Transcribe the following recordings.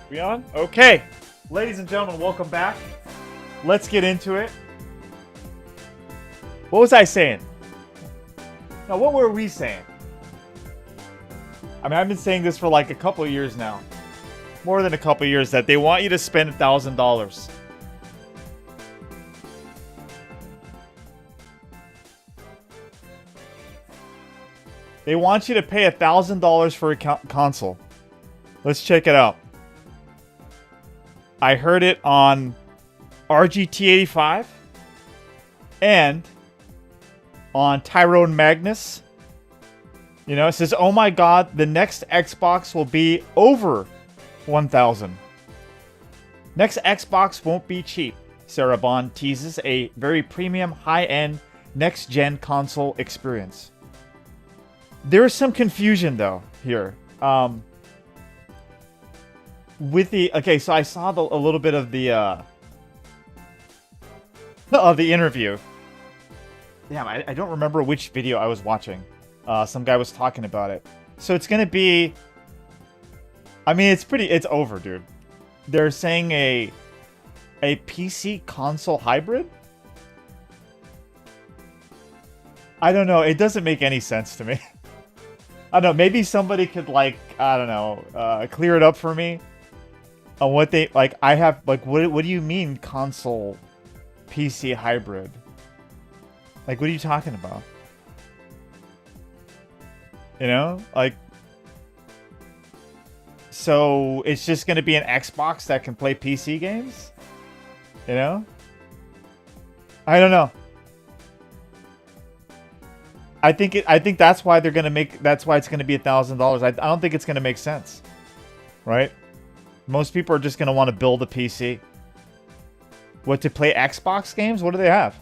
We on? Okay. Ladies and gentlemen, welcome back. Let's get into it. What was I saying? No, what were we saying? I mean, I've been saying this for like a couple of years now. More than a couple of years, that they want you to spend $1,000. They want you to pay $1,000 for a console. Let's check it out. I heard it on RGT85 and on Tyrone Magnus. You know, it says, oh my god, the next Xbox will be over 1,000. Next Xbox won't be cheap. Sarah Bond teases a very premium, high-end, next-gen console experience. There is some confusion, though, here. With the... Okay, so I saw a little bit of the interview. Damn, I don't remember which video I was watching. Some guy was talking about it. So it's gonna be... I mean, it's over, dude. They're saying a PC console hybrid? I don't know. It doesn't make any sense to me. I don't know. Maybe somebody could, like, I don't know, clear it up for me on what they, like, I have, like, what do you mean console PC hybrid? Like, what are you talking about? You know? Like, so it's just going to be an Xbox that can play PC games? You know? I don't know. I think that's why they're gonna make. That's why it's gonna be $1,000. I don't think it's gonna make sense, right? Most people are just gonna want to build a PC. What, to play Xbox games? What do they have?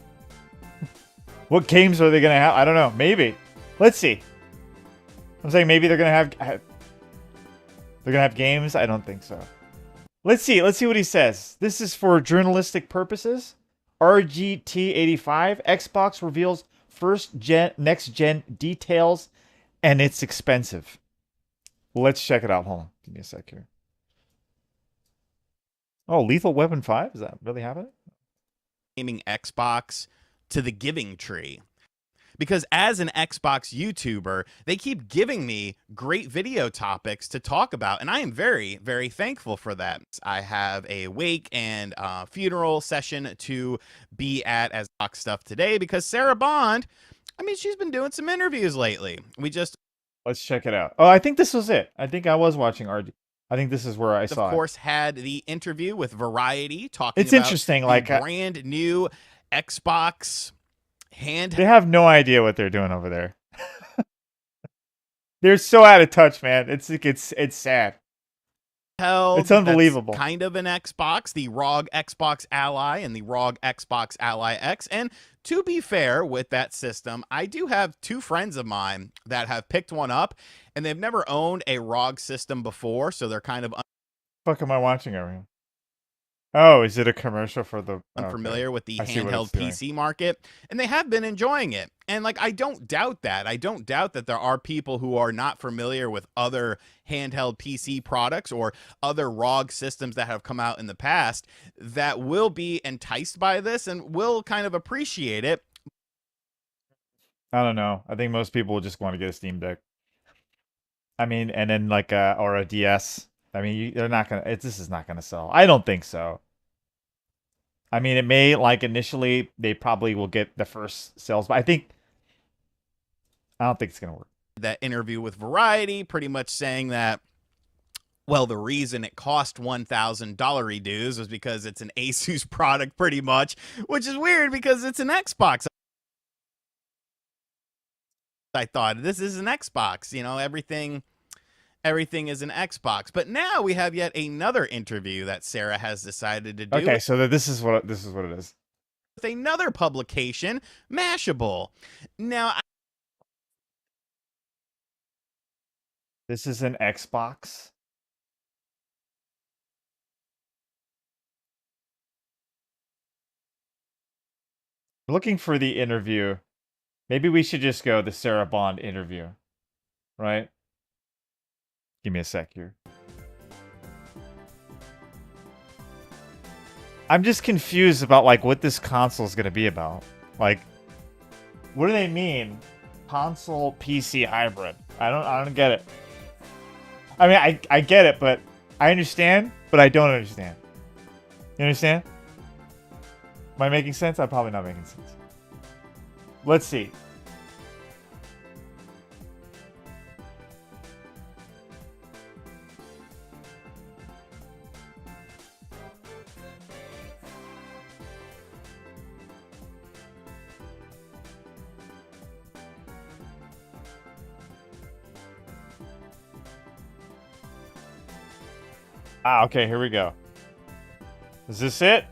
What games are they gonna have? I don't know. Maybe. Let's see. I'm saying maybe they're gonna have games. I don't think so. Let's see. Let's see what he says. This is for journalistic purposes. RGT85. Xbox reveals next gen details, and it's expensive. Let's check it out. Hold on. Give me a sec here. Oh, Lethal Weapon 5? Is that really happening? Gaming Xbox to the giving tree. Because as an Xbox YouTuber, they keep giving me great video topics to talk about, and I am very, very thankful for that. I have a wake and funeral session to be at as Xbox stuff today because Sarah Bond, I mean, she's been doing some interviews lately. Let's check it out. Oh, I think this was it. I think I was watching RG. I think this is where I saw it. Of course, had the interview with Variety talking it's about interesting, the like brand new Xbox handheld. They have no idea what they're doing over there. They're so out of touch, man. It's sad. It's unbelievable. That's kind of an Xbox, the ROG Xbox Ally and the ROG Xbox Ally X. And to be fair with that system, I do have two friends of mine that have picked one up, and they've never owned a ROG system before, so they're kind of fuck am I watching over here? Oh, is it a commercial for the... unfamiliar with the handheld PC market, and they have been enjoying it. And, like, I don't doubt that. I don't doubt that there are people who are not familiar with other handheld PC products or other ROG systems that have come out in the past that will be enticed by this and will kind of appreciate it. I don't know. I think most people will just want to get a Steam Deck. I mean, and then like or a DS. I mean, they're not gonna. This is not gonna sell. I don't think so. I mean, it may, like, initially they probably will get the first sales, but I don't think it's gonna work. That interview with Variety, pretty much saying that, well, the reason it cost $1,000 dues was because it's an Asus product, pretty much, which is weird because it's an Xbox. I thought this is an Xbox, you know, everything is an Xbox. But now we have yet another interview that Sarah has decided to do. Okay, so this is what it is. With another publication, Mashable. Now, this is an Xbox. Looking for the interview. Maybe we should just go the Sarah Bond interview, right? Give me a sec here. I'm just confused about like what this console is gonna be about. Like, what do they mean? Console PC hybrid. I don't get it. I mean, I get it, but I understand, but I don't understand. You understand? Am I making sense? I'm probably not making sense. Let's see. Ah, okay, here we go. Is this it?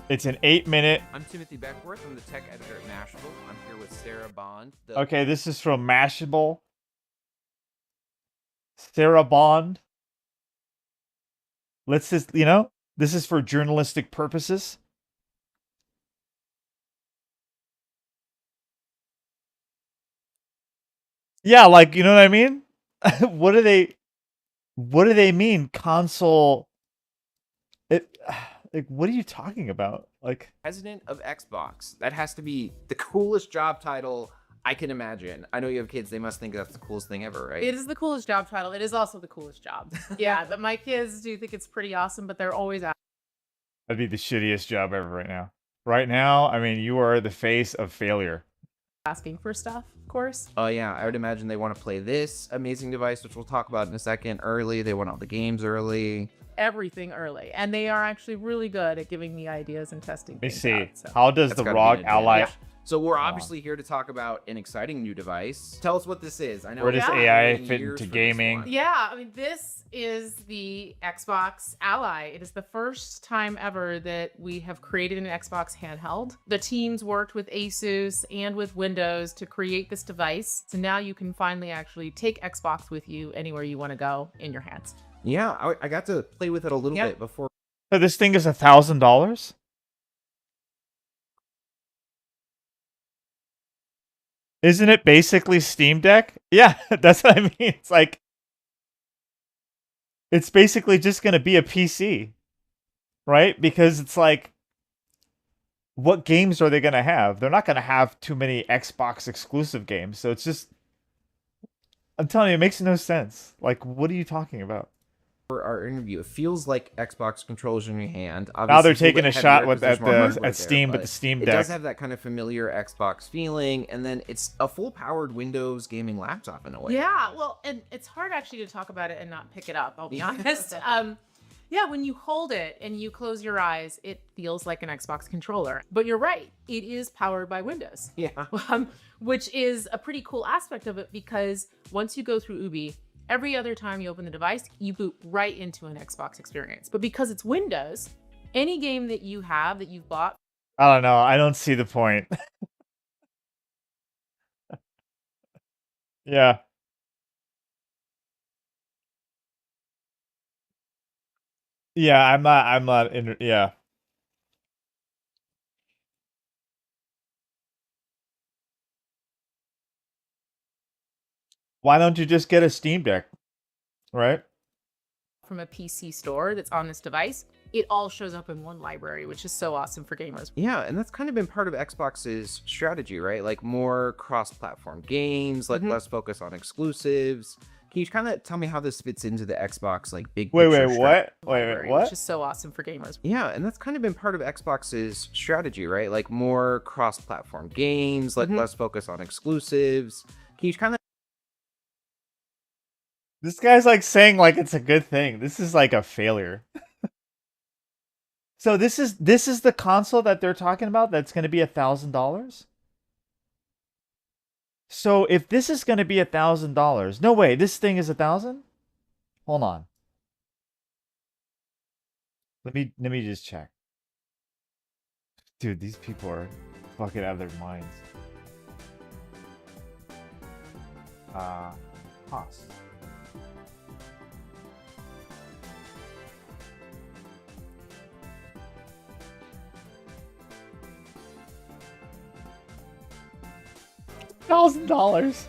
It's an 8-minute. I'm Timothy Beckworth. I'm the tech editor at Mashable. I'm here with Sarah Bond. Okay, this is from Mashable. Sarah Bond. Let's just, this is for journalistic purposes. Yeah, like, you know what I mean? What do they mean? Console. Like, what are you talking about? Like, president of Xbox. That has to be the coolest job title I can imagine. I know you have kids. They must think that's the coolest thing ever, right? It is the coolest job title. It is also the coolest job. Yeah, but my kids do think it's pretty awesome, but they're always that'd be the shittiest job ever right now. Right now, I mean, you are the face of failure. asking for stuff, of course. Oh, yeah. I would imagine they want to play this amazing device, which we'll talk about in a second, early. They want all the games early. Everything early. And they are actually really good at giving me ideas and testing Let me things see. out, so. How does That's the gotta be ROG an Ally... advantage. So we're obviously here to talk about an exciting new device. Tell us what this is. I know. Where does Yeah. AI Years fit for into this gaming? one. Yeah, I mean, this is the Xbox Ally. It is the first time ever that we have created an Xbox handheld. The teams worked with Asus and with Windows to create this device. So now you can finally actually take Xbox with you anywhere you want to go in your hands. Yeah, I got to play with it a little bit before. So this thing is $1,000? Isn't it basically Steam Deck? Yeah, that's what I mean. It's like, it's basically just going to be a PC, right? Because it's like, what games are they going to have? They're not going to have too many Xbox exclusive games. So it's just, I'm telling you, it makes no sense. Like, what are you talking about? For our interview, it feels like Xbox controllers in your hand. Now they're Obviously, it's a taking little a bit shot heavier with 'cause there's more hardware at Steam, but the Steam it Deck. does have that kind of familiar Xbox feeling, and then it's a full-powered Windows gaming laptop in a way. Yeah, well, and it's hard actually to talk about it and not pick it up, I'll be honest. Yeah, when you hold it and you close your eyes, it feels like an Xbox controller. But you're right, it is powered by Windows. Yeah. Which is a pretty cool aspect of it because once you go through Ubi, every other time you open the device, you boot right into an Xbox experience. But because it's Windows, any game that you have that you've bought. I don't know. I don't see the point. Yeah. Yeah, I'm not yeah. Why don't you just get a Steam Deck? Right? From a PC store that's on this device, it all shows up in one library, which is so awesome for gamers. Yeah, and that's kind of been part of Xbox's strategy, right? Like more cross-platform games, like less focus on exclusives. Can you kind of tell me how this fits into the Xbox like big Wait, picture what? Library, What? Which is so awesome for gamers. Yeah, and that's kind of been part of Xbox's strategy, right? Like more cross-platform games, like less focus on exclusives. Can you kind of This guy's like saying like it's a good thing. This is like a failure. So this is the console that they're talking about that's going to be $1,000? So if this is going to be $1,000, no way, this thing is 1,000? Hold on. Let me just check. Dude, these people are fucking out of their minds. Cost. $1,000.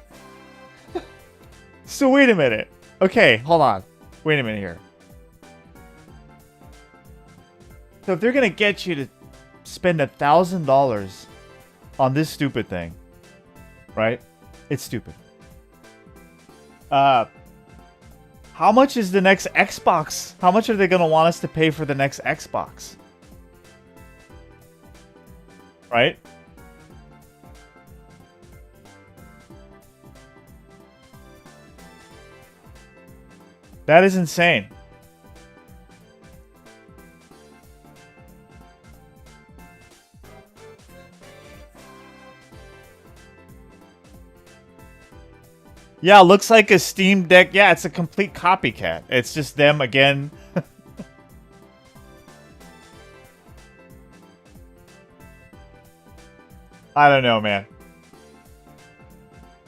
So wait a minute. Okay, hold on. Wait a minute here. So if they're gonna get you to spend $1,000 on this stupid thing, right? It's stupid. How much is the next Xbox? How much are they gonna want us to pay for the next Xbox? Right? That is insane. Yeah, looks like a Steam Deck. Yeah, it's a complete copycat. It's just them again. I don't know, man.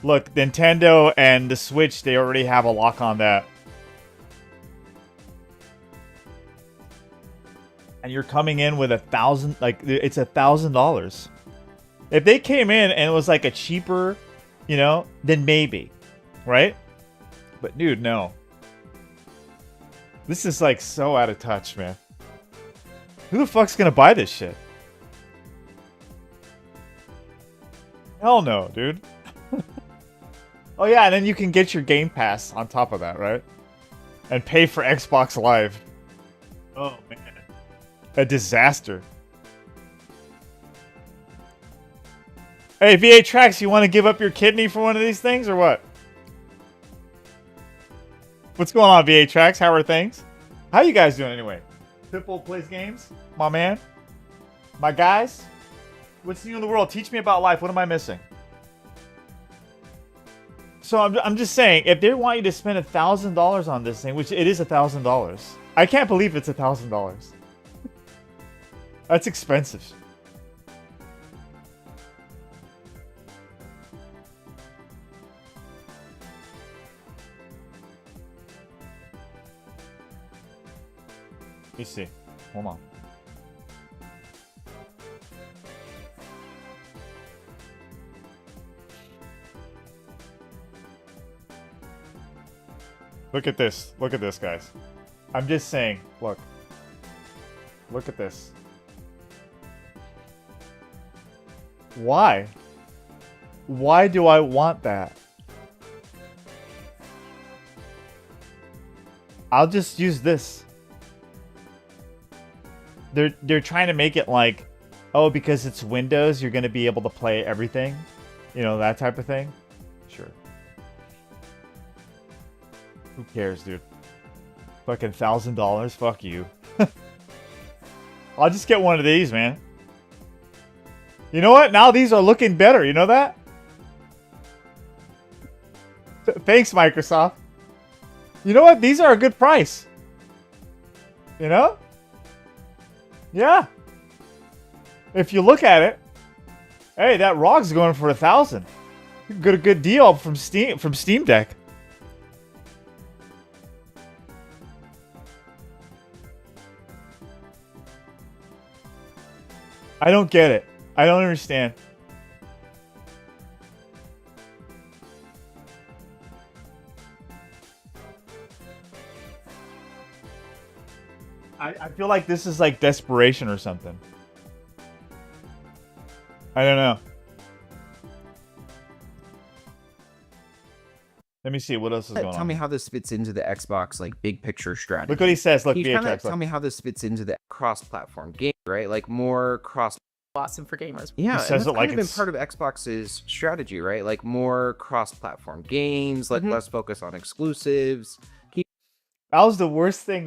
Look, Nintendo and the Switch, they already have a lock on that. And you're coming in with $1,000, like, it's $1,000. If they came in and it was like a cheaper, you know, then maybe, right? But dude, no. This is like so out of touch, man. Who the fuck's gonna buy this shit? Hell no, dude. Oh yeah, and then you can get your Game Pass on top of that, right? And pay for Xbox Live. Oh man. A disaster. Hey, VA Tracks, you want to give up your kidney for one of these things or what? What's going on, VA Tracks? How are things? How you guys doing anyway? Pitbull plays games? My man? My guys? What's new in the world? Teach me about life. What am I missing? So I'm just saying, if they want you to spend $1,000 on this thing, which it is $1,000, I can't believe it's $1,000. That's expensive. Let me see. Hold on. Look at this. Look at this, guys. I'm just saying, look. Look at this. Why? Why do I want that? I'll just use this. They're trying to make it like, oh, because it's Windows, you're going to be able to play everything. You know, that type of thing. Sure. Who cares, dude? Fucking $1,000? Fuck you. I'll just get one of these, man. You know what? Now these are looking better. You know that? Thanks, Microsoft. You know what? These are a good price. You know? Yeah. If you look at it, hey, that ROG's going for $1,000. You can get a good deal from Steam Deck. I don't get it. I don't understand. I feel like this is like desperation or something. I don't know. Let me see what else is going on. Tell me how this fits into the Xbox like big picture strategy. Look what he says. Look, Can you VHX. tell me how this fits into the cross-platform game, right? Like more cross. Awesome for gamers. Yeah, and says that's it like kind of been it's- part of Xbox's strategy, right? Like more cross-platform games, like less focus on exclusives. That was the worst thing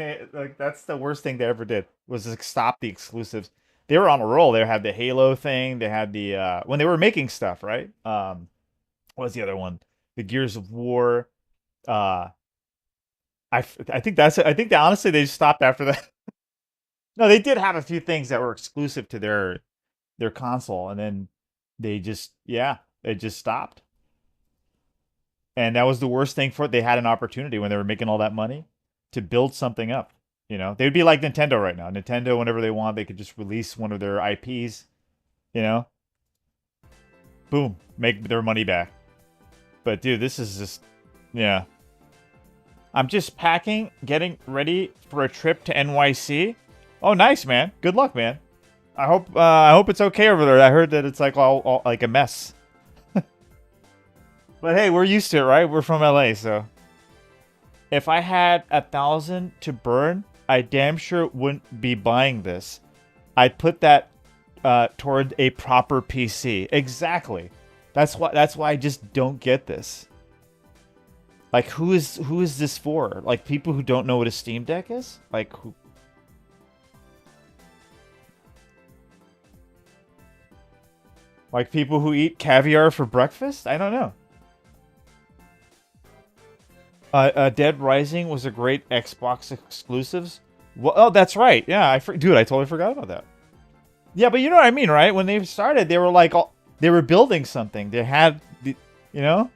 that's the worst thing they ever did, was like stop the exclusives. They were on a roll. They had the Halo thing, they had the when they were making stuff, right? What was the other one? The Gears of War. I think that's it. I think that honestly they just stopped after that. No, they did have a few things that were exclusive to their console, and then they just stopped. And that was the worst thing for it. They had an opportunity when they were making all that money to build something up. You know, they'd be like Nintendo right now. Nintendo, whenever they want, they could just release one of their IPs, you know? Boom, make their money back. But dude, this is just, yeah. I'm just packing, getting ready for a trip to NYC. Oh, nice, man. Good luck, man. I hope it's okay over there. I heard that it's like all like a mess. But hey, we're used to it, right? We're from LA, so if I had 1,000 to burn, I damn sure wouldn't be buying this. I'd put that toward a proper PC. Exactly. That's why I just don't get this. Like, who is this for? Like, people who don't know what a Steam Deck is? Like, who? Like, people who eat caviar for breakfast? I don't know. Dead Rising was a great Xbox exclusives. Well, oh, that's right. Yeah, dude, I totally forgot about that. Yeah, but you know what I mean, right? When they started, they were like, they were building something. They had, you know,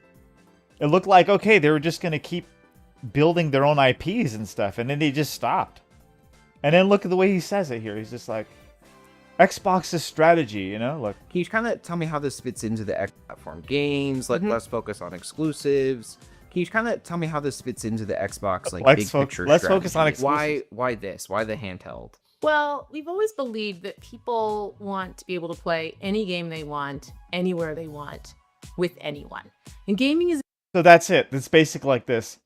it looked like, okay, they were just gonna keep building their own IPs and stuff, and then they just stopped. And then look at the way he says it here. He's just like, Xbox's strategy, you know? Look. Can you kind of tell me how this fits into the X platform? Games, like less focus on exclusives. Can you kind of tell me how this fits into the Xbox like big picture let's strategy? focus on exclusives. Why this? Why the handheld? Well, we've always believed that people want to be able to play any game they want, anywhere they want, with anyone. And gaming is... So that's it. It's basic like this.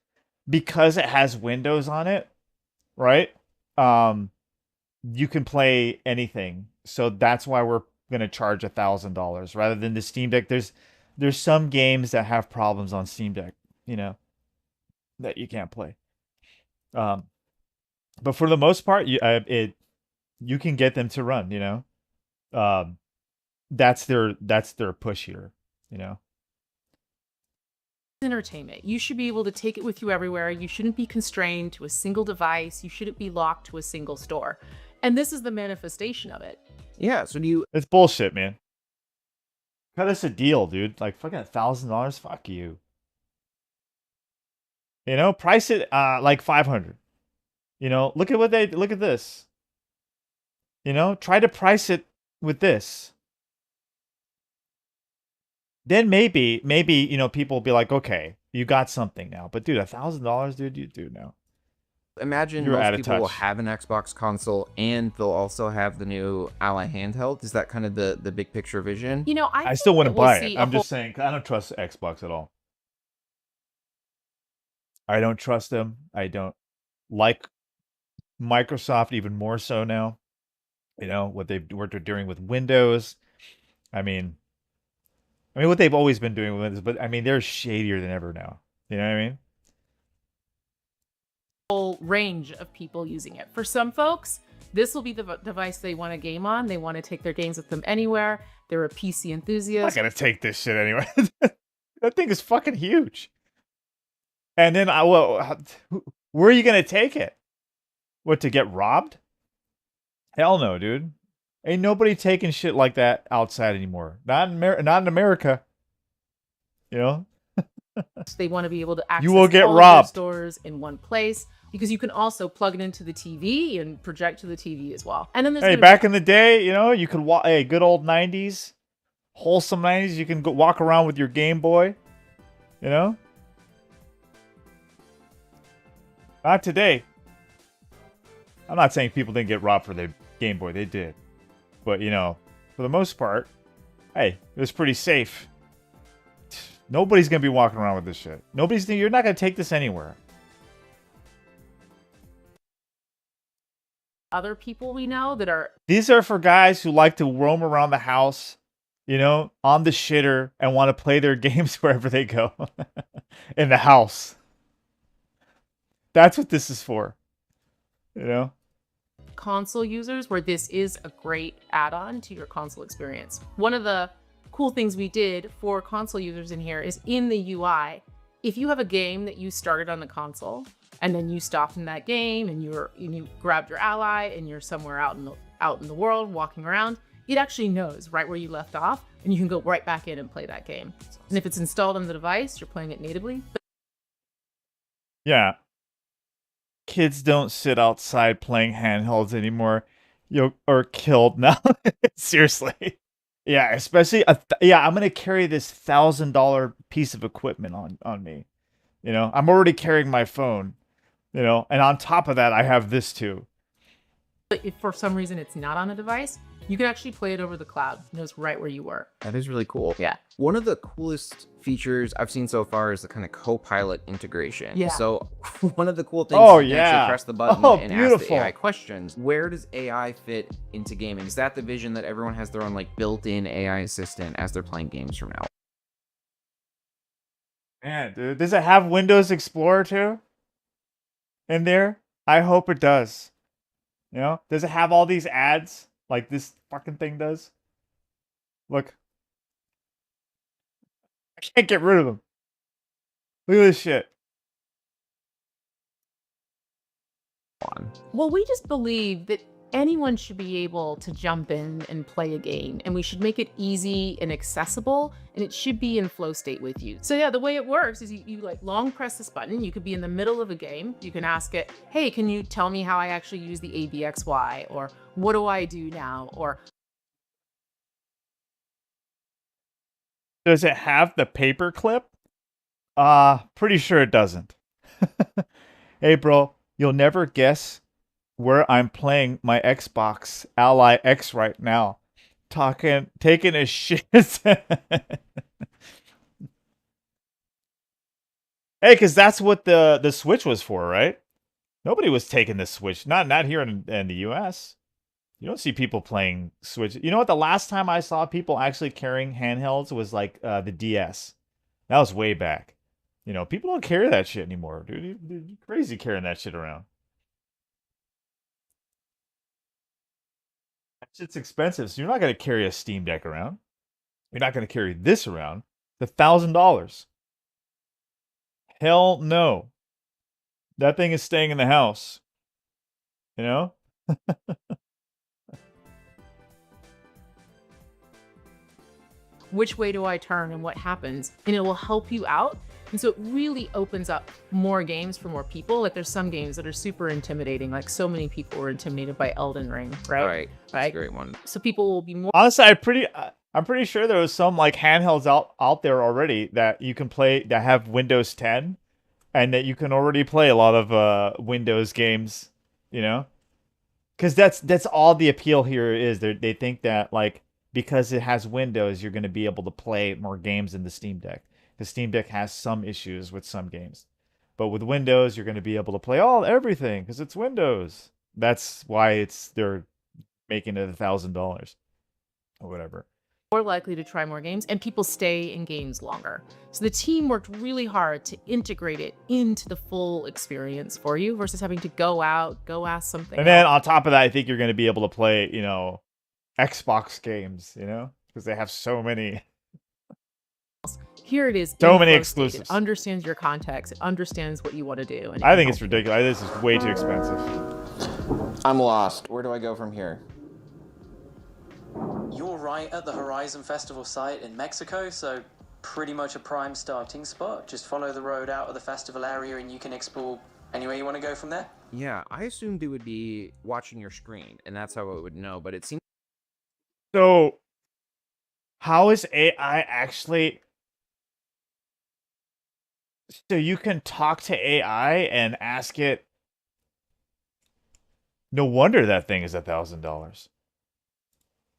Because it has Windows on it, right? You can play anything. So that's why we're going to charge $1,000 rather than the Steam Deck. There's some games that have problems on Steam Deck, you know, that you can't play. But for the most part, you can get them to run, you know. That's their push here, you know. entertainment. You should be able to take it with you everywhere. You shouldn't be constrained to a single device. You shouldn't be locked to a single store. And this is the manifestation of it. Yeah, so do you... It's bullshit, man. Cut us a deal, dude. Like, fucking $1,000? Fuck you. You know, price it like 500. You know, look at this. You know, try to price it with this. Then maybe, you know, people will be like, okay, you got something now. But dude, $1,000, dude, you do now. Imagine You're out most of people will touch. have an Xbox console and they'll also have the new Ally handheld. Is that kind of the big picture vision? You know, I still wouldn't buy it. I'm whole... just saying, I don't trust Xbox at all. I don't trust them. I don't like Microsoft even more so now. You know, what they're doing with Windows. I mean, what they've always been doing with Windows, but I mean, they're shadier than ever now. You know what I mean? Whole range of people using it. For some folks, this will be the device they want to game on. They want to take their games with them anywhere. They're a PC I'm enthusiast. not gonna take this shit anyway. That thing is fucking huge. And then where are you gonna take it? What, to get robbed? Hell no, dude. Ain't nobody taking shit like that outside anymore. Not in America. You know? They want to be able to access You will get all of their robbed. stores in one place, because you can also plug it into the TV and project to the TV as well. And then there's Hey, gonna back in the day, you know, you could hey, good old 90s, wholesome 90s, you can go walk around with your Game Boy, you know? Not today. I'm not saying people didn't get robbed for their Game Boy, they did. But, you know, for the most part, hey, it was pretty safe. Nobody's going to be walking around with this shit. You're not going to take this anywhere. other people we know that are... These are for guys who like to roam around the house, you know, on the shitter and want to play their games wherever they go. In the house. That's what this is for. You know? console users, where this is a great add-on to your console experience. One of the cool things we did for console users in here is in the UI, if you have a game that you started on the console and then you stopped in that game and you grabbed your ally and you're somewhere out in the world walking around, it actually knows right where you left off and you can go right back in and play that game. And if it's installed on the device, you're playing it natively. Yeah. Kids don't sit outside playing handhelds anymore. Or killed now. Seriously. Yeah, especially I'm gonna carry this $1,000 piece of equipment on me. You know, I'm already carrying my phone. You know, and on top of that, I have this too. But if for some reason it's not on a device, you can actually play it over the cloud. It knows right where you were. That is really cool. Yeah. One of the coolest features I've seen so far is the kind of co-pilot integration. Yeah. So one of the cool things Oh, is you can yeah. actually press the button Oh, and ask beautiful. the AI questions. Where does AI fit into gaming? Is that the vision that everyone has their own like built-in AI assistant as they're playing games from now? Man, dude, does it have Windows Explorer too? In there? I hope it does. You know? Does it have all these ads like this fucking thing does? Look. I can't get rid of them. Look at this shit. Well, we just believe that anyone should be able to jump in and play a game, and we should make it easy and accessible, and it should be in flow state with you. So yeah, the way it works is you like long press this button. You could be in the middle of a game. You can ask it, hey, can you tell me how I actually use the ABXY? Or what do I do now? Or Does it have the paper clip? Pretty sure it doesn't. Hey, bro, you'll never guess where I'm playing my Xbox Ally X right now. Taking a shit. Hey, because that's what the Switch was for, right? Nobody was taking the Switch. Not here in the US. You don't see people playing Switch. You know what? The last time I saw people actually carrying handhelds was like the DS. That was way back. You know, people don't carry that shit anymore, dude. You're crazy carrying that shit around. That shit's expensive, so you're not going to carry a Steam Deck around. You're not going to carry this around. It's $1,000. Hell no. That thing is staying in the house. You know? which way do I turn and what happens? And it will help you out. And so it really opens up more games for more people. Like there's some games that are super intimidating. Like so many people were intimidated by Elden Ring, right? Right. That's a great one. So people will be more. Honestly, I'm pretty sure there was some like handhelds out there already that you can play that have Windows 10, and that you can already play a lot of Windows games. You know, because that's all the appeal here is. They think that like because it has Windows, you're going to be able to play more games in the Steam Deck. The Steam Deck has some issues with some games, but with Windows, you're going to be able to play everything because it's Windows. That's why they're making it $1,000 or whatever. More likely to try more games, and people stay in games longer. So the team worked really hard to integrate it into the full experience for you versus having to go out, go ask something. And then on top of that, I think you're going to be able to play, Xbox games, because they have so many. Here it is. So many info exclusives. state. It understands your context. It understands what you want to do. And I think it's ridiculous. This is way too expensive. I'm lost. Where do I go from here? You're right at the Horizon Festival site in Mexico, so pretty much a prime starting spot. Just follow the road out of the festival area and you can explore anywhere you want to go from there. Yeah, I assumed it would be watching your screen, and that's how it would know, but it seems... So, how is AI actually... So you can talk to AI and ask it... No wonder that thing is $1,000.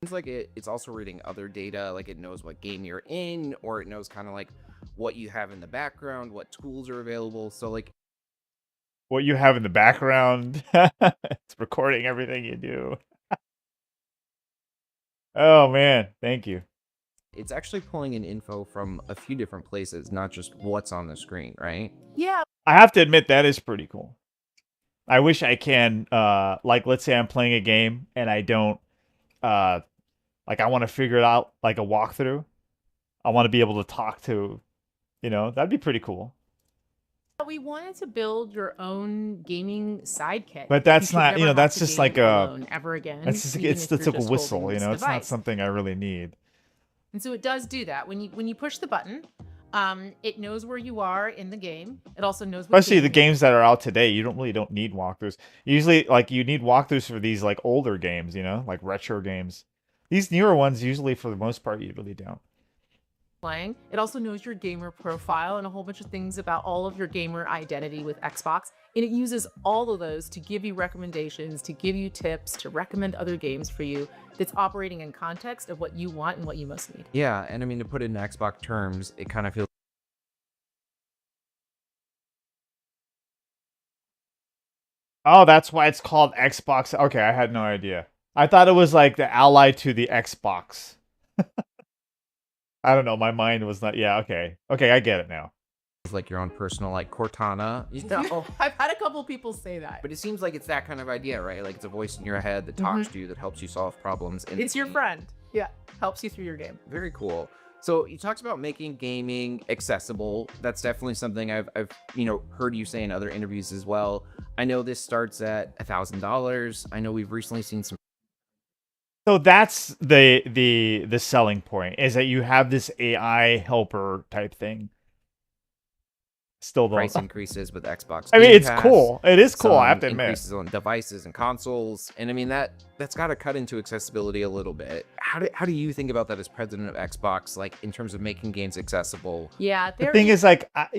Seems like it's also reading other data, like it knows what game you're in, or it knows kind of like what you have in the background, what tools are available. So like what you have in the background, it's recording everything you do. Oh man, thank you. It's actually pulling in info from a few different places, not just what's on the screen, right? Yeah. I have to admit that is pretty cool. I wish I can, like, let's say I'm playing a game and I don't, like, I want to figure it out, like a walkthrough. I want to be able to talk to, that'd be pretty cool. We wanted to build your own gaming sidekick. But that's not, never have that's to just game like alone ever again. that's just, even it's if you're like a just whistle, holding this it's not device. something I really need. And so it does do that. When you push the button, it knows where you are in the game. It also knows what Especially the game games that are out today, you don't need walkthroughs. Usually, like, you need walkthroughs for these, like, older games, like retro games. These newer ones, usually, for the most part, you really don't. playing. It also knows your gamer profile and a whole bunch of things about all of your gamer identity with Xbox. And it uses all of those to give you recommendations, to give you tips, to recommend other games for you that's operating in context of what you want and what you most need. Yeah, and I mean, to put it in Xbox terms, it kind of feels Oh, that's why it's called Xbox. Okay, I had no idea. I thought it was like the ally to the Xbox. I don't know. My mind was not. Yeah. Okay. Okay. I get it now. like your own personal like Cortana, you know. I've had a couple people say that. But it seems like it's that kind of idea, right? Like it's a voice in your head that talks to you, that helps you solve problems. And It's your friend. Yeah. Helps you through your game. Very cool. So you talked about making gaming accessible. That's definitely something I've heard you say in other interviews as well. I know this starts at $1,000. I know we've recently seen some. So that's the selling point, is that you have this AI helper type thing. Still Price don't. increases with Xbox. I mean, Game it's Pass, cool. It is cool. I have some to admit. increases on devices and consoles, and I mean that's got to cut into accessibility a little bit. How do you think about that as president of Xbox, like in terms of making games accessible? Yeah. The thing is, like, I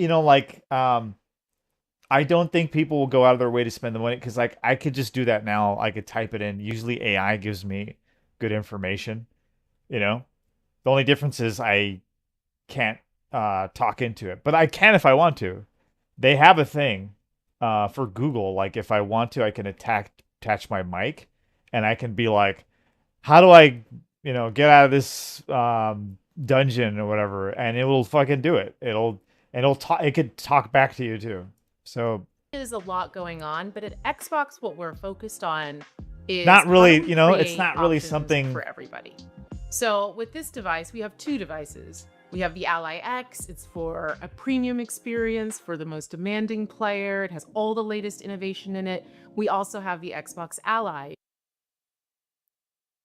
don't think people will go out of their way to spend the money, because like I could just do that now. I could type it in. Usually AI gives me good information. The only difference is I can't talk into it, but I can if I want to. They have a thing for Google. Like if I want to, I can attach my mic, and I can be like, how do I, get out of this dungeon or whatever, and it will fucking do it. It'll talk. It could talk back to you too. So there's a lot going on, but at Xbox, what we're focused on is not really, how do we it's create not really options something for everybody. So with this device, we have two devices. We have the Ally X. It's for a premium experience for the most demanding player. It has all the latest innovation in it. We also have the Xbox Ally.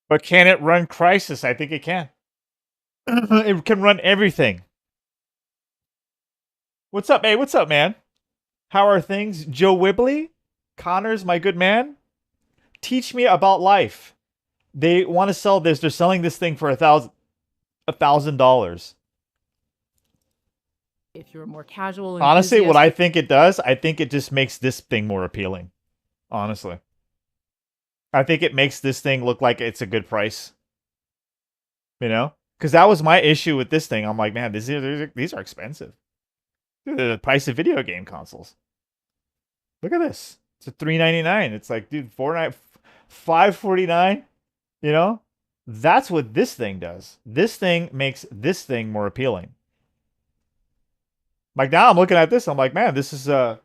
But can it run Crisis? I think it can. It can run everything. What's up, hey? What's up, man? How are things? Joe Wibley? Connors, my good man? Teach me about life. They want to sell this. They're selling this thing for $1,000. If you're a more casual Honestly, what enthusiast, I think it does, I think it just makes this thing more appealing. Honestly. I think it makes this thing look like it's a good price. Because that was my issue with this thing. I'm like, man, these are expensive. They're the price of video game consoles. Look at this. It's a $399. It's like, dude, $549. That's what this thing does. This thing makes this thing more appealing. Like now I'm looking at this, I'm like, man, this is a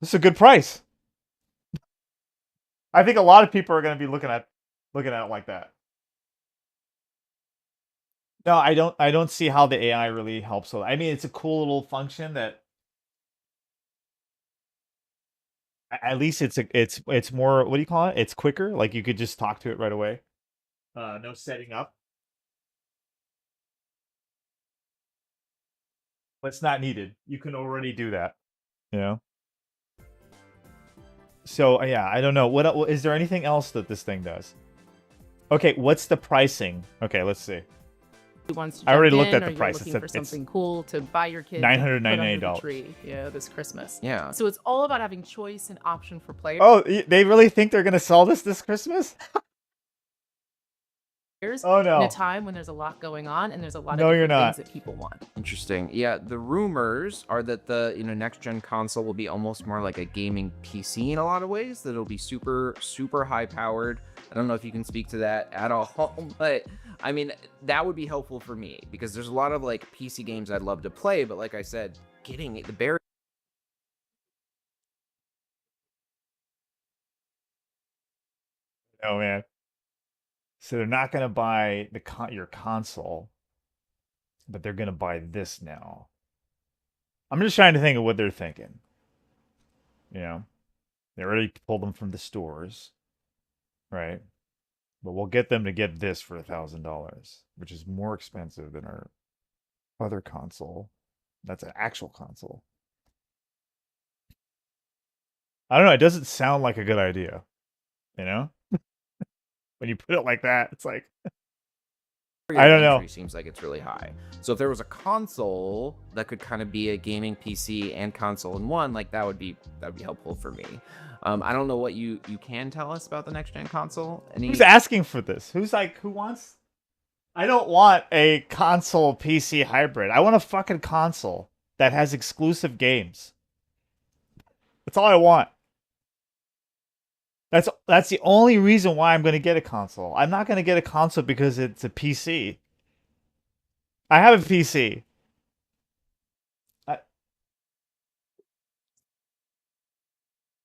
good price. I think a lot of people are going to be looking at it like that. No, I don't see how the AI really helps with it. I mean, it's a cool little function that at least it's more, what do you call it? It's quicker. Like you could just talk to it right away. No setting up. But it's not needed. You can already do that. So yeah, I don't know. What is there anything else that this thing does? Okay, what's the pricing? Okay, let's see. wants to I already jump looked in, at the or you're price. looking It's for it's something cool to buy your kid $998. tree, this Christmas. Yeah. So it's all about having choice and option for players. Oh, they really think they're gonna sell this Christmas? Oh no! In a time when there's a lot going on and there's a lot No, of you're different not. things that people want. Interesting. Yeah, the rumors are that the next gen console will be almost more like a gaming PC in a lot of ways. That it'll be super high powered. I don't know if you can speak to that at all, but I mean that would be helpful for me because there's a lot of like PC games I'd love to play, but like I said, getting the barrier. Oh man. So they're not gonna buy your console, but they're gonna buy this now. I'm just trying to think of what they're thinking. They already pulled them from the stores, right? But we'll get them to get this for $1,000, which is more expensive than our other console. That's an actual console. I don't know. It doesn't sound like a good idea, When you put it like that, it's like I don't know. Entry seems like it's really high. So if there was a console that could kind of be a gaming PC and console in one, like that'd be helpful for me. I don't know what you can tell us about the next gen console. Who's asking for this? Who wants? I don't want a console PC hybrid. I want a fucking console that has exclusive games. That's all I want. That's the only reason why I'm going to get a console. I'm not going to get a console because it's a PC. I have a PC.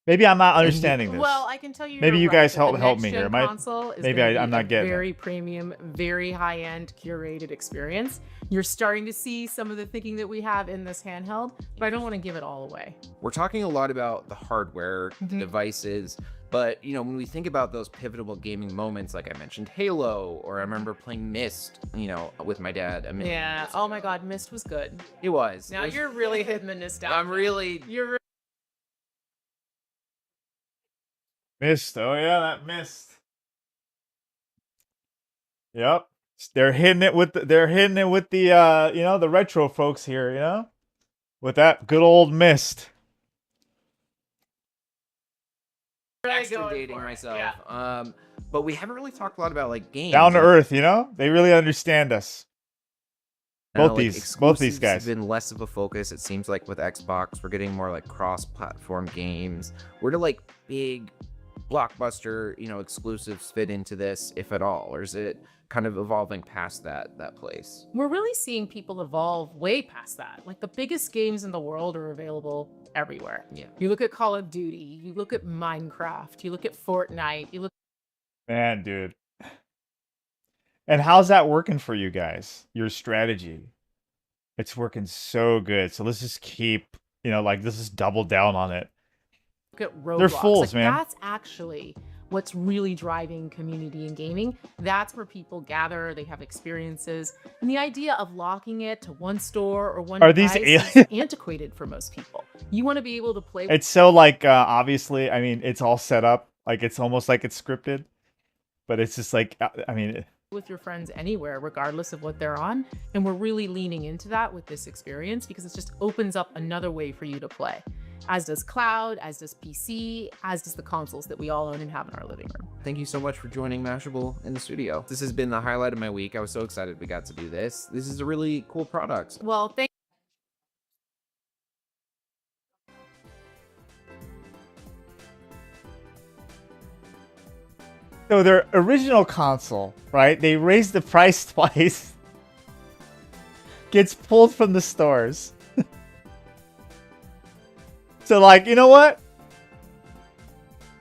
Maybe I'm not understanding this. Well, I can tell you. Maybe you're you right, guys that the help me next-gen here. console is Maybe gonna be I'm not a getting very premium, very high-end, curated experience. You're starting to see some of the thinking that we have in this handheld, but I don't want to give it all away. We're talking a lot about the hardware, the devices, but you know, when we think about those pivotal gaming moments, like I mentioned Halo, or I remember playing Myst, you know, with my dad. I mean, Yeah. Oh my God, Myst was good. it was. Now It was- you're really hitting the nostalgia. I'm really. You're. Mist. Oh yeah, that mist. Yep. They're hitting it with the you know, the retro folks here, you know? With that good old mist. Extra dating myself. Yeah. But we haven't really talked a lot about like games. Down to earth, you know? They really understand us. Now, Both like, these exclusives guys. have been less of a focus. It seems like with Xbox, we're getting more like cross-platform games. Where do like big blockbuster, you know, exclusives fit into this, if at all, or is it kind of evolving past that place? We're really seeing people evolve way past that. Like the biggest games in the world are available everywhere. Yeah. You look at Call of Duty, you look at Minecraft, you look at Fortnite, you look. Man, dude. And how's that working for you guys? Your strategy. It's working so good. So let's just keep, you know, like let's just double down on it. Look at Roblox. They're fools, like, man. That's actually what's really driving community in gaming. That's where people gather, they have experiences. And the idea of locking it to one store or one Are these device is antiquated for most people. You want to be able to play It's so like obviously, I mean, it's all set up. Like it's almost like it's scripted. But it's just like I mean, with your friends anywhere, regardless of what they're on. And we're really leaning into that with this experience because it just opens up another way for you to play. As does cloud, as does PC, as does the consoles that we all own and have in our living room. Thank you so much for joining Mashable in the studio. This has been the highlight of my week. I was so excited we got to do this. This is a really cool product. Well, thank so their original console, right? They raised the price twice. Gets pulled from the stores. So like, you know what?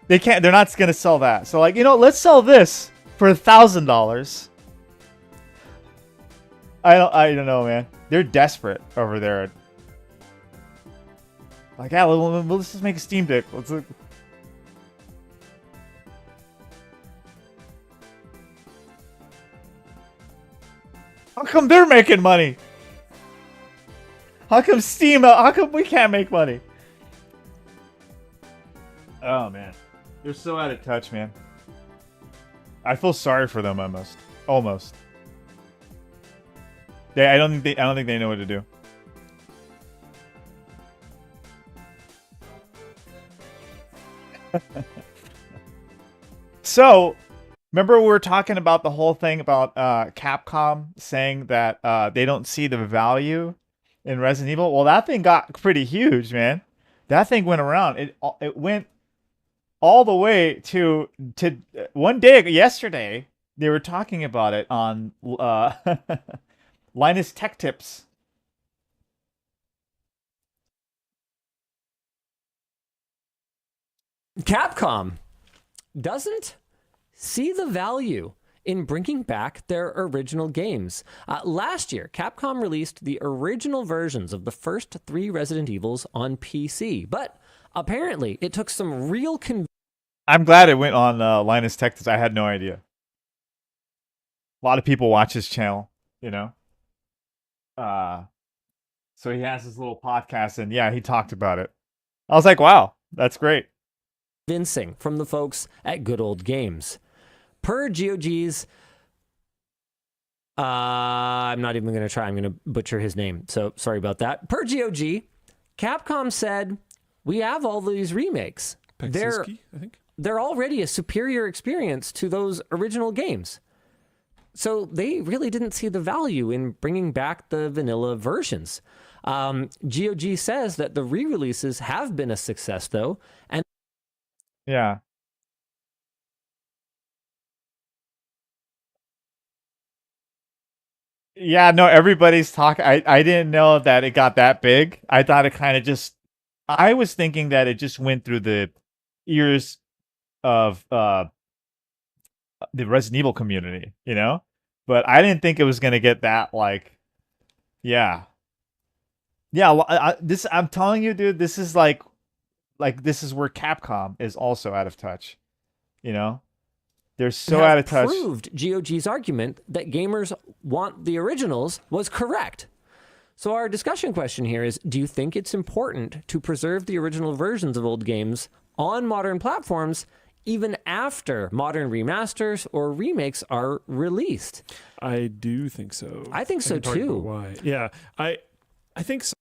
They're not gonna sell that. So like, you know, let's sell this for $1,000. I don't know, man. They're desperate over there. Like, yeah, let's just make a Steam Deck. Let's look. How come they're making money? How come we can't make money? Oh man. They're so out of touch, man. I feel sorry for them almost. I don't think they know what to do. So, remember we were talking about the whole thing about Capcom saying that they don't see the value in Resident Evil? Well, that thing got pretty huge, man. That thing went around. It went all the way to one day yesterday. They were talking about it on Linus Tech Tips. Capcom doesn't see the value in bringing back their original games. Last year, Capcom released the original versions of the first 3 Resident Evils on PC, but apparently it took some real I'm glad it went on Linus Tech Tips. I had no idea. A lot of people watch his channel, you know. So he has his little podcast, and yeah, he talked about it. I was like, wow, that's great. convincing from the folks at Good Old Games. Per GOG's I'm not even going to try. I'm going to butcher his name. So sorry about that. Per GOG, Capcom said, we have all these remakes. Peksiski, I think. They're already a superior experience to those original games. So they really didn't see the value in bringing back the vanilla versions. GOG says that the re-releases have been a success, though. And Yeah. Yeah, no, everybody's talking. I didn't know that it got that big. I thought it kind of just. I was thinking that it just went through the ears of the Resident Evil community, you know? But I didn't think it was going to get that, like, yeah. Yeah, this, I'm telling you, dude, this is like, this is where Capcom is also out of touch, you know? They're so out of touch. Proved GOG's argument that gamers want the originals was correct. So our discussion question here is, do you think it's important to preserve the original versions of old games on modern platforms even after modern remasters or remakes are released? I do think so. I think so can talk about too. Why? Yeah, I think so.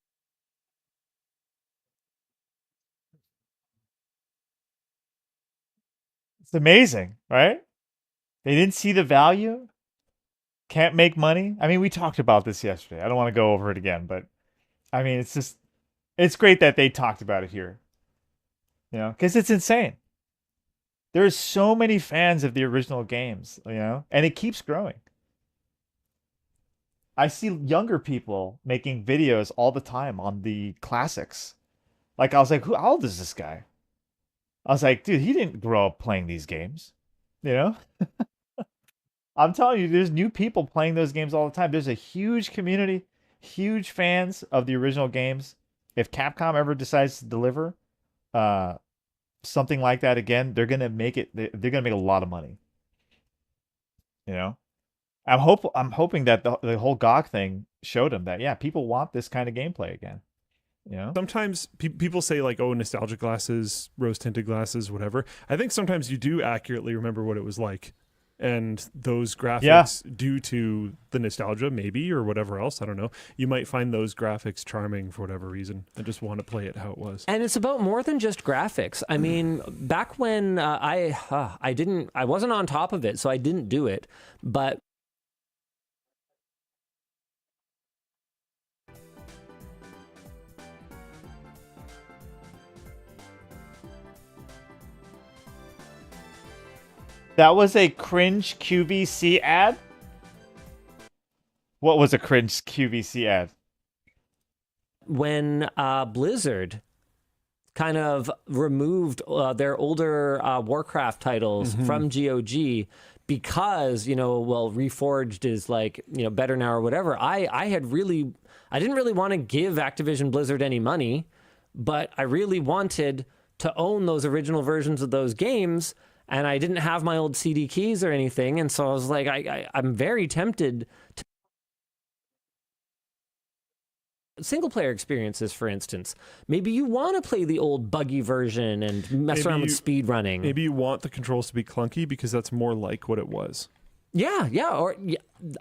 It's amazing, right? They didn't see the value. Can't make money. I mean, we talked about this yesterday. I don't want to go over it again, but I mean, it's great that they talked about it here. You know, because it's insane. There's so many fans of the original games, you know, and it keeps growing. I see younger people making videos all the time on the classics. Like, I was like, how old is this guy? I was like, dude, he didn't grow up playing these games, you know? I'm telling you, there's new people playing those games all the time. There's a huge community, huge fans of the original games. If Capcom ever decides to deliver something like that again, they're gonna make it. They're gonna make a lot of money. You know, I'm hoping that the whole GOG thing showed them that, yeah, people want this kind of gameplay again. You know, Sometimes people say, like, oh, nostalgia glasses, rose-tinted glasses, whatever. I think sometimes you do accurately remember what it was like. And those graphics, due to the nostalgia, maybe, or whatever else, I don't know, you might find those graphics charming for whatever reason and just want to play it how it was. And it's about more than just graphics. I mean, back when I wasn't on top of it, so I didn't do it. But that was a cringe QVC ad. What was a cringe QVC ad? when Blizzard kind of removed their older Warcraft titles from GOG because, Reforged is like, better now or whatever. I didn't really want to give Activision Blizzard any money, but I really wanted to own those original versions of those games, and I didn't have my old CD keys or anything, and so I was like, I'm very tempted to single-player experiences, for instance. Maybe you want to play the old buggy version and mess around with speed running. Maybe you want the controls to be clunky because that's more like what it was. Yeah,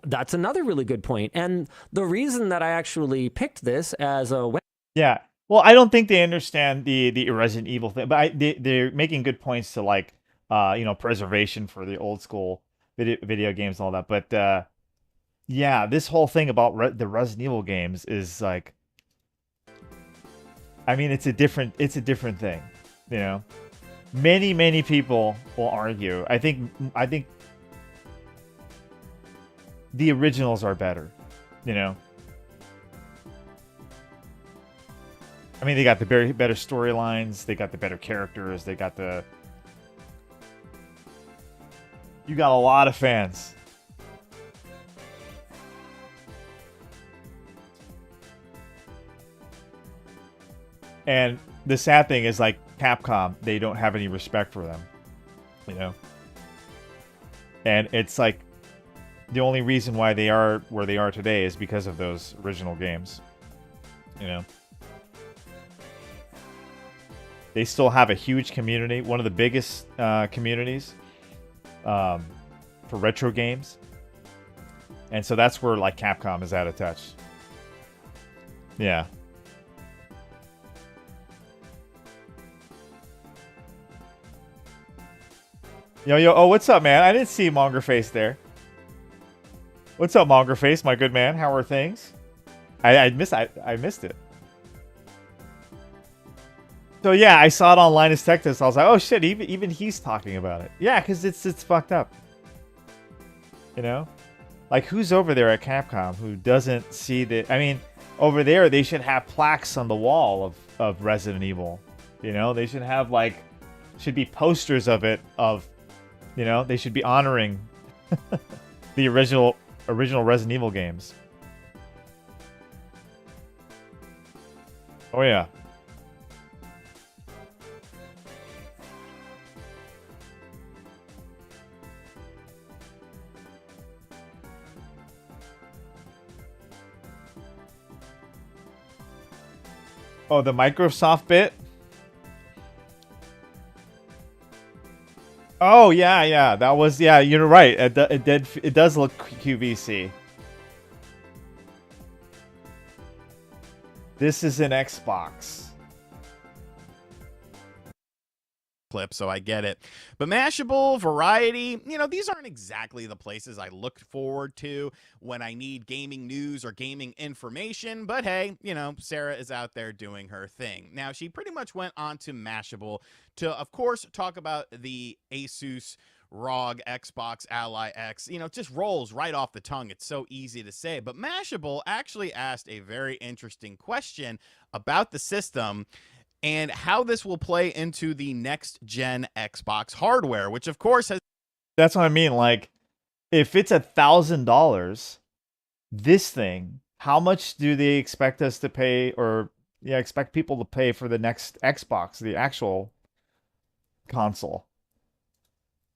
that's another really good point. And the reason that I actually picked this as a Yeah. Well, I don't think they understand the Resident Evil thing, but they're making good points to, like, preservation for the old school video games and all that. But yeah, this whole thing about the Resident Evil games is like, I mean, it's a different thing, Many people will argue. I think the originals are better, I mean, they got the better storylines, they got the better characters, you got a lot of fans. And the sad thing is, like, Capcom, they don't have any respect for them, And it's like, the only reason why they are where they are today is because of those original games, They still have a huge community, one of the biggest communities for retro games. And so that's where like Capcom is out of touch. Yeah. Yo, oh, what's up, man? I didn't see Mongerface there. What's up, Mongerface, my good man? How are things? I missed it. So yeah, I saw it on Linus Tech Test. I was like, oh shit, even he's talking about it. Yeah, because it's fucked up. You know? Like, who's over there at Capcom who doesn't see that? I mean, over there, they should have plaques on the wall of Resident Evil. You know? They should have, like, should be posters of it, you know? They should be honoring the original Resident Evil games. Oh, yeah. Oh, the Microsoft bit? Oh, yeah. That was, yeah, you're right. It does look QVC. This is an Xbox. Clip, so I get it. But Mashable, Variety, you know, these aren't exactly the places I look forward to when I need gaming news or gaming information. But hey, you know, Sarah is out there doing her thing. Now, she pretty much went on to Mashable to, of course, talk about the Asus ROG Xbox Ally X. You know, it just rolls right off the tongue. It's so easy to say. But Mashable actually asked a very interesting question about the system and how this will play into the next-gen Xbox hardware, which, of course, has... That's what I mean. Like, if it's $1,000, this thing, how much do they expect us to pay, or expect people to pay for the next Xbox, the actual console?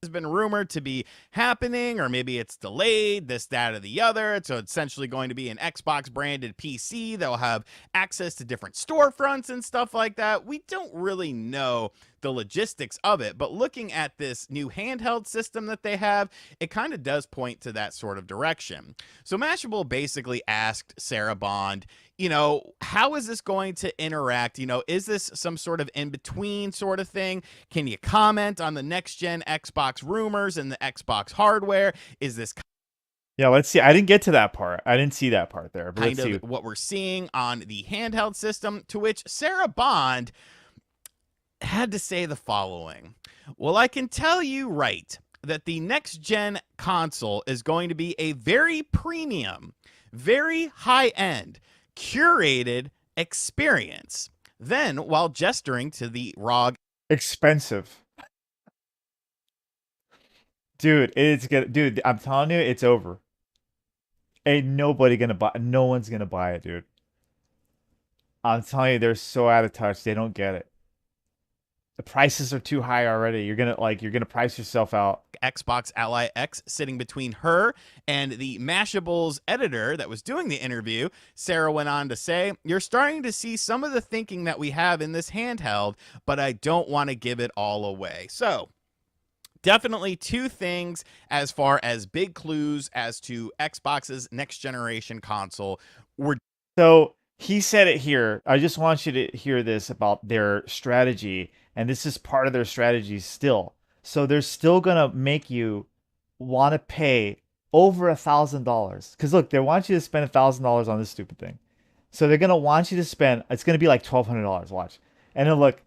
Has been rumored to be happening, or maybe it's delayed, this, that, or the other. So it's essentially going to be an Xbox branded PC that will have access to different storefronts and stuff like that. We don't really know the logistics of it, but looking at this new handheld system that they have, it kind of does point to that sort of direction. So Mashable basically asked Sarah Bond, you know, how is this going to interact? You know, is this some sort of in-between sort of thing? Can you comment on the next-gen Xbox rumors and the Xbox hardware? Is this... Yeah, let's see. I didn't get to that part. I didn't see that part there. But kind let's see of what we're seeing on the handheld system, to which Sarah Bond had to say the following. Well, I can tell you right that the next-gen console is going to be a very premium, very high-end, curated experience. Then, while gesturing to the ROG... Expensive. Dude, I'm telling you, it's over. Ain't nobody gonna buy. No one's gonna buy it, dude. I'm telling you, they're so out of touch. They don't get it. The prices are too high already. You're gonna price yourself out. Xbox Ally X sitting between her and the Mashable's editor that was doing the interview. Sarah went on to say, "You're starting to see some of the thinking that we have in this handheld, but I don't want to give it all away." So definitely two things as far as big clues as to Xbox's next generation console. So he said it here. I just want you to hear this about their strategy. And this is part of their strategy still. So they're still going to make you want to pay over $1,000. Because look, they want you to spend $1,000 on this stupid thing. So they're going to want you to spend, it's going to be like $1,200, watch. And then look,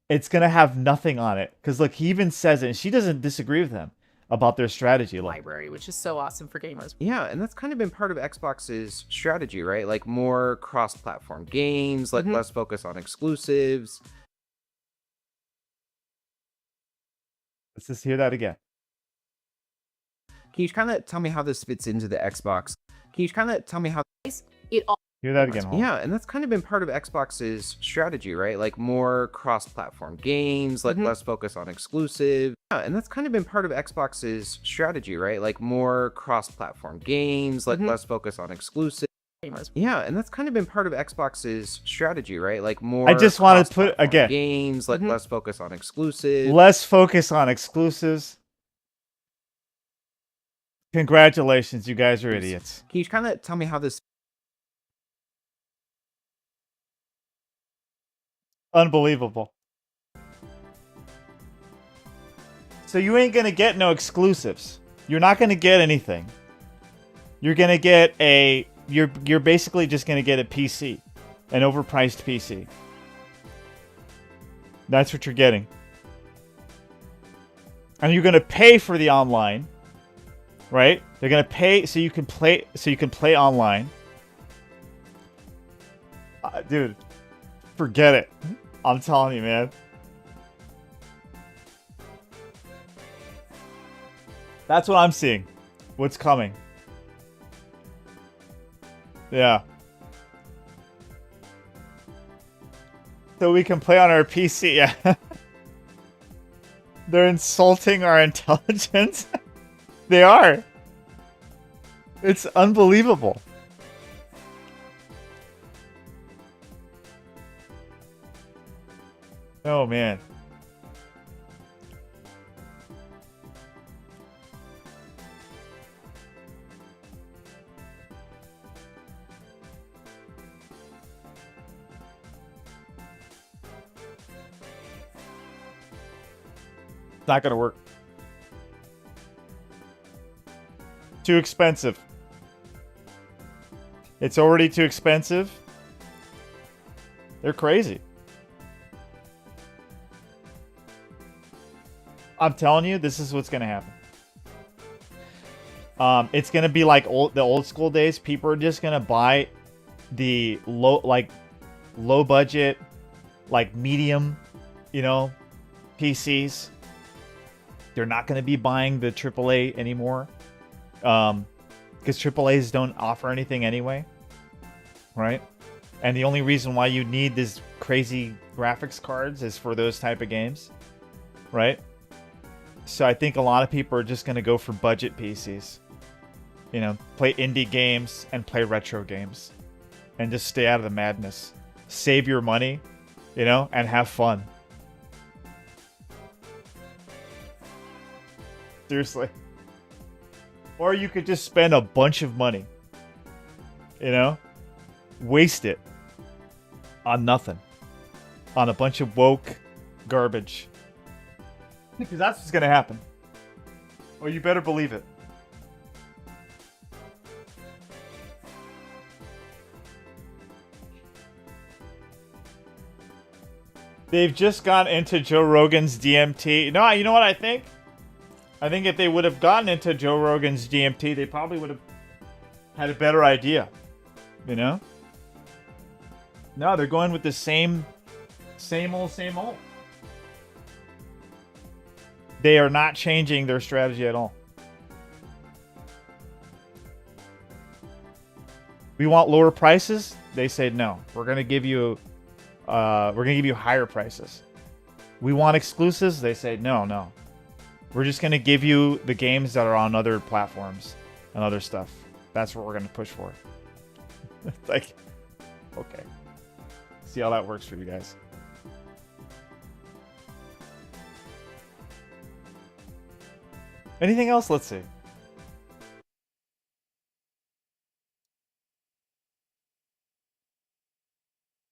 it's going to have nothing on it. Because look, he even says it, and she doesn't disagree with him about their strategy. Look. Library, which is so awesome for gamers. Yeah, and that's kind of been part of Xbox's strategy, right? Like more cross-platform games, like less focus on exclusives. Let's just hear that again. Can you kind of tell me how this fits into the Xbox? Can you kind of tell me how it all hear that again? Hold on. Yeah, and that's kind of been part of Xbox's strategy, right? Like more cross-platform games, like less focus on exclusive. Yeah, and that's kind of been part of Xbox's strategy, right? Like more cross-platform games, like less focus on exclusive. gamers. Yeah, and that's kind of been part of Xbox's strategy, right? Like more I just want to put cross-platform again games, like less focus on exclusive. less focus on exclusives. Congratulations, you guys are idiots. Can you kind of tell me how this? Unbelievable. So you ain't gonna get no exclusives. You're not gonna get anything. You're gonna get a. You're basically just gonna get a PC, an overpriced PC. That's what you're getting. And you're gonna pay for the online, right? They're gonna pay so you can play. So you can play online. Dude, forget it. I'm telling you, man. That's what I'm seeing. What's coming? Yeah. So we can play on our PC. Yeah. They're insulting our intelligence. They are. It's unbelievable. Oh, man. It's not going to work. Too expensive. It's already too expensive. They're crazy. I'm telling you, this is what's going to happen. It's going to be like the old school days. People are just going to buy the low budget, like medium, PCs. They're not going to be buying the AAA anymore. Because AAAs don't offer anything anyway. Right? And the only reason why you need these crazy graphics cards is for those type of games. Right? So I think a lot of people are just going to go for budget PCs. Play indie games and play retro games. And just stay out of the madness. Save your money, and have fun. Seriously. Or you could just spend a bunch of money. Waste it on nothing. On a bunch of woke garbage. Because that's what's going to happen. Well, you better believe it. They've just gone into Joe Rogan's DMT. No, you know what I think? I think if they would have gotten into Joe Rogan's DMT, they probably would have had a better idea. No, they're going with the same old. They are not changing their strategy at all. We want lower prices. They said no. We're gonna give you higher prices. We want exclusives. They say no. We're just gonna give you the games that are on other platforms and other stuff. That's what we're gonna push for. It's like, okay. See how that works for you guys. Anything else? Let's see.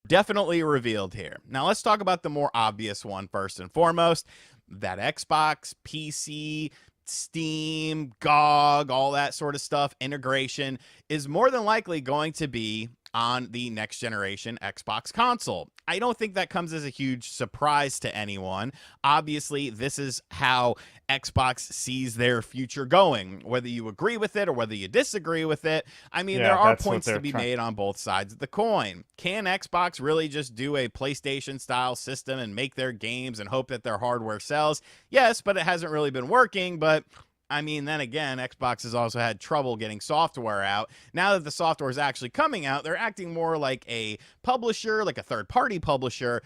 Definitely revealed here. Now let's talk about the more obvious one first and foremost. That Xbox, PC, Steam, GOG, all that sort of stuff, integration is more than likely going to be on the next generation Xbox console. I don't think that comes as a huge surprise to anyone. Obviously, this is how Xbox sees their future going, whether you agree with it or whether you disagree with it. I mean, there are points to be made on both sides of the coin. Can Xbox really just do a PlayStation style system and make their games and hope that their hardware sells? Yes, but it hasn't really been working. But I mean, then again, Xbox has also had trouble getting software out. Now that the software is actually coming out, they're acting more like a publisher, like a third-party publisher.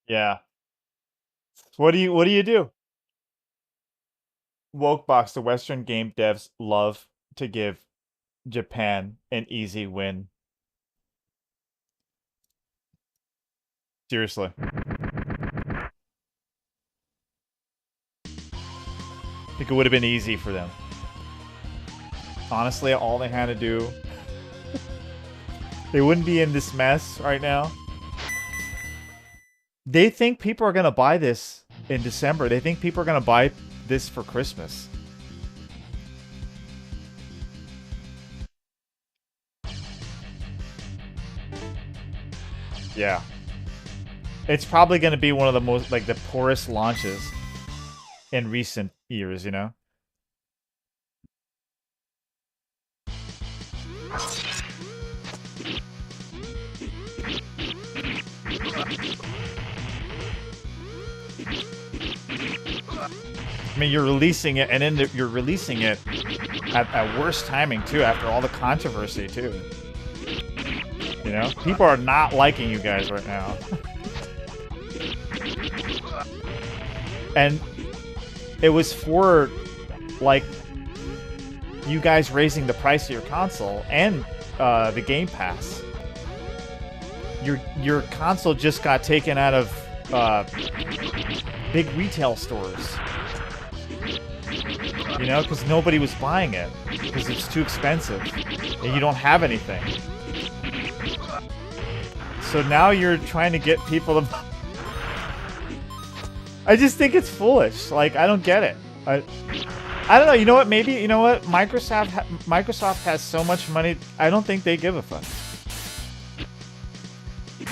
Yeah. What do you do? Wokebox, the Western game devs love to give Japan an easy win. Seriously. I think it would have been easy for them. honestly, all they had to do, they wouldn't be in this mess right now. They think people are going to buy this in December. They think people are going to buy this for Christmas. Yeah. It's probably going to be one of the most, like, the poorest launches in recent years, you know? I mean, you're releasing it, and then you're releasing it at worst timing, too, after all the controversy, too. You know? People are not liking you guys right now. And it was for, like, you guys raising the price of your console and the Game Pass. Your console just got taken out of big retail stores. You know, because nobody was buying it because it's too expensive and you don't have anything. So now you're trying to get people to... I just think it's foolish. Like, I don't get it. I don't know. You know what? Maybe, you know what? Microsoft has so much money, I don't think they give a fuck.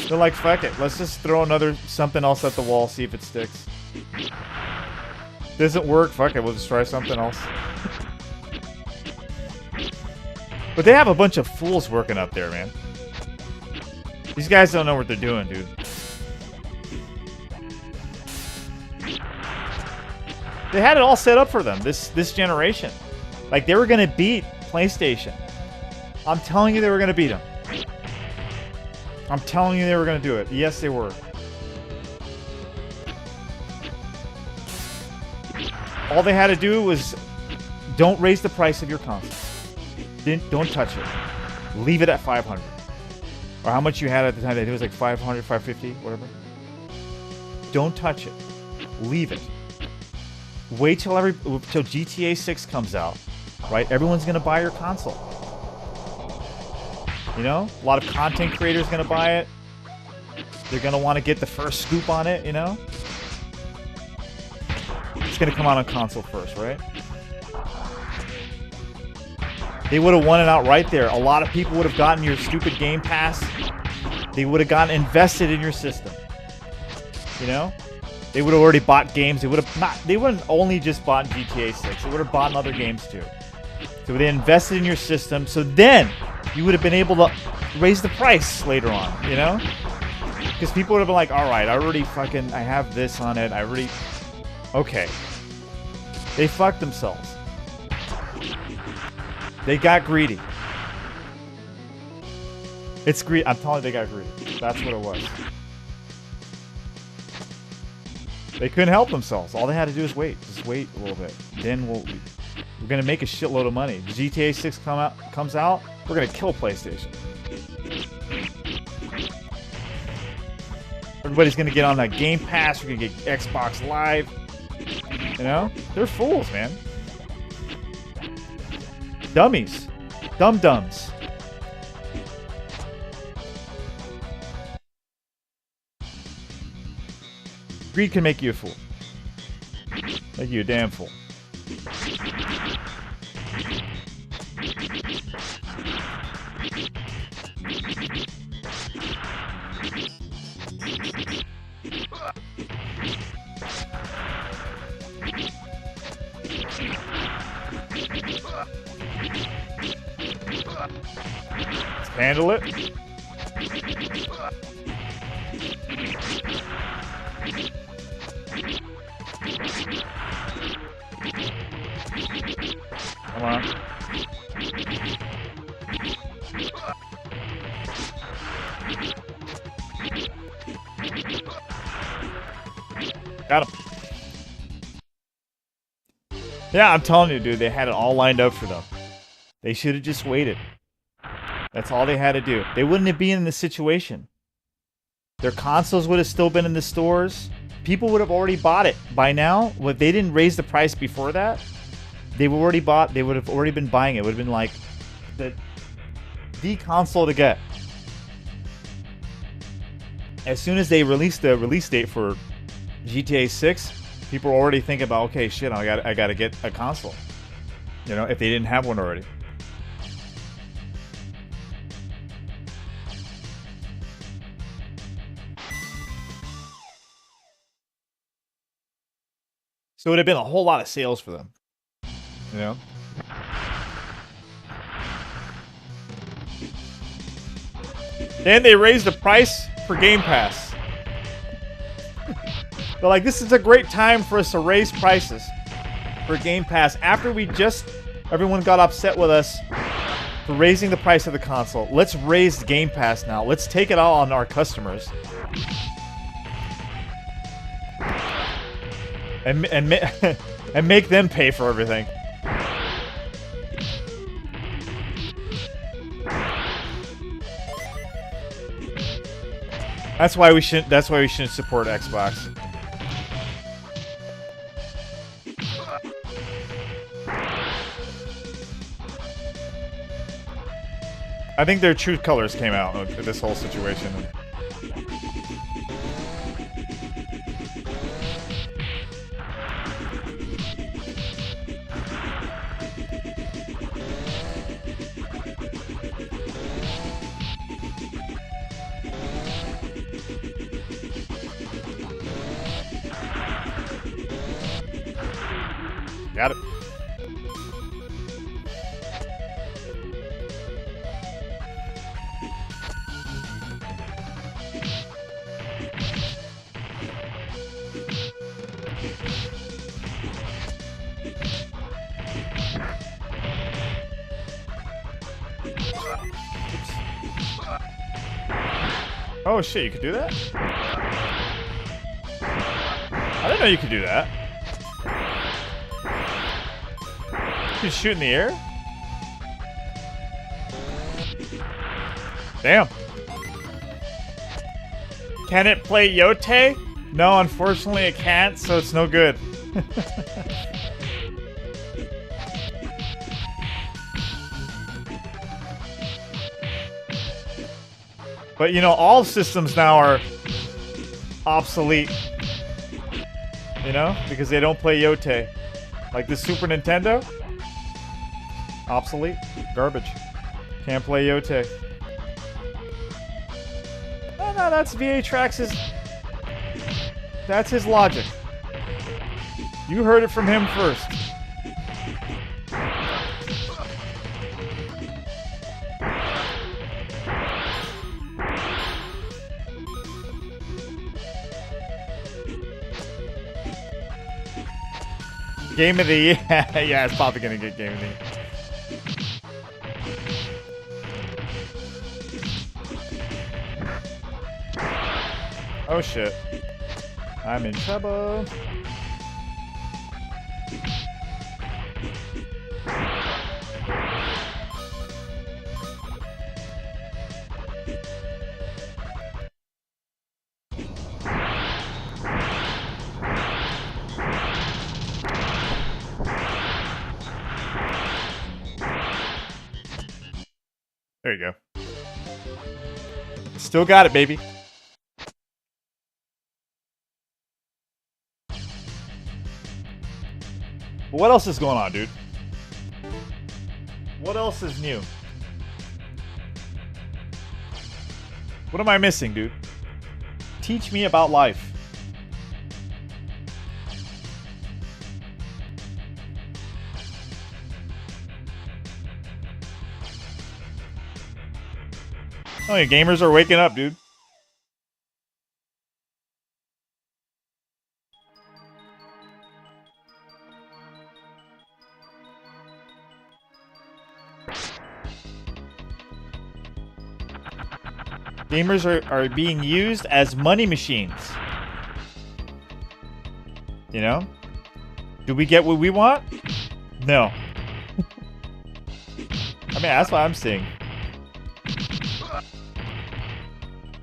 They're like, fuck it. Let's just throw something else at the wall, see if it sticks. Doesn't work, fuck it. We'll just try something else. But they have a bunch of fools working up there, man. These guys don't know what they're doing, dude. They had it all set up for them, this generation. Like, they were going to beat PlayStation. I'm telling you they were going to beat them. I'm telling you they were going to do it. Yes, they were. All they had to do was don't raise the price of your console. Don't touch it. Leave it at 500. Or how much you had at the time. It was like 500, 550, whatever. Don't touch it. Leave it. Wait till GTA 6 comes out, right? Everyone's gonna buy your console. You know, a lot of content creators gonna buy it. They're gonna want to get the first scoop on it. You know, it's gonna come out on console first, right? They would have won it out right there. A lot of people would have gotten your stupid Game Pass. They would have gotten invested in your system. You know? They would have already bought games. They wouldn't only just bought GTA 6. They would have bought other games too. So they invested in your system. So then you would have been able to raise the price later on, you know? Because people would have been like, all right, I have this on it. Okay. They fucked themselves. They got greedy. It's greed. I'm telling you, they got greedy. That's what it was. They couldn't help themselves. All they had to do is wait. Just wait a little bit. Then we're gonna make a shitload of money. GTA 6 comes out, we're gonna kill PlayStation. Everybody's gonna get on that Game Pass. We're gonna get Xbox Live. You know? They're fools, man. Dummies. Dum-dums. Greed can make you a fool. Make you a damn fool. Let's handle it. Come on. Got him. Yeah, I'm telling you, dude, they had it all lined up for them. They should have just waited. That's all they had to do. They wouldn't have been in this situation. Their consoles would have still been in the stores. People would have already bought it by now. If they didn't raise the price before that, they would have already been buying it. It would have been like the console to get. As soon as they released the release date for GTA 6, people were already thinking about, okay, shit, I gotta get a console. You know, if they didn't have one already. So it would have been a whole lot of sales for them. You know? Then they raised the price for Game Pass. They're like, this is a great time for us to raise prices for Game Pass after everyone got upset with us for raising the price of the console. Let's raise Game Pass now. Let's take it all on our customers. And make them pay for everything. That's why we shouldn't support Xbox. I think their true colors came out of this whole situation. Got it. Oh shit, you could do that? I didn't know you could do that. You can shoot in the air? Damn. Can it play Yote? No, unfortunately it can't, so it's no good. But you know, all systems now are obsolete. You know? Because they don't play Yote. Like the Super Nintendo? Obsolete. Garbage. Can't play Yote. No, that's VA-Trax's... That's his logic. You heard it from him first. Game of the year. Yeah, it's probably gonna get Game of the Year. Oh shit. I'm in trouble. There you go. Still got it, baby. What else is going on, dude? What else is new? What am I missing, dude? Teach me about life. Oh, yeah, gamers are waking up, dude. Gamers are being used as money machines. You know? Do we get what we want? No. I mean, that's what I'm seeing.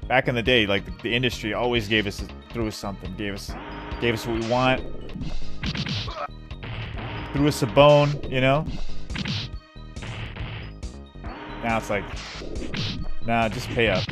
Back in the day, like the industry always threw us something, gave us what we want. threw us a bone, you know? Now it's like, nah, just pay up.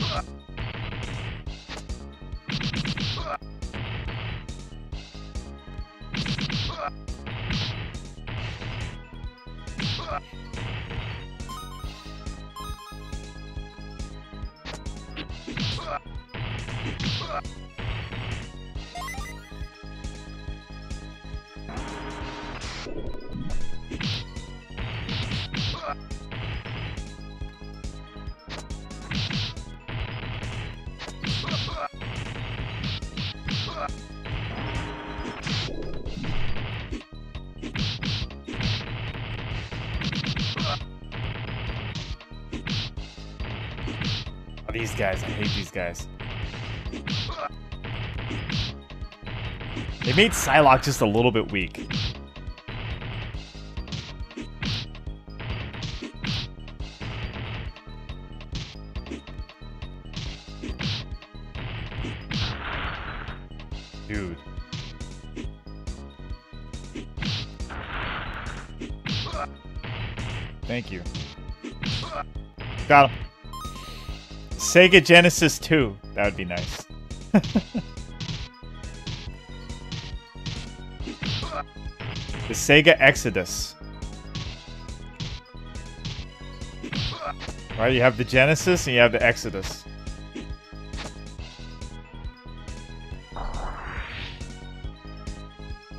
These guys, I hate these guys. They made Psylocke just a little bit weak. Dude. Thank you. Got him. Sega Genesis 2. That would be nice. The Sega Exodus. Right, you have the Genesis and you have the Exodus.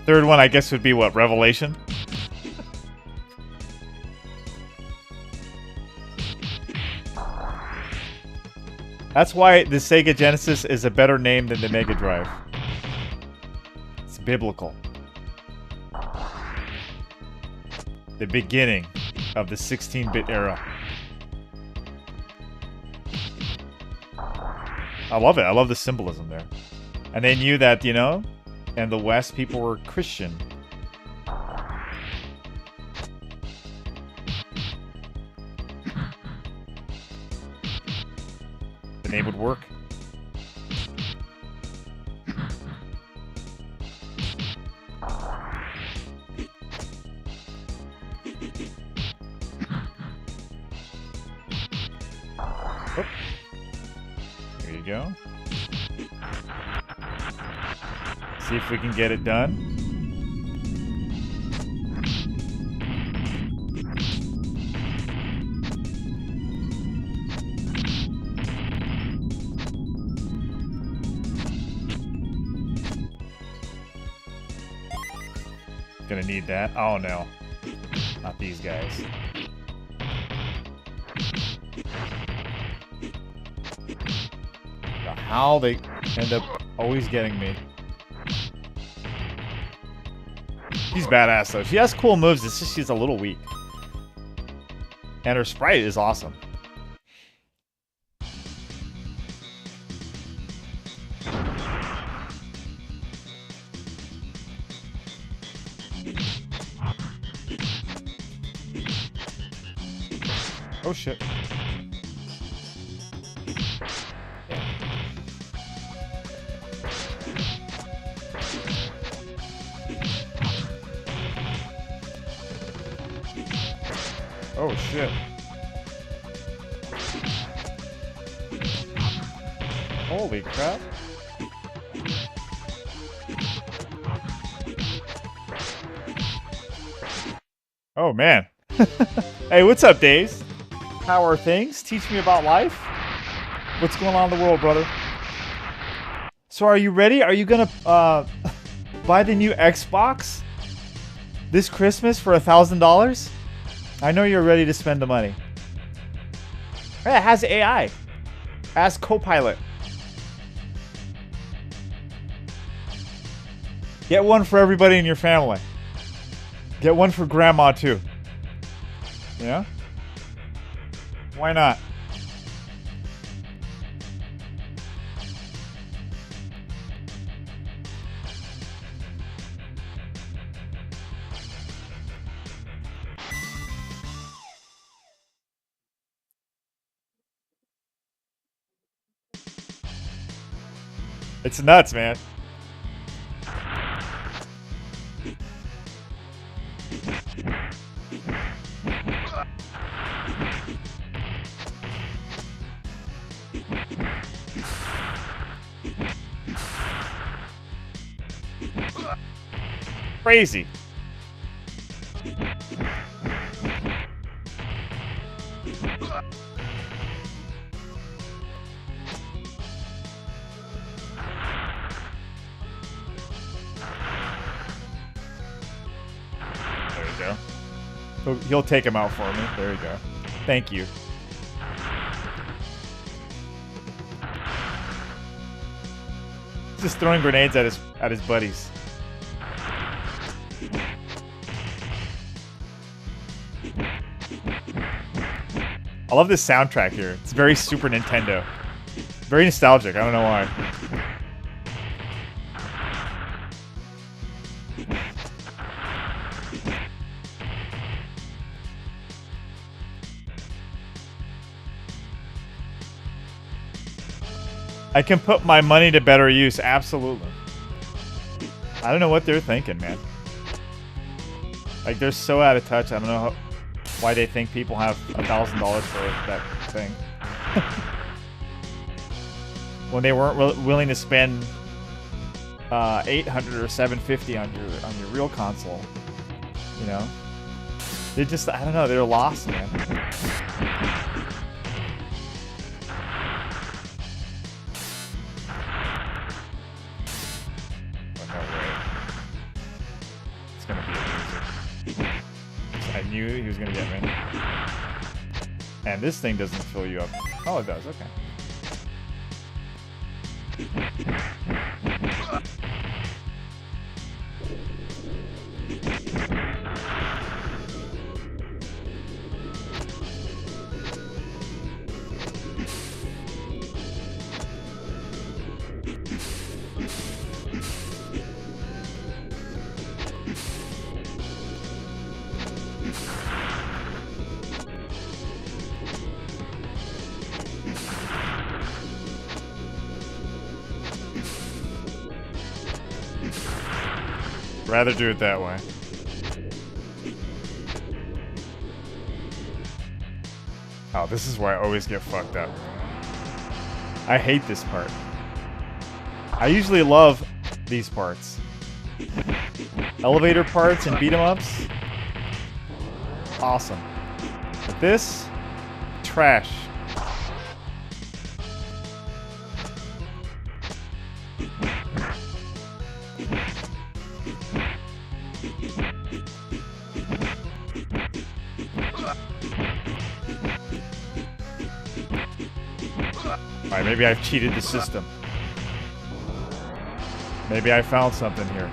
Third one, I guess, would be what? Revelation? That's why the Sega Genesis is a better name than the Mega Drive. It's biblical. The beginning of the 16-bit era. I love it. I love the symbolism there. And they knew that, you know, in the West, people were Christian. The name would work. Oop. There you go. See if we can get it done. Gonna need that. Oh no. Not these guys. How they end up always getting me. She's badass though. She has cool moves, it's just she's a little weak. And her sprite is awesome. Oh shit. Oh shit. Holy crap. Oh man. Hey, what's up, Days? How are things? Teach me about life. What's going on in the world, brother? So are you ready? Are you gonna buy the new Xbox this Christmas for $1,000? I know you're ready to spend the money. Yeah, it has AI. It has Copilot. Get one for everybody in your family. Get one for grandma too. Yeah? Why not? It's nuts, man. Crazy. There you go. He'll take him out for me. There you go. Thank you. Just throwing grenades at his buddies. I love this soundtrack here. It's very Super Nintendo. Very nostalgic. I don't know why. I can put my money to better use. Absolutely. I don't know what they're thinking, man. Like, they're so out of touch. I don't know why they think people have $1,000 for that thing. When they weren't willing to spend $800 or $750 on your real console, you know? They just, I don't know, they're lost, man. It's gonna be amazing. I knew he was gonna get me. And this thing doesn't fill you up. Oh, it does. Okay. Rather do it that way. Oh, this is why I always get fucked up. I hate this part. I usually love these parts. Elevator parts and beat 'em ups. Awesome. But this, trash. Alright, maybe I've cheated the system. Maybe I found something here.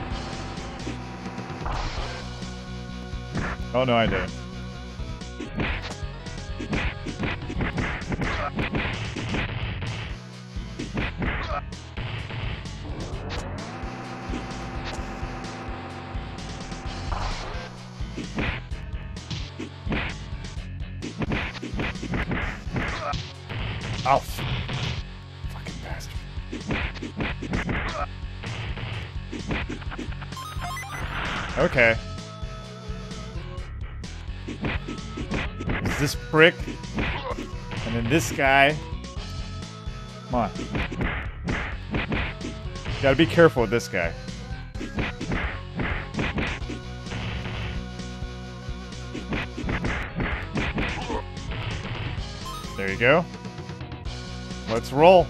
Oh no, I didn't. Oh, fucking bastard. Okay. It's this prick. And then this guy. Come on. Gotta be careful with this guy. There you go. Let's roll.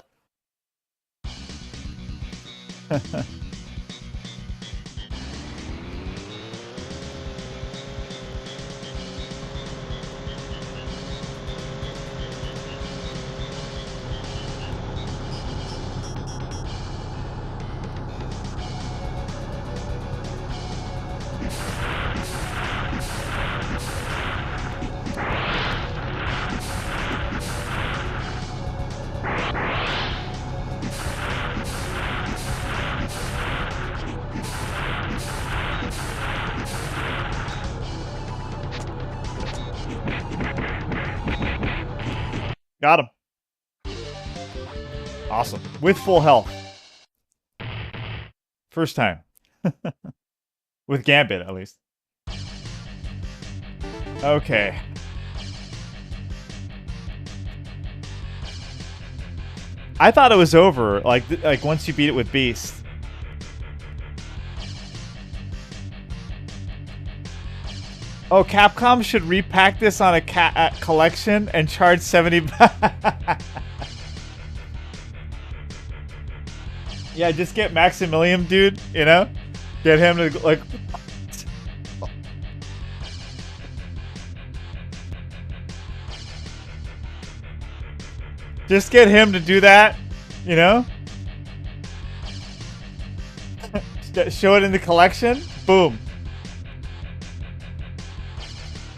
Got him. Awesome. With full health. First time. With Gambit, at least. Okay. I thought it was over, like once you beat it with Beast. Oh, Capcom should repack this on a collection and charge 70. Yeah, just get Maximilian, dude. You know, get him to like. Just get him to do that, you know? Show it in the collection. Boom.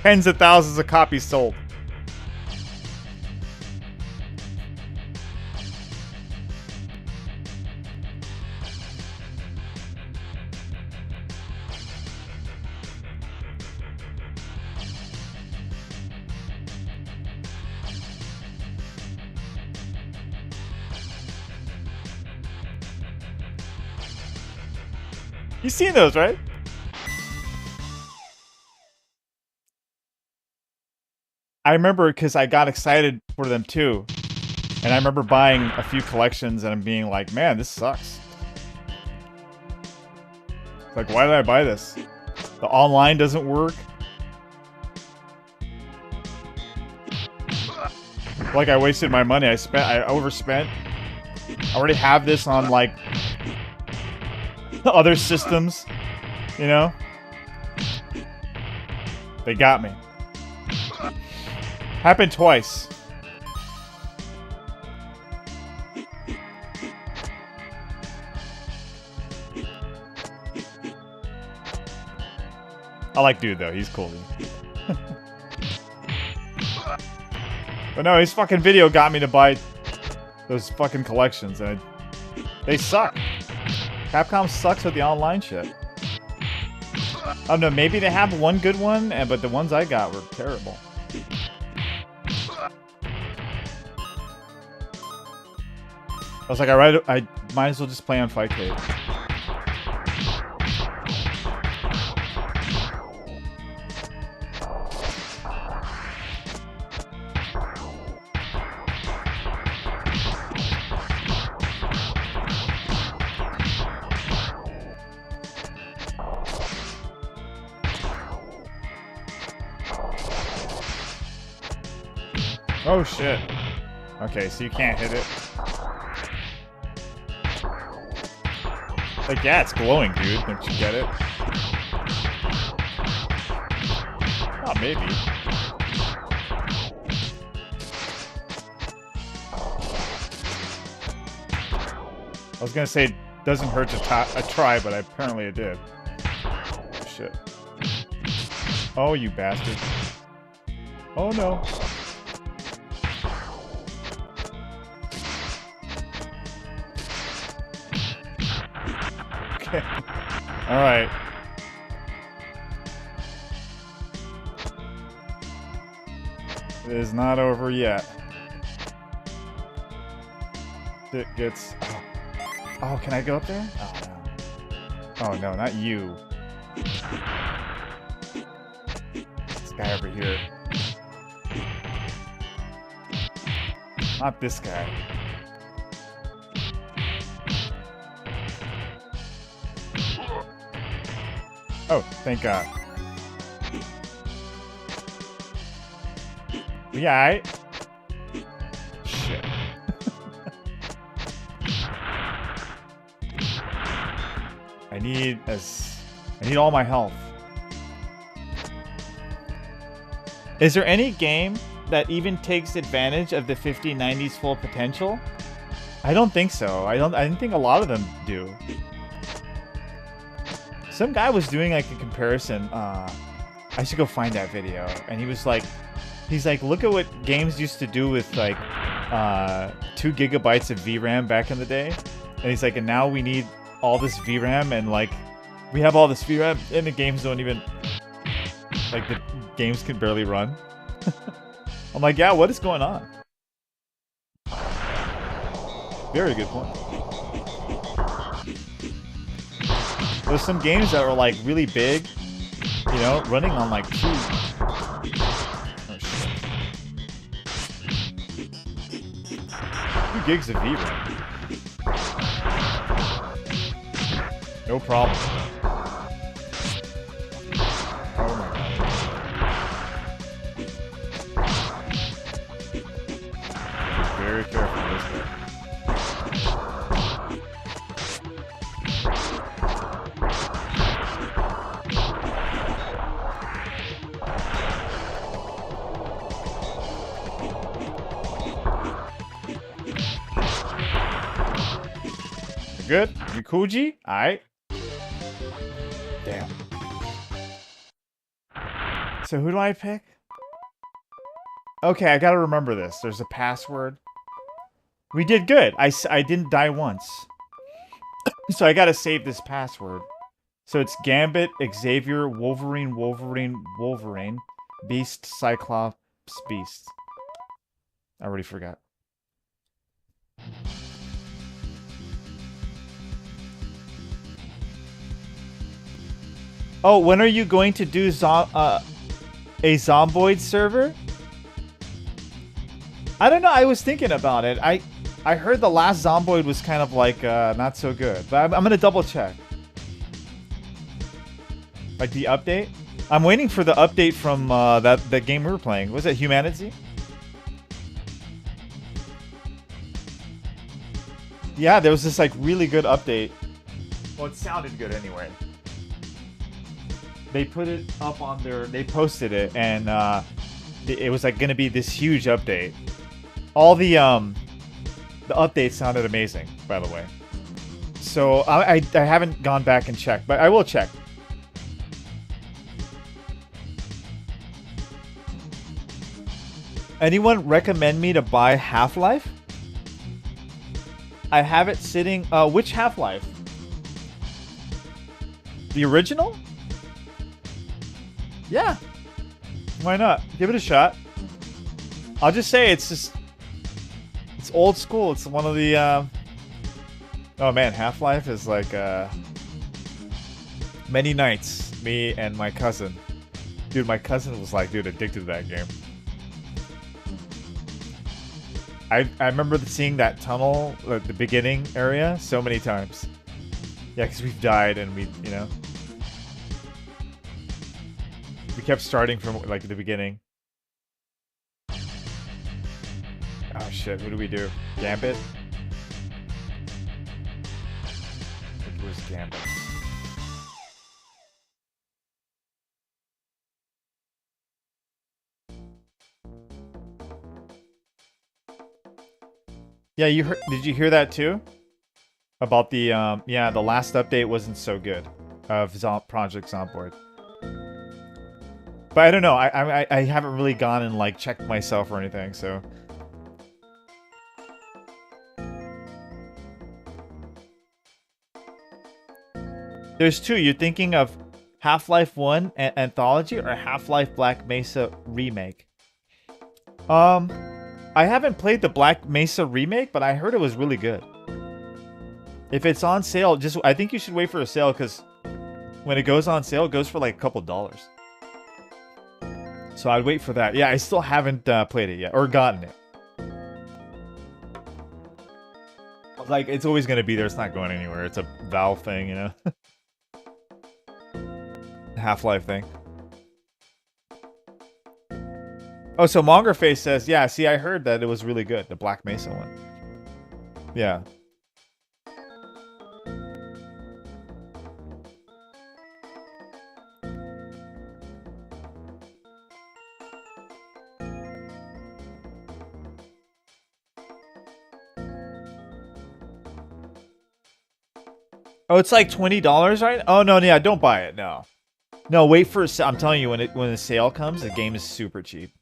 Tens of thousands of copies sold. You've seen those, right? I remember because I got excited for them too. And I remember buying a few collections and being like, man, this sucks. Like, why did I buy this? The online doesn't work. Like I wasted my money. I overspent. I already have this on like other systems, you know? They got me. Happened twice. I like dude though, he's cool. But no, his fucking video got me to buy those fucking collections and they suck. Capcom sucks with the online shit. I don't know, maybe they have one good one, but the ones I got were terrible. I was like, I might as well just play on Fightcade. Oh shit. Okay, so you can't hit it. Like, yeah, it's glowing, dude. Don't you get it? Oh, maybe. I was gonna say it doesn't hurt to try, but apparently it did. Oh, shit. Oh, you bastard. Oh, no. Alright. It is not over yet. It gets... Oh. Oh, can I go up there? Oh, no. Oh, no, not you. This guy over here. Not this guy. Oh, thank God. Yeah, shit. I need all my health. Is there any game that even takes advantage of the 5090's full potential? I don't think so. I don't think a lot of them do. Some guy was doing like a comparison. I should go find that video. And he's like, look at what games used to do with like 2 gigabytes of VRAM back in the day. And he's like, and now we need all this VRAM, and like we have all this VRAM and the games don't even, like the games can barely run. I'm like, yeah, what is going on? Very good point. There's some games that were like really big, you know, running on like 2. Oh shit. 2 gigs of VRAM. No problem. Oh my God. Good? You cool, G? Alright. Damn. So who do I pick? Okay, I gotta remember this. There's a password. We did good. I didn't die once. So I gotta save this password. So it's Gambit, Xavier, Wolverine, Wolverine, Beast, Cyclops, Beast. I already forgot. Oh, when are you going to do a Zomboid server? I don't know. I was thinking about it. I heard the last Zomboid was kind of like not so good, but I'm gonna double check. Like the update. I'm waiting for the update from that game we were playing. Was it Humanity? Yeah, there was this like really good update. Well, it sounded good anyway. They put it up on their. They posted it, and it was like gonna be this huge update. All the updates sounded amazing, by the way. So I haven't gone back and checked, but I will check. Anyone recommend me to buy Half-Life? I have it sitting. Which Half-Life? The original? Yeah. Why not? Give it a shot. I'll just say it's old school. It's one of the oh man, Half-Life is like many nights, me and my cousin. Dude, my cousin was like, dude, addicted to that game. I remember seeing that tunnel at the beginning area so many times. Yeah, because we've died and we kept starting from like the beginning. Oh shit, what do we do? Gambit? Where's Gambit? Yeah, you heard, did you hear that too? About the yeah, the last update wasn't so good of Project Zomboid. But I don't know. I haven't really gone and like checked myself or anything, so. There's two. You're thinking of Half-Life 1 Anthology or Half-Life Black Mesa Remake? I haven't played the Black Mesa Remake, but I heard it was really good. If it's on sale, I think you should wait for a sale, because when it goes on sale, it goes for like a couple dollars. So I'd wait for that. Yeah, I still haven't played it yet, or gotten it. Like, it's always going to be there. It's not going anywhere. It's a Valve thing, you know? Half-Life thing. Oh, so Mongerface says, yeah, see, I heard that it was really good, the Black Mesa one. Yeah. Oh, it's like $20, right? Oh, no, yeah, don't buy it, no. No, wait for a sale. I'm telling you, when the sale comes, the game is super cheap.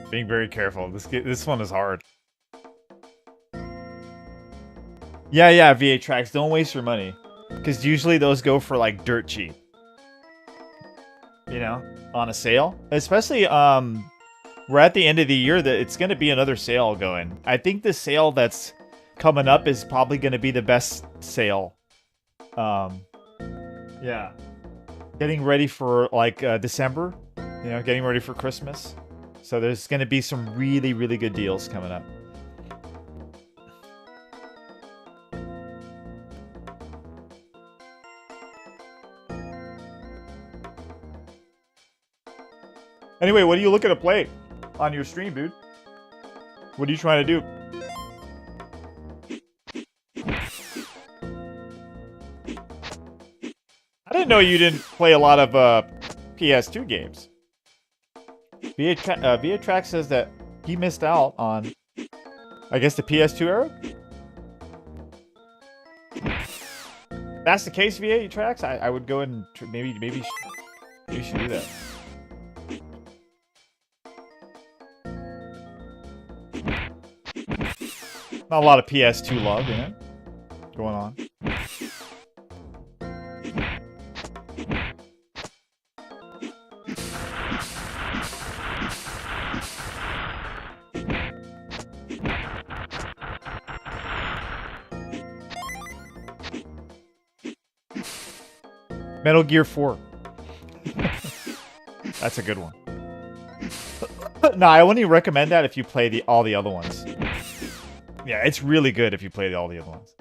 Being very careful. This one is hard. Yeah, VA tracks. Don't waste your money, because usually those go for like dirt cheap. You know, on a sale. Especially we're at the end of the year. That it's going to be another sale going. I think the sale that's coming up is probably going to be the best sale. Yeah. Getting ready for like December. You know, getting ready for Christmas. So there's going to be some really, really good deals coming up. Anyway, what are you looking to play on your stream, dude? What are you trying to do? I didn't know you didn't play a lot of PS2 games. Track says that he missed out on, I guess, the PS2 era? That's the case, VA Tracks. I would go and maybe you should do that. Not a lot of PS2 love, you know, going on. Metal Gear 4. That's a good one. No, I only recommend that if you play all the other ones. Yeah, it's really good if you play all the other ones.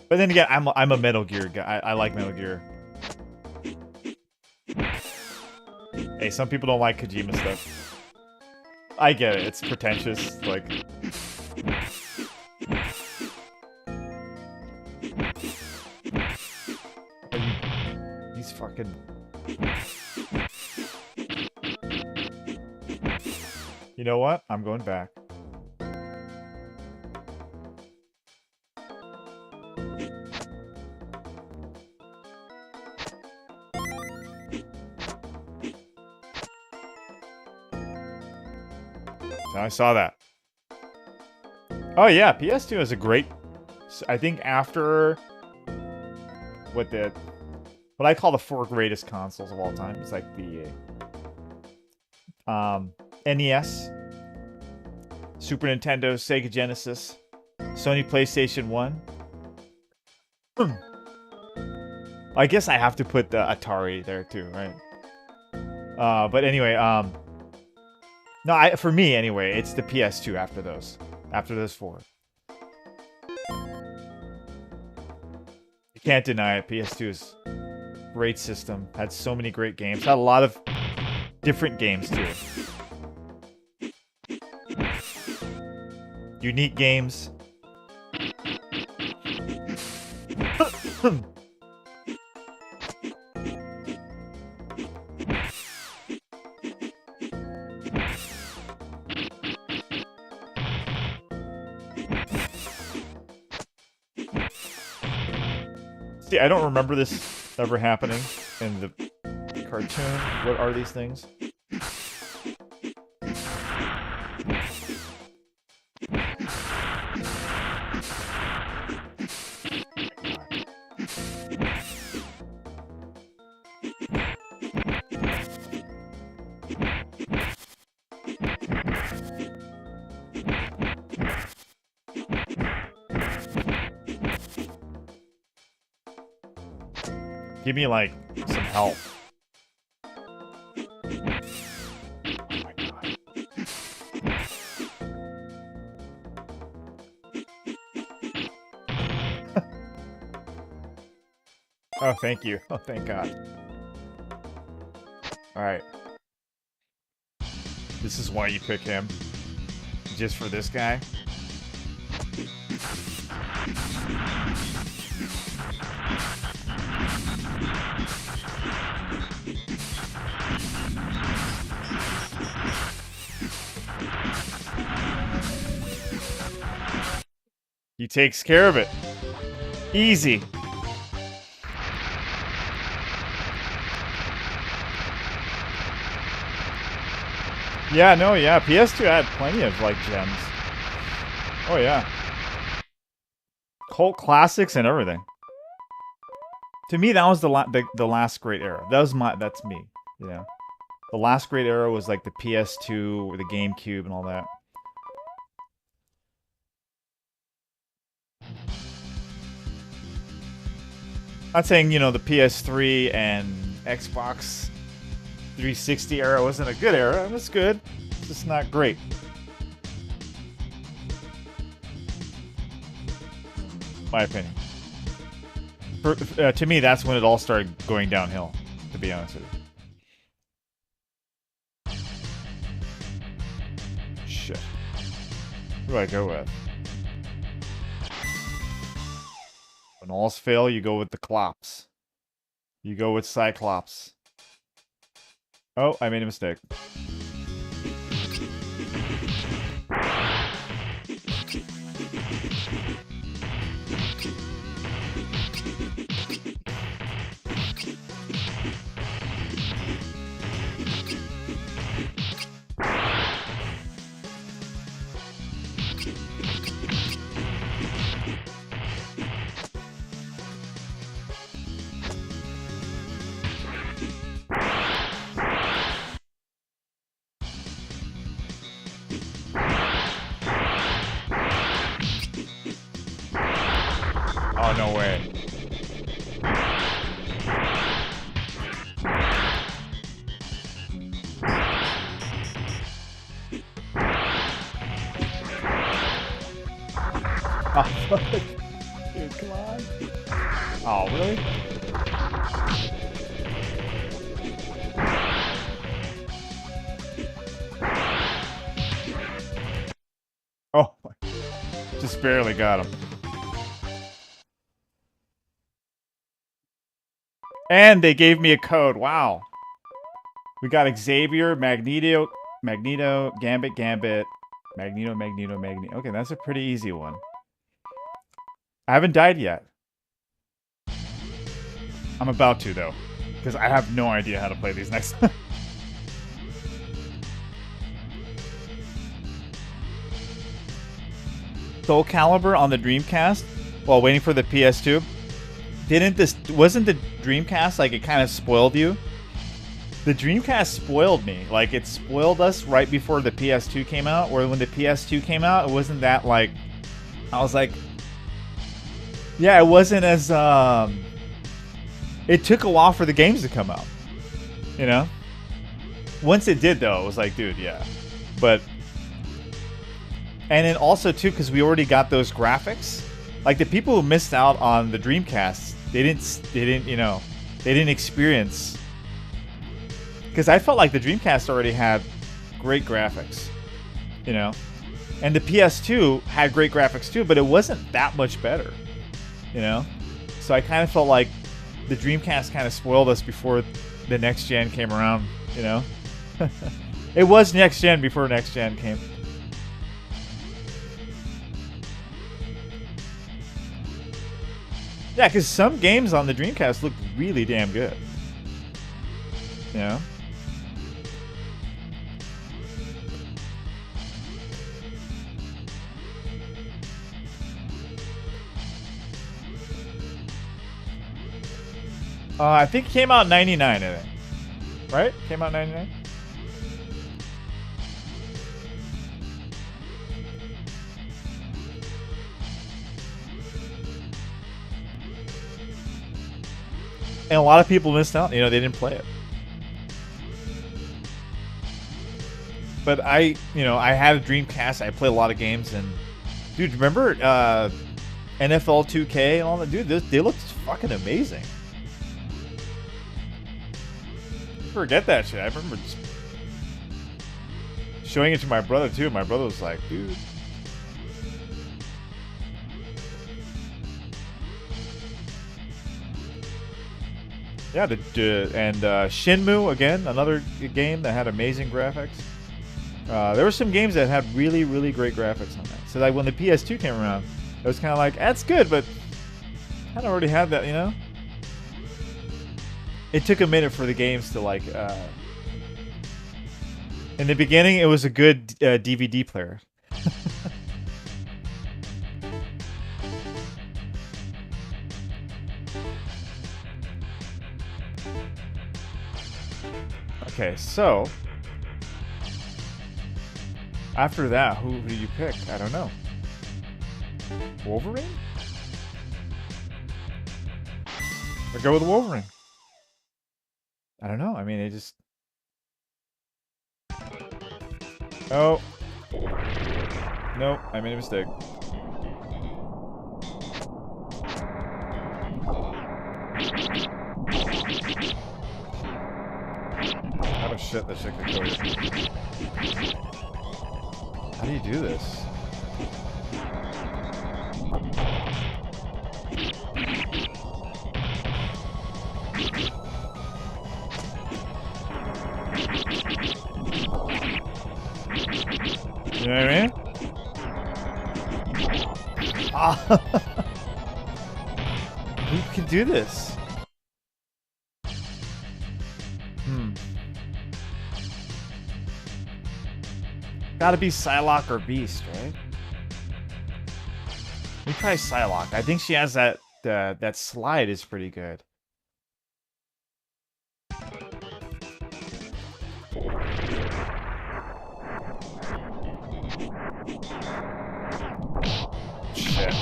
But then again, I'm a Metal Gear guy. I like Metal Gear. Hey, some people don't like Kojima stuff. I get it. It's pretentious. Like... He's fucking... You know what? I'm going back. I saw that. Oh yeah, PS2 is a great... I think after... What I call the 4 greatest consoles of all time. It's like the... NES, Super Nintendo, Sega Genesis, Sony PlayStation 1. I guess I have to put the Atari there too, right? But anyway, no, for me anyway, it's the PS2 after those 4. You can't deny it. PS2 is a great system. Had so many great games. Had a lot of different games too. Unique games. See, I don't remember this ever happening in the cartoon. What are these things? Give me, like, some help. Oh my god. Oh, thank you. Oh, thank god. Alright. This is why you pick him. Just for this guy? He takes care of it. Easy. Yeah, no, yeah. PS2 had plenty of, like, gems. Oh, yeah. Cult classics and everything. To me, that was the last great era. That's me, you know. The last great era was, like, the PS2 or the GameCube and all that. Not saying, you know, the PS3 and Xbox 360 era wasn't a good era. It was good. It's just not great. My opinion. To me, that's when it all started going downhill, to be honest with you. shit. Who do I go with? When all's fail, you go with the Clops. You go with Cyclops. Oh, I made a mistake. Oh, no way. Oh, fuck. Dude, come on. Oh, really? Oh, just barely got him. And they gave me a code. Wow. We got Xavier, Magneto, Gambit, Magneto. Okay, that's a pretty easy one. I haven't died yet. I'm about to, though. Because I have no idea how to play these next. Soul Calibur on the Dreamcast while waiting for the PS2. Wasn't the Dreamcast like it kind of spoiled you? The Dreamcast spoiled me. Like it spoiled us right before the PS2 came out, where when the PS2 came out, it wasn't that like I was like yeah, it wasn't as it took a while for the games to come out. You know? Once it did though, it was like, dude, yeah. But and then also too, because we already got those graphics. Like the people who missed out on the Dreamcast, they didn't experience. Because I felt like the Dreamcast already had great graphics, you know, and the PS2 had great graphics too, but it wasn't that much better, you know. So I kind of felt like the Dreamcast kind of spoiled us before the next gen came around, you know. It was next gen before next gen came. Yeah, because some games on the Dreamcast look really damn good. You know? I think it came out in 99, I think. Right? Came out in 99? And a lot of people missed out. You know, they didn't play it. But I had a Dreamcast. I played a lot of games. And, dude, remember NFL 2K and all that? Dude, they looked fucking amazing. Forget that shit. I remember just showing it to my brother, too. My brother was like, dude. Yeah, and Shenmue, again, another game that had amazing graphics. There were some games that had really, really great graphics on that. So like when the PS2 came around, it was kind of like, that's good, but I kind of already had that, you know? It took a minute for the games to like... in the beginning, it was a good DVD player. Okay, so after that, who do you pick? I don't know. Wolverine? Or go with Wolverine? I don't know. I mean, it just... Oh. Nope, I made a mistake. Oh shit, that shit could kill you. How do you do this? You know what I mean? Ah. Who can do this? Gotta be Psylocke or Beast, right? We try Psylocke. I think she has that that slide is pretty good. Shit.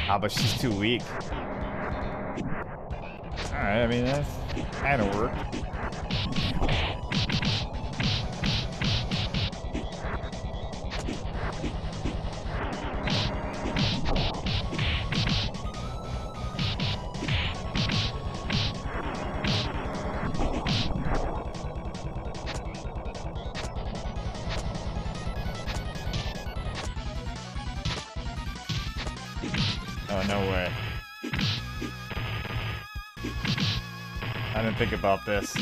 Ah, but she's too weak. Alright, I mean, that's kind of worked. Oh, no way. I didn't think about this.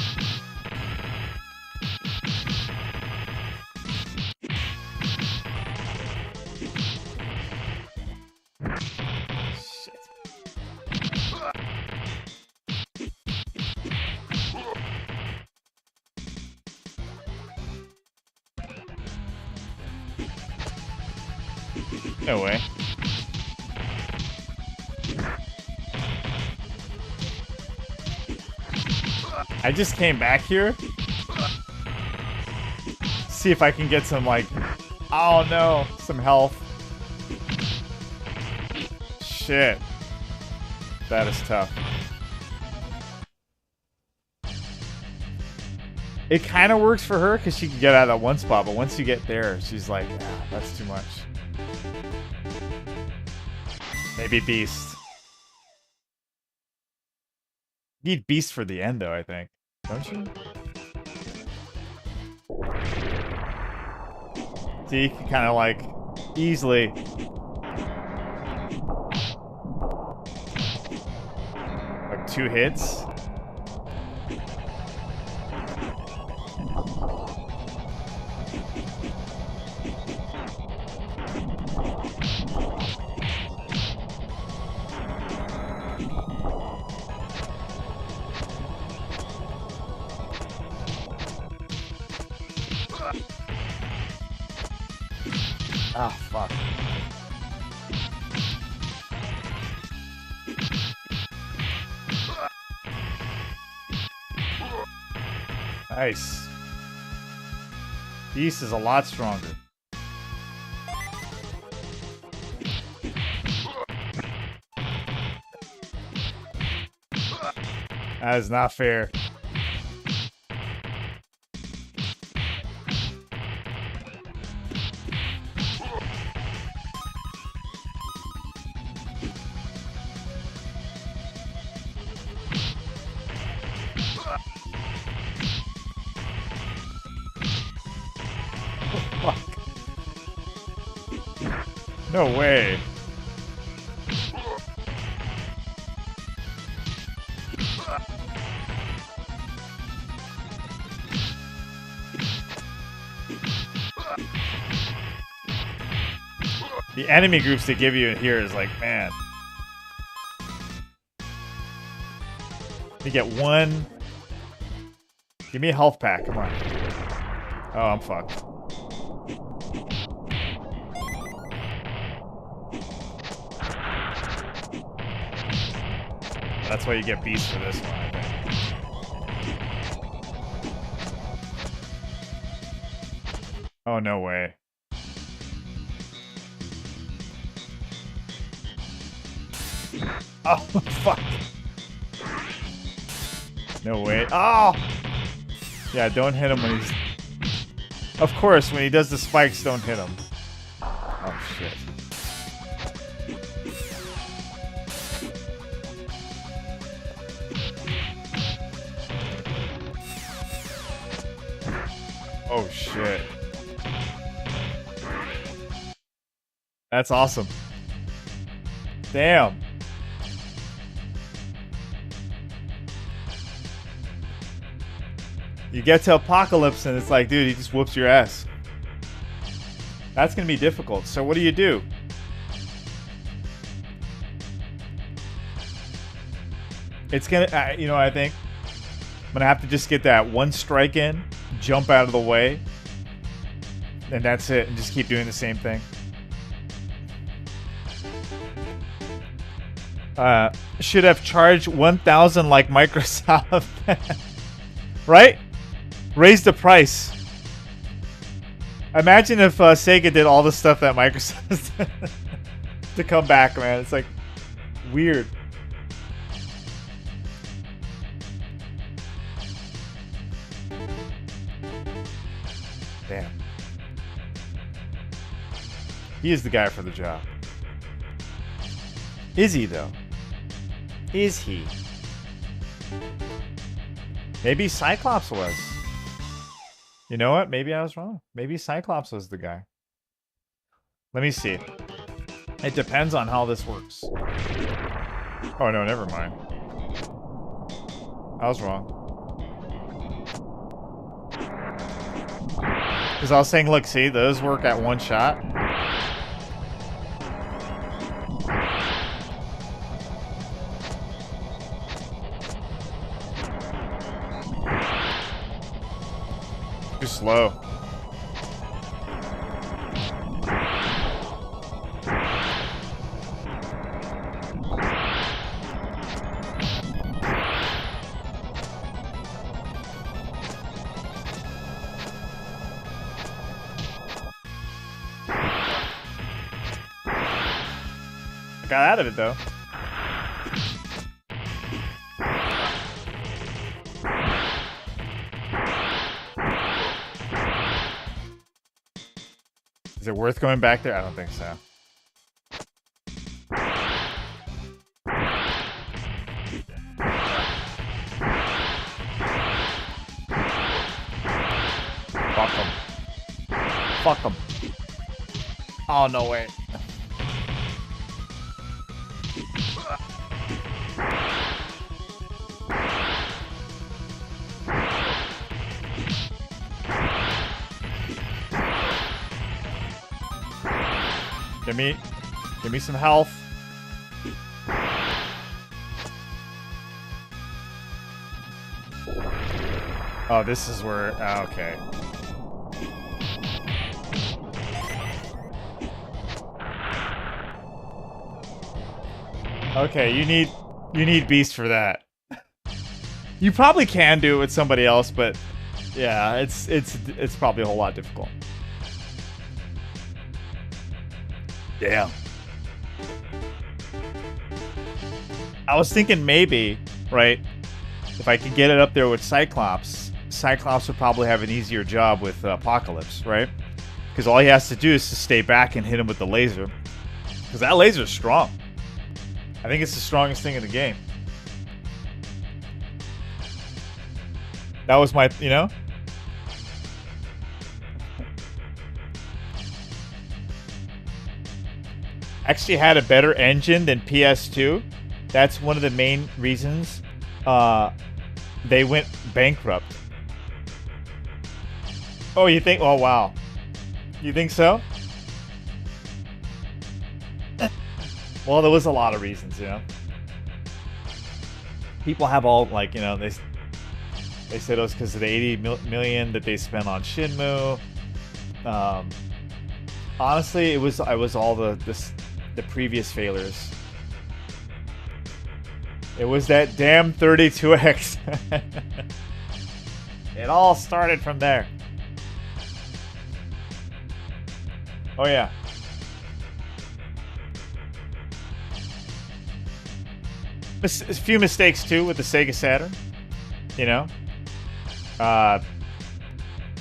Shit. No way. I just came back here. See if I can get some, like, oh no, some health. Shit. That is tough. It kind of works for her because she can get out of that one spot, but once you get there, she's like, ah, that's too much. Maybe Beast. Need Beast for the end, though, I think. Don't you? See, you can kind of, like, easily... like, 2 hits. Ah, fuck. Nice. Beast is a lot stronger. That is not fair. No way. The enemy groups they give you in here is like, man. You get one. Give me a health pack, come on. Oh, I'm fucked. That's why you get Beast for this one, I think. Oh, no way. Oh, fuck. No way. Oh! Yeah, don't hit him when he's... Of course, when he does the spikes, don't hit him. Oh, shit. Oh, shit. That's awesome. Damn. You get to Apocalypse and it's like, dude, he just whoops your ass. That's going to be difficult. So what do you do? It's going to, you know, I think I'm going to have to just get that one strike in, jump out of the way, and that's it, and just keep doing the same thing. Should have charged 1,000 like Microsoft. Right? Raise the price. Imagine if Sega did all the stuff that Microsoft did to come back, man. It's like weird. Damn. He is the guy for the job. Is he, though? Is he? Maybe Cyclops was. You know what? Maybe I was wrong. Maybe Cyclops was the guy. Let me see. It depends on how this works. Oh, no, never mind. I was wrong. Because I was saying, look, see, those work at one shot. Too slow. Got out of it though. Is it worth going back there? I don't think so. Fuck them. Fuck them. Oh, no way. Give me some health. Oh, this is where, okay. Okay, you need Beast for that. You probably can do it with somebody else, but yeah, it's probably a whole lot difficult. Damn. I was thinking maybe, right, if I could get it up there with Cyclops, Cyclops would probably have an easier job with Apocalypse, right? Because all he has to do is to stay back and hit him with the laser. Because that laser is strong. I think it's the strongest thing in the game. That was my, you know? Actually had a better engine than PS2. That's one of the main reasons they went bankrupt. Oh, you think? Oh, wow. You think so? Well, there was a lot of reasons, you know. People have all, like, you know, they said it was because of the 80 million that they spent on Shenmue. Honestly, it was all the previous failures. It was that damn 32X. It all started from there. Oh yeah. A few mistakes too with the Sega Saturn. You know,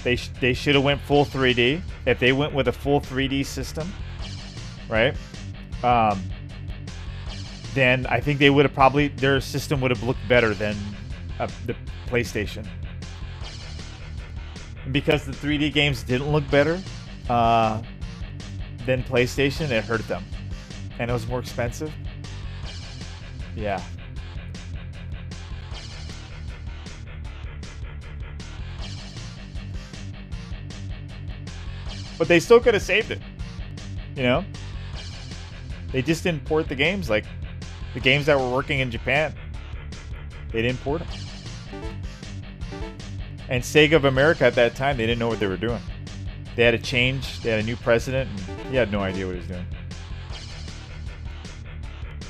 they should have went full 3D. If they went with a full 3D system, right? Then I think they would have probably, their system would have looked better than the PlayStation. And because the 3D games didn't look better, than PlayStation, it hurt them. And it was more expensive. Yeah. But they still could have saved it. You know? They just didn't port the games. Like, the games that were working in Japan, they didn't port them. And Sega of America at that time, they didn't know what they were doing. They had a change. They had a new president, and he had no idea what he was doing.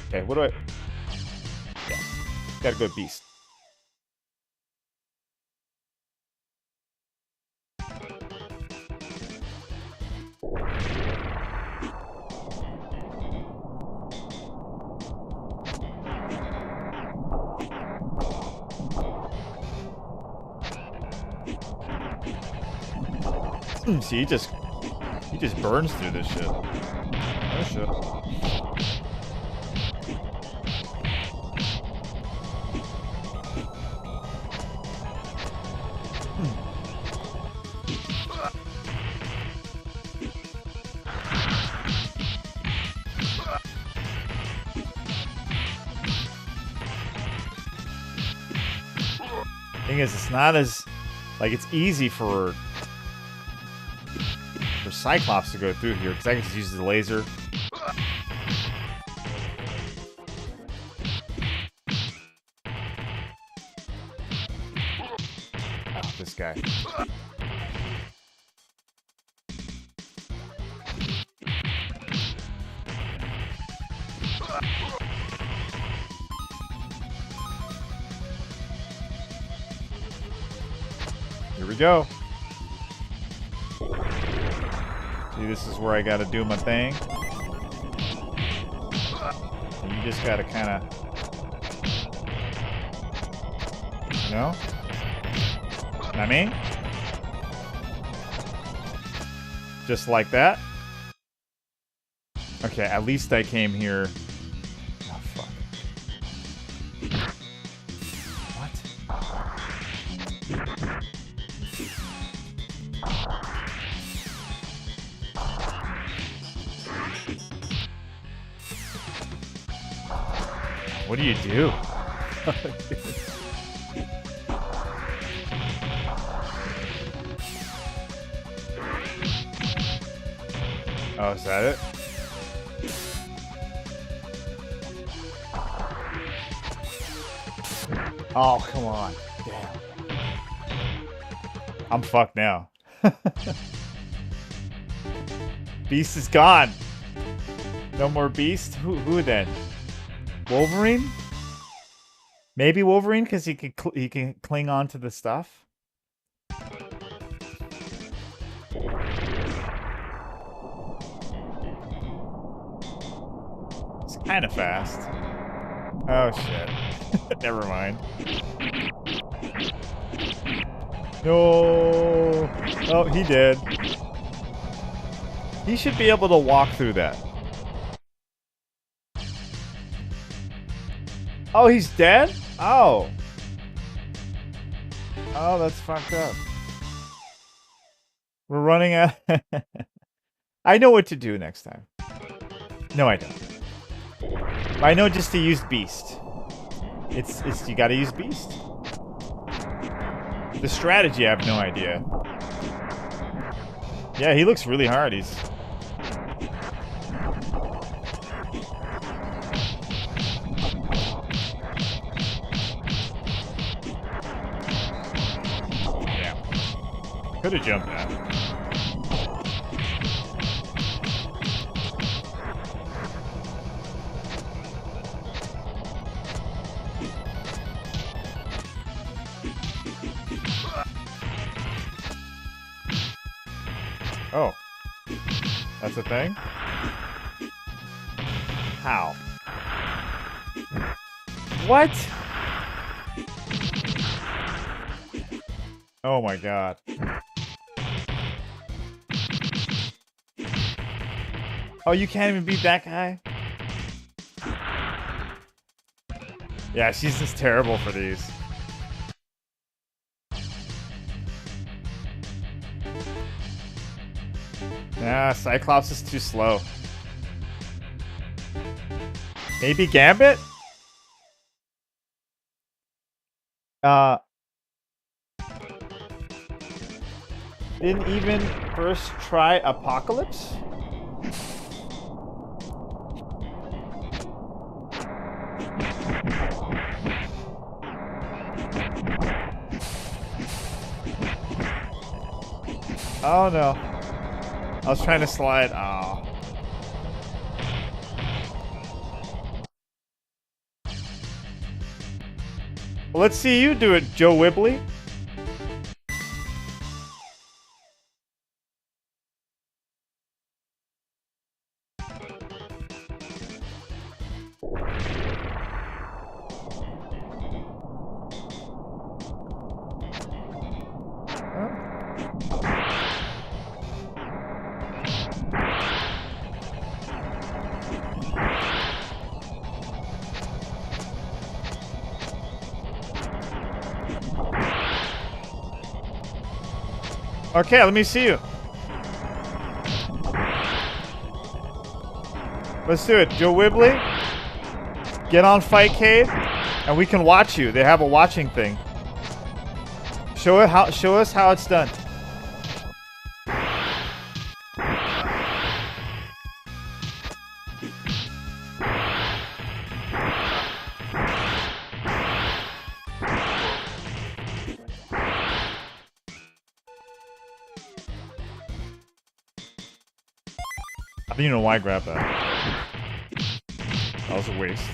Okay, what do I... Yeah. Gotta go Beast. See, he just burns through this shit. Oh shit. Thing is, it's not as like it's easy for Cyclops to go through here because I can just use the laser. Oh, this guy. Here we go. See, this is where I gotta do my thing. And you just gotta kinda... You know? Know what I mean? Just like that. Okay, at least I came here... Oh, fuck. What? What do you do? Oh, is that it? Oh, come on. Damn. I'm fucked now. Beast is gone. No more Beast? Who then? Wolverine? Maybe Wolverine because he can cling on to the stuff. It's kind of fast. Oh shit. Never mind. No. Oh, he did. He should be able to walk through that. Oh, he's dead? Oh. Oh, that's fucked up. We're running out. I know what to do next time. No, I don't. But I know just to use Beast. It's you gotta use Beast. The strategy, I have no idea. Yeah, he looks really hard. He's... Could have jumped that. Oh. That's a thing? How? What? Oh my god. Oh, you can't even beat that guy? Yeah, she's just terrible for these. Yeah, Cyclops is too slow. Maybe Gambit? Didn't even first try Apocalypse? Oh no. I was trying to slide. Oh. Well, let's see you do it, Joe Wibley. Okay, let me see you. Let's do it. Joe Wibley, get on Fightcade, and we can watch you. They have a watching thing. Show us how it's done. I don't even know why I grabbed that. That was a waste.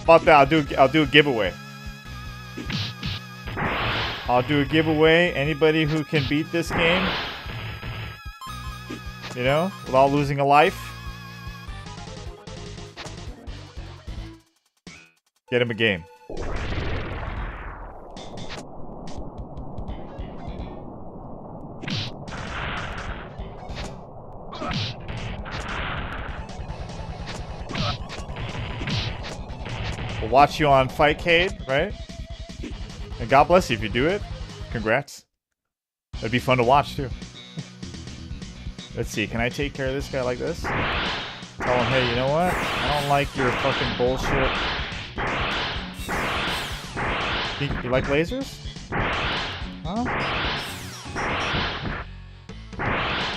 About that, I'll do a giveaway. I'll do a giveaway. Anybody who can beat this game, you know, without losing a life, get him a game. We'll watch you on Fightcade, right? And God bless you if you do it. Congrats. It'd be fun to watch too. Let's see, can I take care of this guy like this? Tell him, hey, you know what? I don't like your fucking bullshit. You like lasers? Huh?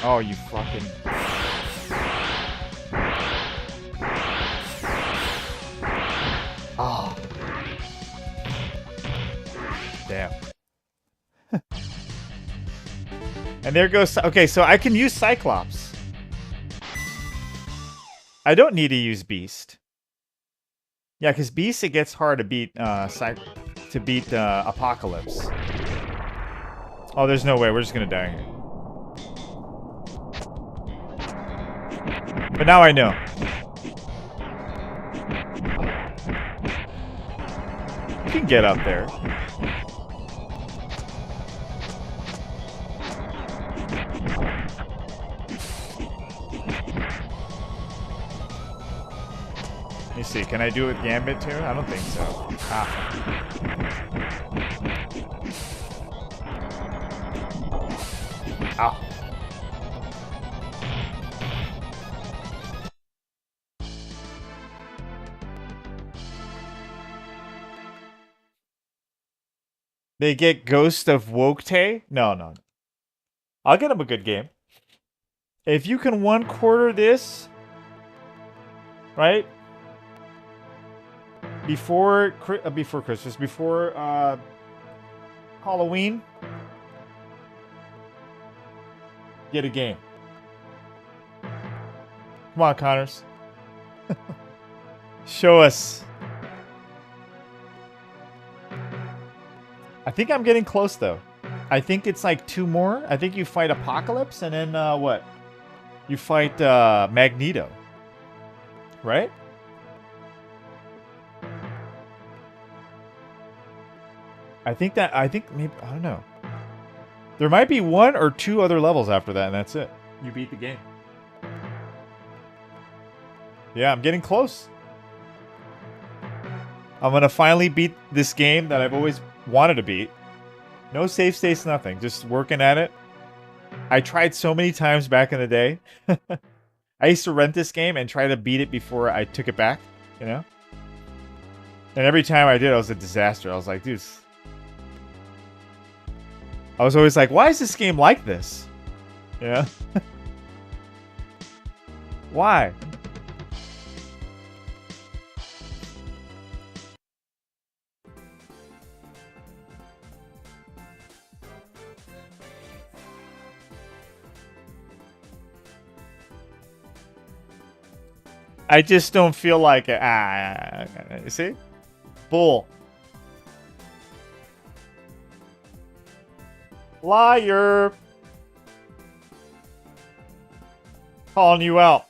Oh, you fucking... Oh. Damn. And there goes... Okay, so I can use Cyclops. I don't need to use Beast. Yeah, because Beast, it gets hard to beat Apocalypse. Oh, there's no way. We're just gonna die here. But now I know. You can get up there. Let me see. Can I do it with Gambit too? I don't think so. Ah. Ow. They get Ghost of Wokte? No. I'll get him a good game. If you can 1/4 this, right? Before Christmas, before Halloween, get a game. Come on, Connors. Show us. I think I'm getting close, though. I think it's like 2 more. I think you fight Apocalypse, and then what? You fight Magneto. right? I think maybe, I don't know. There might be 1 or 2 other levels after that, and that's it. You beat the game. Yeah, I'm getting close. I'm gonna finally beat this game that I've always wanted to beat. No save states, nothing. Just working at it. I tried so many times back in the day. I used to rent this game and try to beat it before I took it back, you know? And every time I did, it was a disaster. I was like, dude. I was always like, why is this game like this? Yeah. Why? I just don't feel like it. You see? Bull. Liar. Calling you out.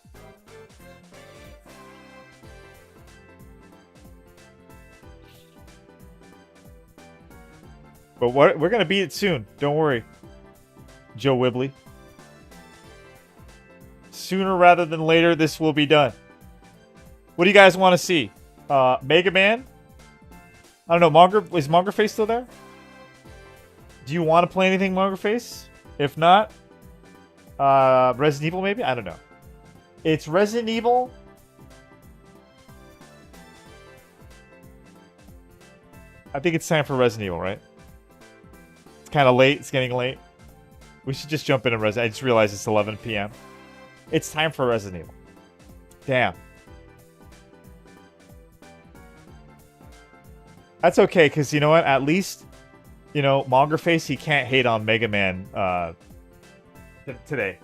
But we're going to beat it soon. Don't worry. Joe Wibley. Sooner rather than later, this will be done. What do you guys want to see? Mega Man? I don't know. Is Mongerface still there? Do you want to play anything Mongerface? If not, Resident Evil maybe? I don't know. It's Resident Evil. I think it's time for Resident Evil, right? It's kind of late. It's getting late. We should just jump into Resident. I just realized it's 11 p.m. It's time for Resident Evil. Damn. That's okay, because you know what? At least, you know, Mongerface, he can't hate on Mega Man today.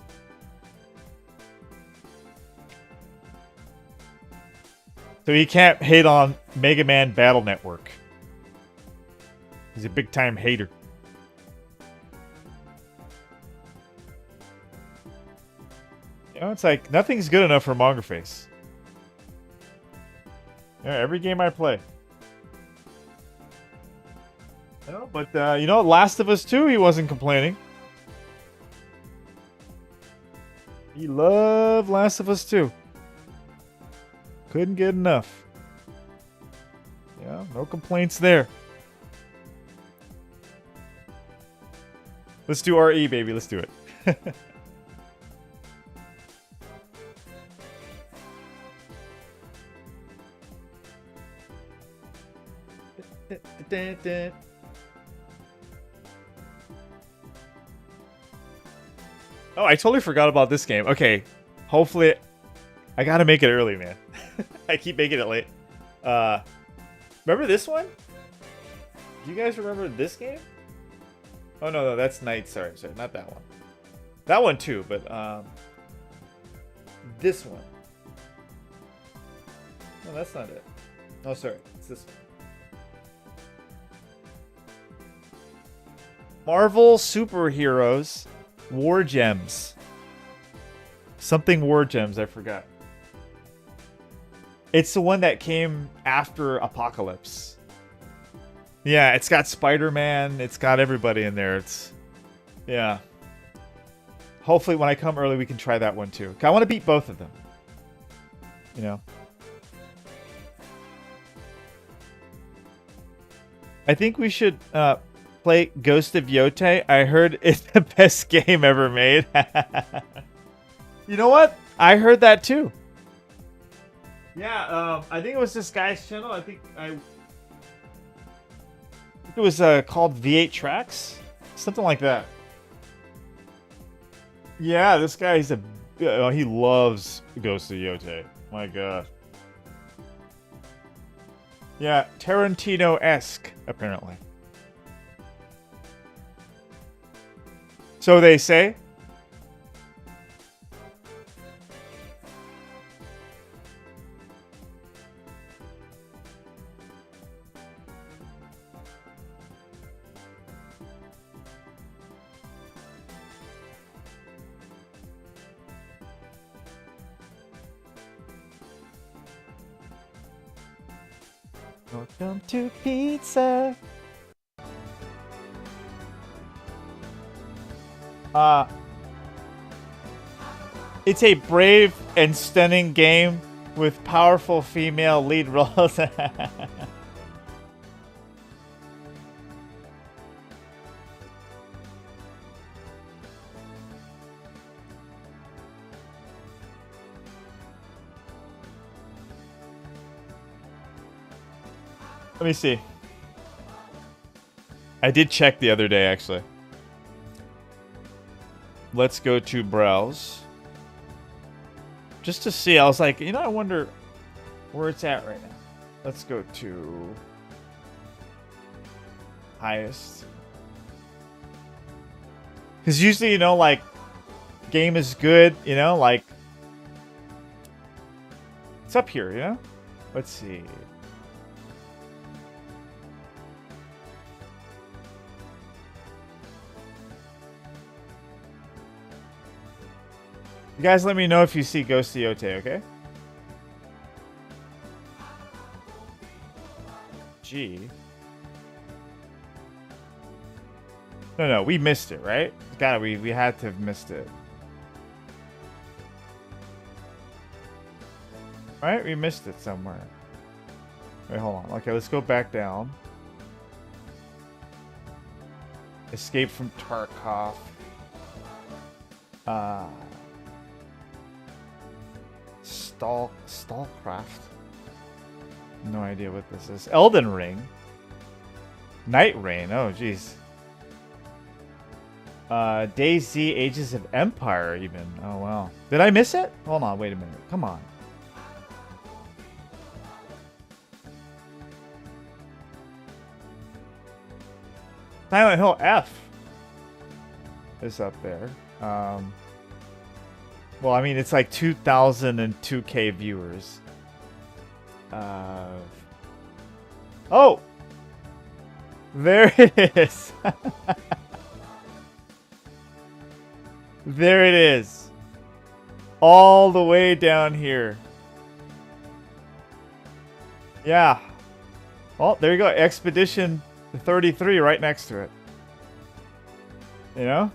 So he can't hate on Mega Man Battle Network. He's a big-time hater. You know, it's like, nothing's good enough for Mongerface. Yeah, every game I play. No, but, you know, Last of Us 2, he wasn't complaining. He loved Last of Us 2. Couldn't get enough. Yeah, no complaints there. Let's do RE, baby. Let's do it. Oh, I totally forgot about this game. Okay, hopefully... I gotta make it early, man. I keep making it late. Remember this one? Do you guys remember this game? Oh, no, that's Night. Sorry, not that one. That one, too, but, this one. No, that's not it. Oh, sorry. It's this one. Marvel Superheroes War Gems. Something War Gems, I forgot. It's the one that came after Apocalypse. Yeah, it's got Spider-Man. It's got everybody in there. Yeah. Hopefully when I come early, we can try that one too. I want to beat both of them. You know? I think we should play Ghost of Yotei. I heard it's the best game ever made. You know what? I heard that too. Yeah, I think it was this guy's channel. I think it was called V8 Tracks, something like that. Yeah, this guy, he loves Ghost of Yotei. My God. Yeah, Tarantino-esque, apparently. So they say. Welcome to pizza. It's a brave and stunning game with powerful female lead roles. Let me see. I did check the other day, actually. Let's go to browse. Just to see, I was like, you know, I wonder where it's at right now. Let's go to highest. Because usually, you know, like, game is good, you know, like, it's up here, you know? Let's see. You guys let me know if you see Ghost Yote, okay? G. No, we missed it, right? We had to have missed it. Right? We missed it somewhere. Wait, hold on. Okay, let's go back down. Escape from Tarkov. Stallcraft. No idea what this is. Elden Ring. Night Rain. Oh, jeez. DayZ Ages of Empire, even. Oh, wow. Did I miss it? Hold on, wait a minute. Come on. Silent Hill F is up there. Well, I mean, it's like 2,002K viewers. Oh! There it is! There it is. All the way down here. Yeah. Oh, there you go. Expedition 33 right next to it. You know?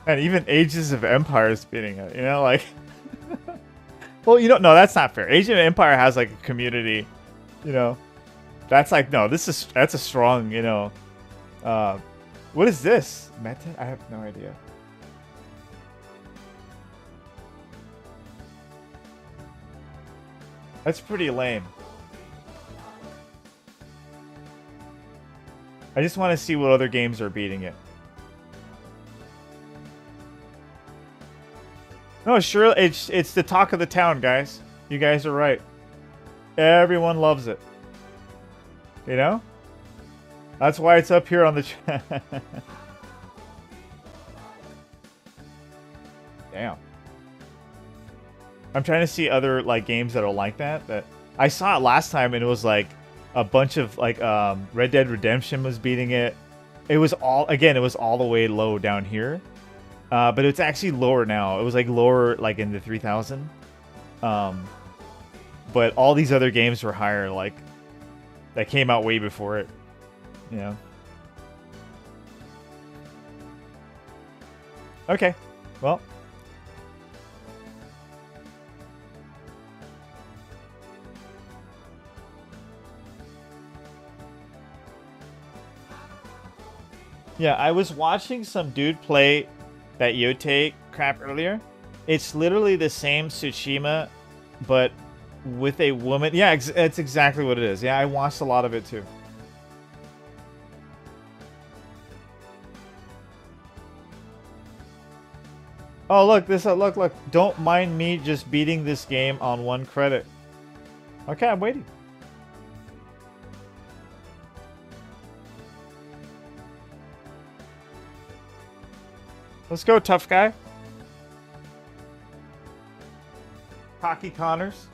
And even Ages of Empire is beating it, you know, like... Well, you don't... No, that's not fair. Ages of Empire has, like, a community, you know. That's like... No, that's a strong, you know... what is this? Meta? I have no idea. That's pretty lame. I just want to see what other games are beating it. No, sure, it's the talk of the town, guys. You guys are right. Everyone loves it. You know? That's why it's up here on the chat. Damn. I'm trying to see other like games that are like that. That I saw it last time and it was like a bunch of like Red Dead Redemption was beating it. It was all the way low down here. But it's actually lower now. It was like lower like in the 3,000. But all these other games were higher, like that came out way before it. You know. Okay. Well. Yeah, I was watching some dude play that Yote crap earlier. It's literally the same Tsushima, but with a woman. Yeah, it's exactly what it is. Yeah, I watched a lot of it too. Oh, look, look. Don't mind me just beating this game on 1 credit. Okay, I'm waiting. Let's go, tough guy. Cocky Connors.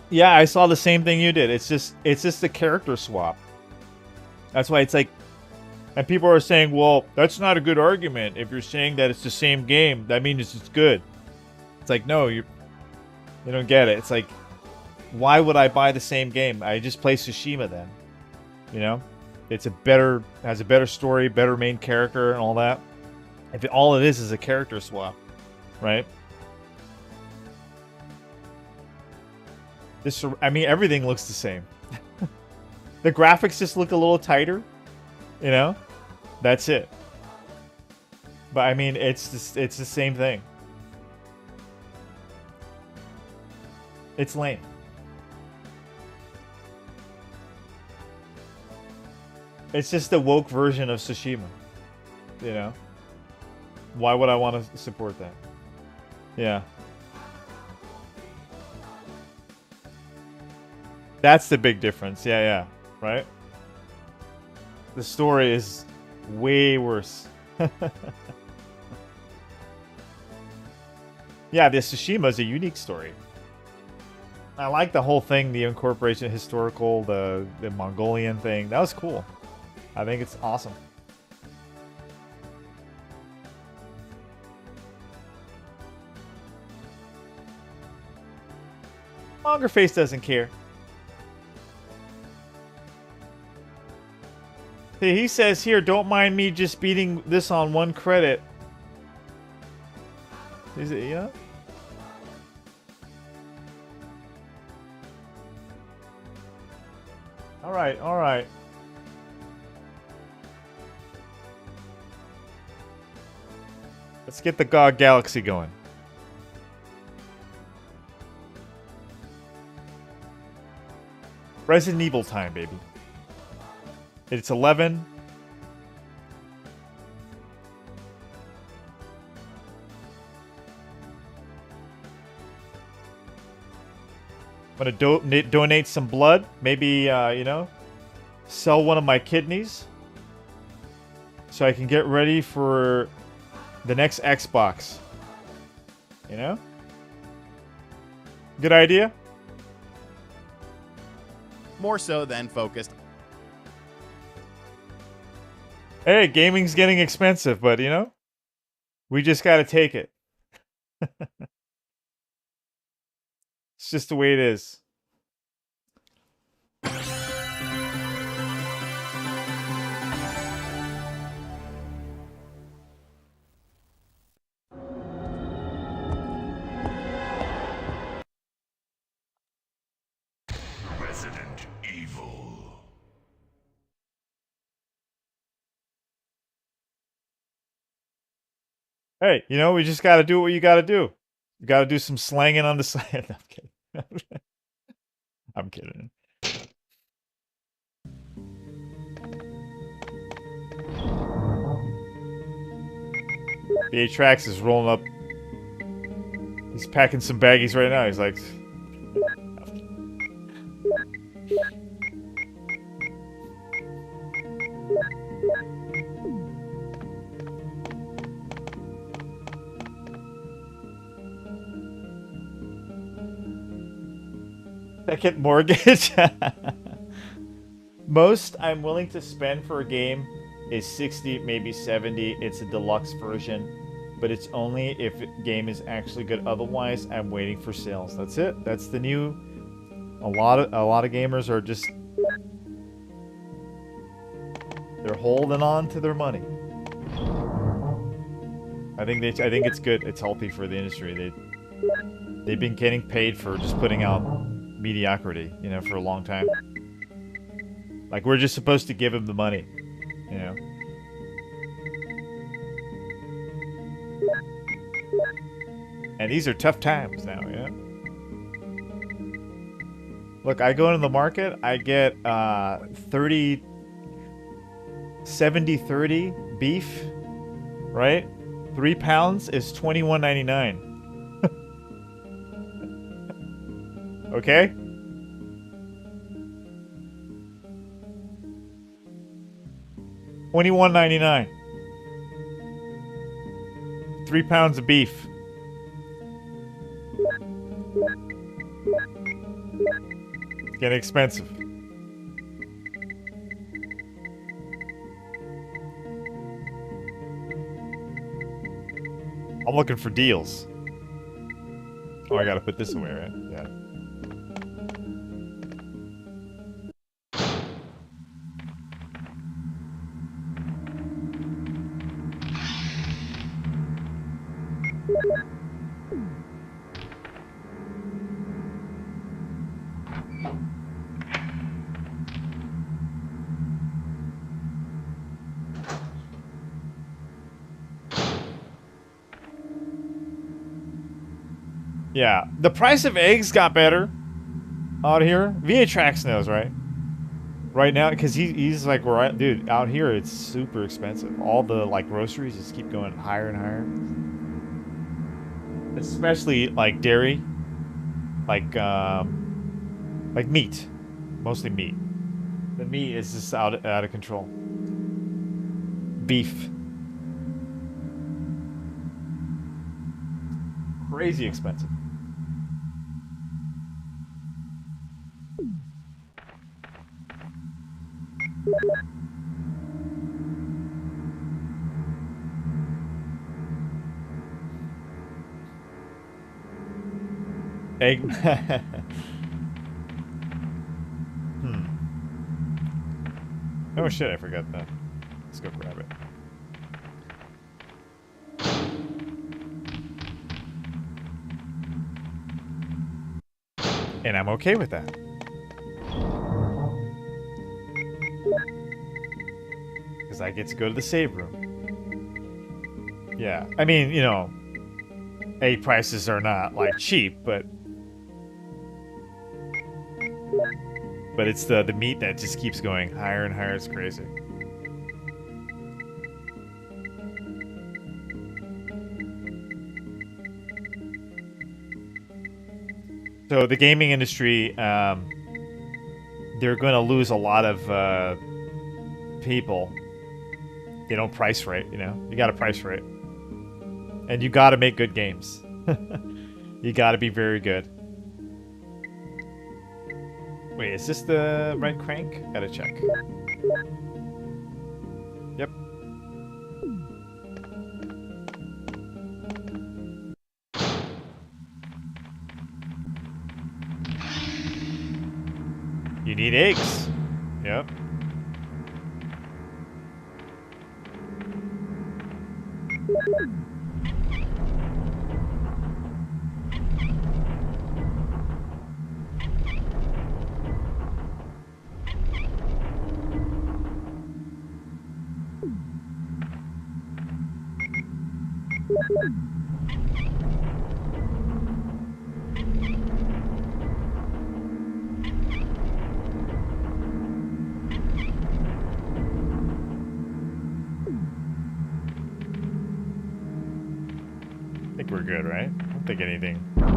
Yeah, I saw the same thing you did. It's just a character swap. That's why it's like, and people are saying, well, that's not a good argument. If you're saying that it's the same game, that means it's good. It's like, no, you don't get it. It's like, why would I buy the same game? I just play Tsushima then. You know? It's has a better story, better main character and all that. If all it is a character swap, right? I mean, everything looks the same. The graphics just look a little tighter, you know? That's it. But I mean, it's the same thing. It's lame. It's just the woke version of Tsushima, you know? Why would I want to support that? Yeah. That's the big difference. Yeah, right? The story is way worse. Yeah, the Tsushima is a unique story. I like the whole thing, the incorporation, historical, the Mongolian thing. That was cool. I think it's awesome. Mongerface doesn't care. See, he says here, don't mind me just beating this on 1 credit. Is it, yeah? Alright, alright. Let's get the GOG Galaxy going. Resident Evil time, baby. It's 11. I'm gonna donate some blood. Maybe, you know, sell one of my kidneys. So I can get ready for the next Xbox. You know? Good idea? More so than focused. Hey, gaming's getting expensive, but, you know, we just gotta take it. It's just the way it is. Resident Evil. Hey, you know, we just gotta do what you gotta do. You gotta do some slanging on the side. No, I'm kidding. I'm kidding. BA-Trax is rolling up. He's packing some baggies right now. He's like... Second mortgage. Most I'm willing to spend for a game is 60, maybe 70. It's a deluxe version, but it's only if the game is actually good. Otherwise, I'm waiting for sales. That's it. That's the new. A lot of gamers are just they're holding on to their money. I think it's good. It's healthy for the industry. They've been getting paid for just putting out mediocrity, you know, for a long time. Like, we're just supposed to give him the money, you know. And these are tough times now, yeah. Look, I go into the market, I get 70-30 beef, right? 3 pounds is $21.99. Okay? $21.99. 3 pounds of beef. Getting expensive. I'm looking for deals. Oh, I gotta put this away, right? Yeah. Yeah, the price of eggs got better out here. VHX knows, right? Right now, because he's like, right, dude, out here it's super expensive. All the like groceries just keep going higher and higher. Especially like dairy, like meat, mostly meat. The meat is just out of control. Beef, crazy expensive. Egg. Oh shit, I forgot that. Let's go grab it. And I'm okay with that. Because I get to go to the save room. Yeah, I mean, you know, egg prices are not like cheap, but it's the meat that just keeps going higher and higher. It's crazy. So the gaming industry, they're going to lose a lot of people. They don't price right, you know? You got to price right. And you got to make good games. You got to be very good. Wait, is this the right crank? Gotta check. Yep. You need eggs. Yep. I think we're good, right? I don't think anything. Does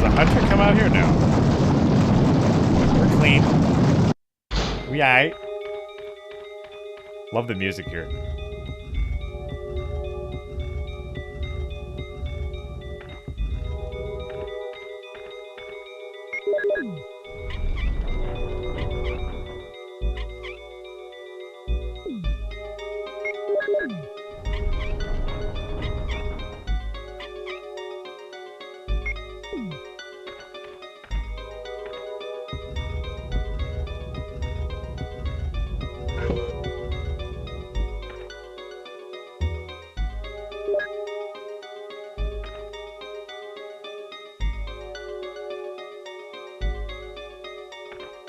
the hunter come out here? No. We're clean. We aight. Love the music here.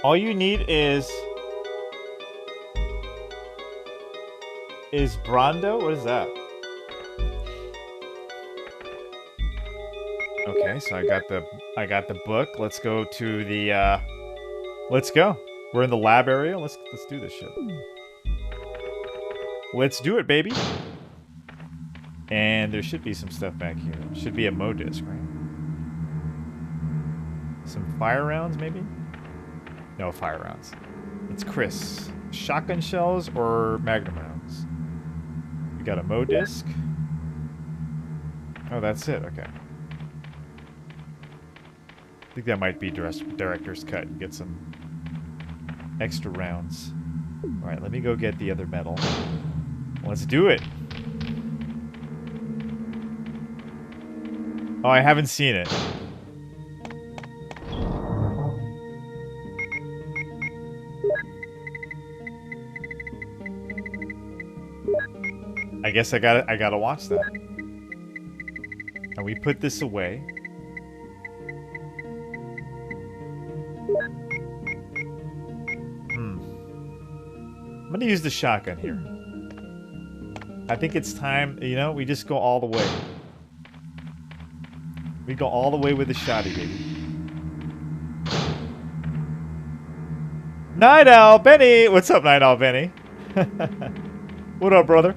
All you need is Brando? What is that? Okay, so I got the book. Let's go to the let's go. We're in the lab area. Let's do this shit. Let's do it, baby. And there should be some stuff back here. Should be a Mo disc, right? Some fire rounds, maybe? No fire rounds. It's Chris. Shotgun shells or magnum rounds? We got a Mo disc. Oh, that's it. Okay. I think that might be director's cut and get some extra rounds. All right, let me go get the other medal. Let's do it. Oh, I haven't seen it. I guess I gotta watch that. And we put this away. I'm gonna use the shotgun here. I think it's time, you know, we just go all the way. We go all the way with the shotty, baby. Night Owl Benny! What's up, Night Owl Benny? What up, brother?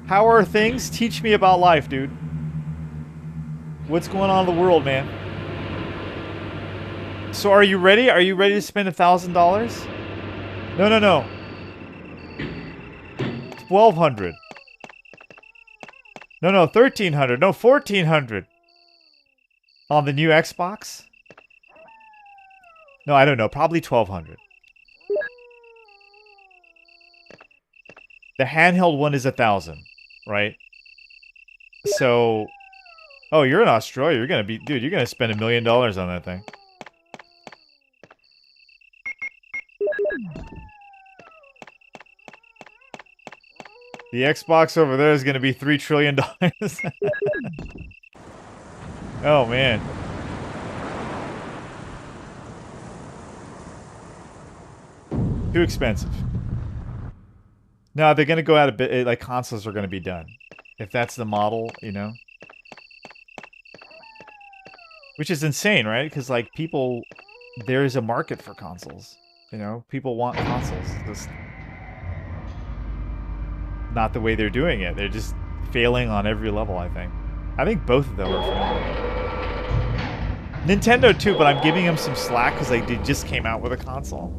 How are things? Teach me about life, dude. What's going on in the world, man? So are you ready? Are you ready to spend $1,000? No, no, no. 1,200. No, no, 1,300. No, 1,400. On the new Xbox? No, I don't know. Probably 1,200. The handheld one is 1,000, right? So, oh, you're in Australia. You're gonna be, dude. You're gonna spend $1 million on that thing. The Xbox over there is gonna be $3 trillion. Oh man. Too expensive. No, they're gonna go out a bit. Like consoles are gonna be done, if that's the model, you know. Which is insane, right? Because like people, there is a market for consoles. You know, people want consoles. Just not the way they're doing it. They're just failing on every level. I think both of them are failing. Nintendo too, but I'm giving them some slack because they just came out with a console.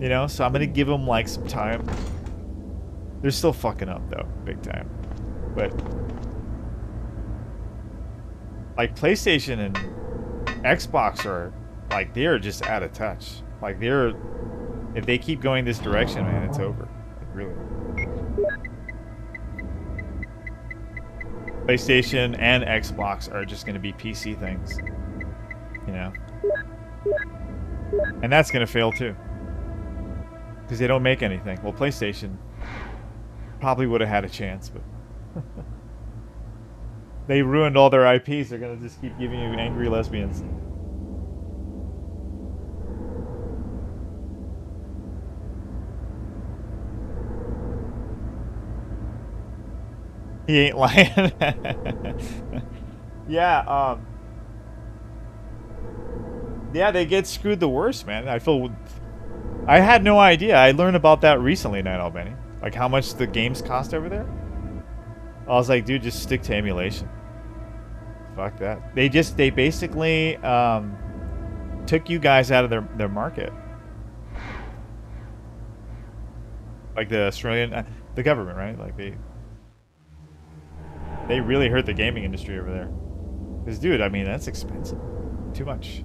You know, so I'm gonna give them like some time. They're still fucking up though, big time. But like PlayStation and Xbox are like they're just out of touch. Like if they keep going this direction, man, it's over. Like, really. PlayStation and Xbox are just gonna be PC things. You know? And that's gonna fail too. Because they don't make anything. Well, PlayStation probably would have had a chance, but they ruined all their IPs. They're gonna just keep giving you angry lesbians. He ain't lying. Yeah, yeah, they get screwed the worst, man. I had no idea. I learned about that recently, Night Albany. Like how much the games cost over there. I was like, dude, just stick to emulation. Fuck that. They basically took you guys out of their market. Like the Australian, the government, right? Like they really hurt the gaming industry over there. Because, dude, I mean, that's expensive. Too much.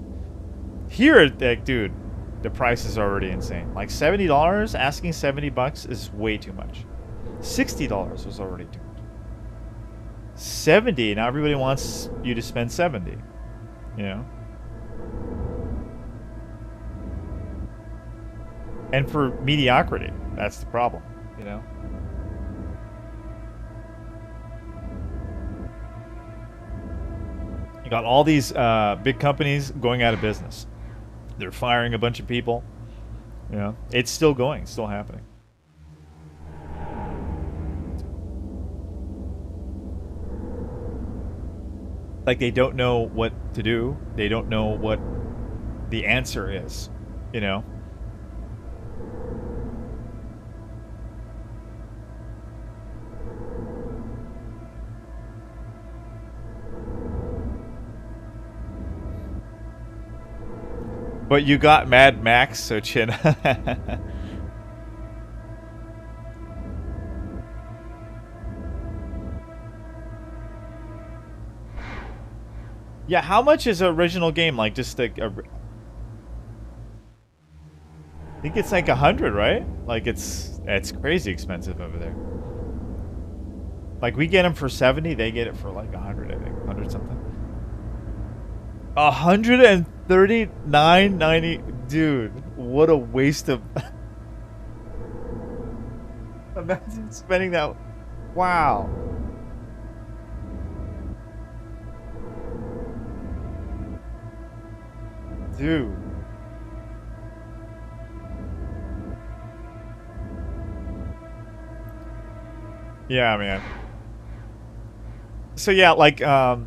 Here, like, dude, the price is already insane. Like, $70, asking $70 is way too much. $60 was already too much. 70, now everybody wants you to spend 70. You know? And for mediocrity, that's the problem, you know? You got all these big companies going out of business. They're firing a bunch of people. You know, it's still going, still happening. Like they don't know what to do. They don't know what the answer is, you know? But you got Mad Max, so chin. Yeah, how much is an original game? Like, just like I think it's like 100, right? Like, it's crazy expensive over there. Like, we get them for 70, they get it for like 100, I think. 100 something. 139.90. Dude, what a waste of... Imagine spending that... Wow. Dude. Yeah, man. So yeah, like the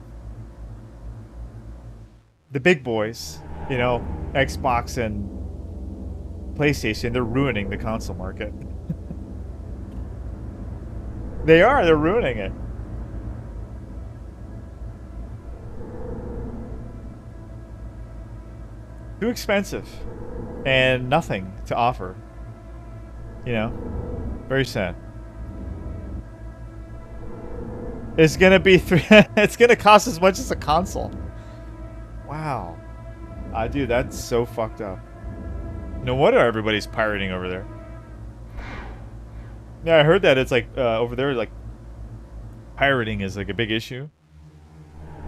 big boys, you know, Xbox and PlayStation, they're ruining the console market. They're ruining it. Too expensive and nothing to offer. You know, very sad. It's gonna be it's gonna cost as much as a console. Wow, dude, that's so fucked up. No wonder everybody's pirating over there. Yeah, I heard that it's like over there, like pirating is like a big issue.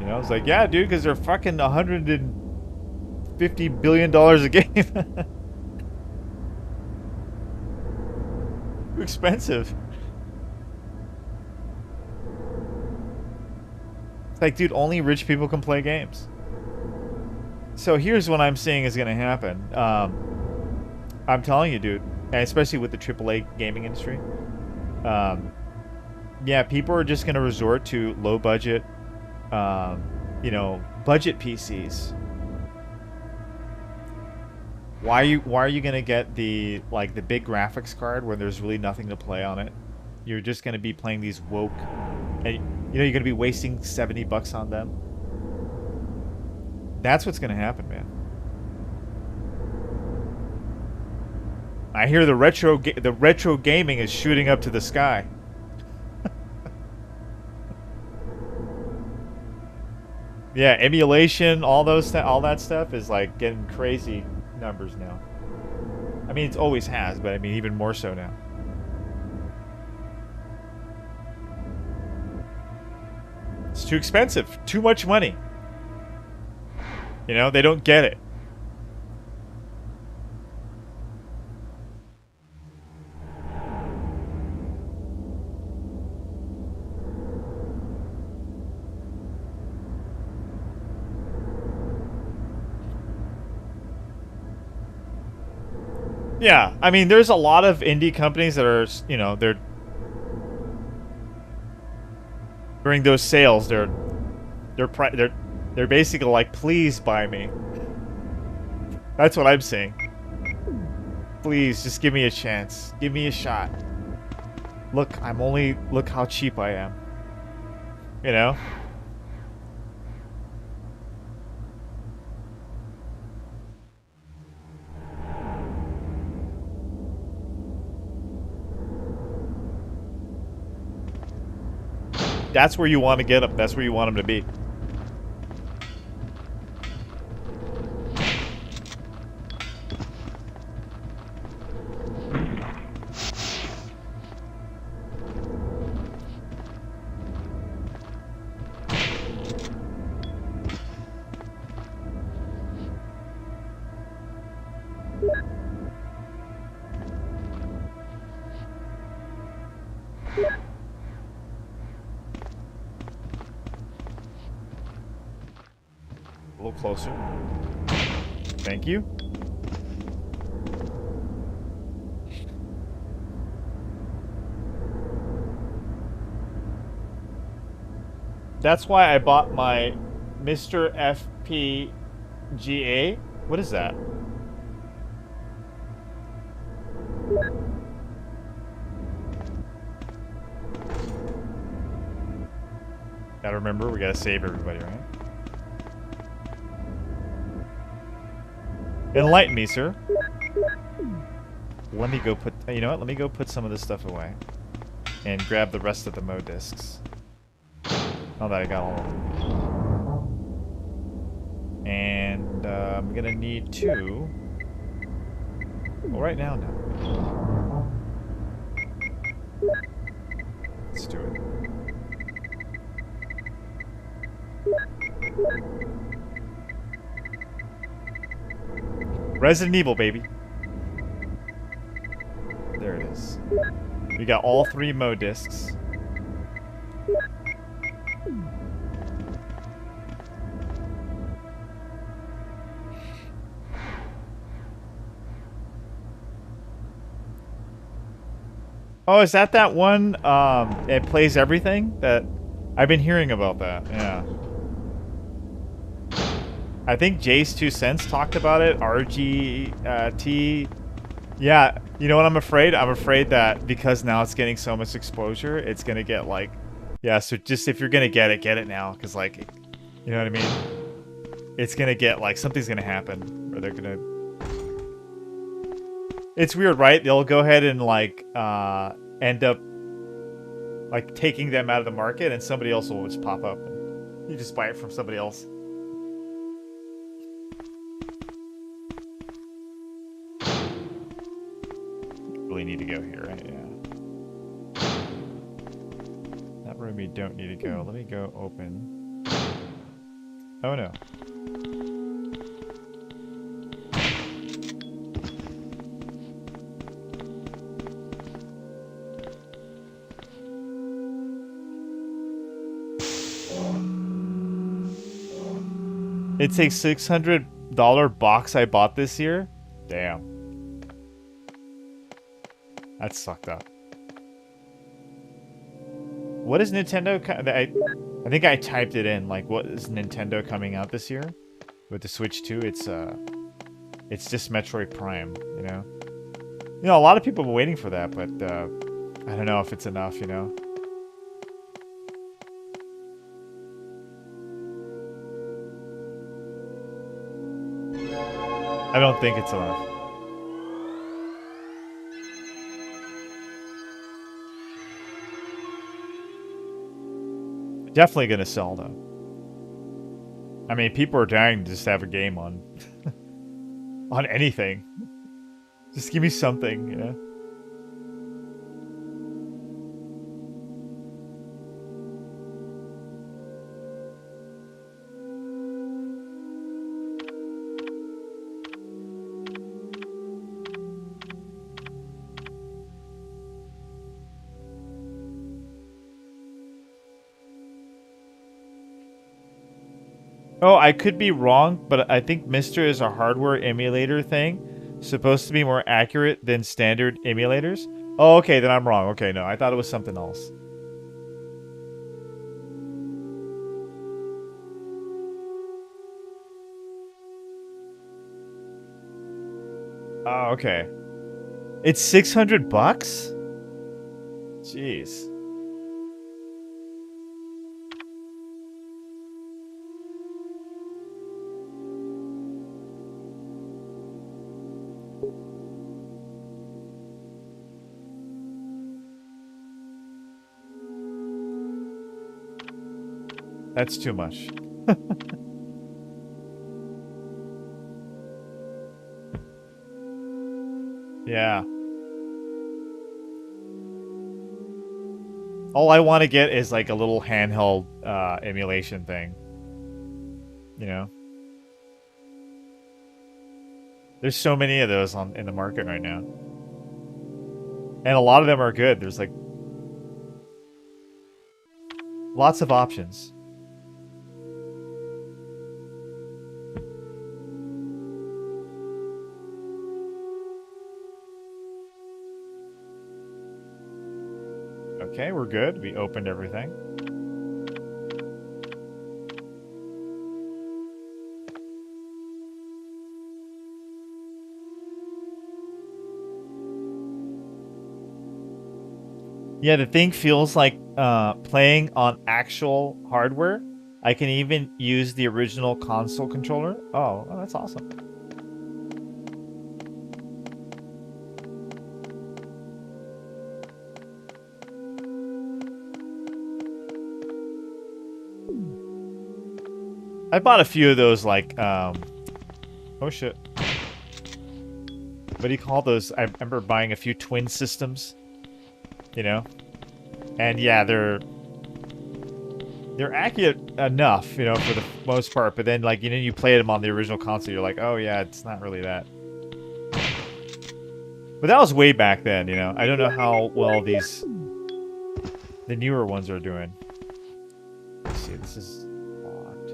You know, it's like, yeah, dude, because they're fucking $150 billion a game. Too expensive. It's like, dude, only rich people can play games. So here's what I'm seeing is going to happen. I'm telling you, dude, and especially with the AAA gaming industry. Yeah, people are just going to resort to low budget, you know, budget PCs. Why are you going to get the big graphics card when there's really nothing to play on it? You're just going to be playing these woke, and you know you're going to be wasting $70 on them. That's what's going to happen, man. I hear the retro gaming is shooting up to the sky. Yeah, emulation, all that stuff is like getting crazy numbers now. I mean, it always has, but I mean even more so now. It's too expensive. Too much money. You know, they don't get it. Yeah, I mean, there's a lot of indie companies that are, you know, they're during those sales, they're basically like, please buy me. That's what I'm saying. Please, just give me a chance. Give me a shot. Look how cheap I am. You know? That's where you want to get them. That's where you want them to be. A little closer. Thank you. That's why I bought my Mr. FPGA. What is that? Gotta remember, we gotta save everybody, right? Enlighten me, sir. Let me go put... You know what? Let me go put some of this stuff away. And grab the rest of the mode discs. Now that I got all of them. And I'm gonna need 2. Well, right now, no. Let's do it. Resident Evil, baby. There it is. We got all 3 Mo discs. Oh, is that one? It plays everything? That I've been hearing about that. Yeah. I think Jay's 2 cents talked about it. RGT. Yeah, you know what I'm afraid? I'm afraid that because now it's getting so much exposure, it's gonna get like, yeah. So just if you're gonna get it now, because like, you know what I mean? It's gonna get like something's gonna happen where they're gonna. It's weird, right? They'll go ahead and like end up like taking them out of the market, and somebody else will just pop up, and you just buy it from somebody else. Really need to go here, right? Yeah. That room you don't need to go. Let me go open. Oh no. It's a $600 box I bought this year? Damn. That sucked up. What is Nintendo? I think I typed it in. Like, what is Nintendo coming out this year with the Switch 2? It's just Metroid Prime. You know. You know, a lot of people were waiting for that, but I don't know if it's enough. You know. I don't think it's enough. Definitely gonna sell though. I mean, people are dying to just have a game on on anything. Just give me something, you know. Oh, I could be wrong, but I think Mister is a hardware emulator thing. Supposed to be more accurate than standard emulators. Oh, okay, then I'm wrong. Okay, no, I thought it was something else. Oh, okay. It's $600? Jeez. That's too much. Yeah. All I want to get is like a little handheld emulation thing. You know? There's so many of those in the market right now. And a lot of them are good. There's like lots of options. Okay, we're good. We opened everything. Yeah, the thing feels like playing on actual hardware. I can even use the original console controller. Oh, that's awesome. I bought a few of those, like, oh shit. What do you call those? I remember buying a few twin systems, you know? And yeah, they're accurate enough, you know, for the most part. But then, like, you know, you play them on the original console, you're like, oh yeah, it's not really that. But that was way back then, you know? I don't know how well the newer ones are doing. Let's see, this is locked.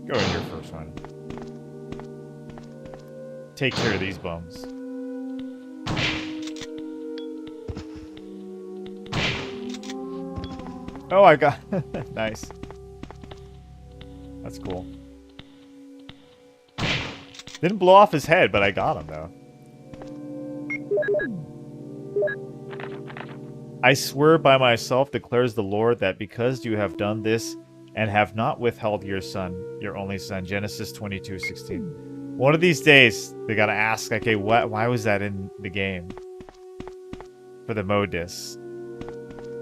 Go in your first one. Take care of these bums. Oh, I got... Nice. That's cool. Didn't blow off his head, but I got him, though. I swear by myself, declares the Lord, that because you have done this and have not withheld your son, your only son. Genesis 22:16. One of these days, they gotta ask, okay, why was that in the game? For the mode disc.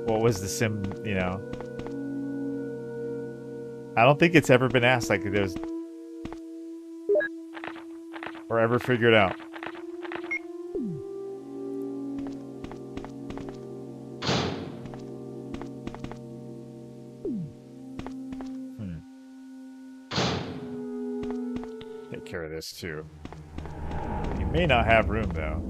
What was the sim, you know? I don't think it's ever been asked, like, there's... Or ever figured out. Take care of this, too. You may not have room, though.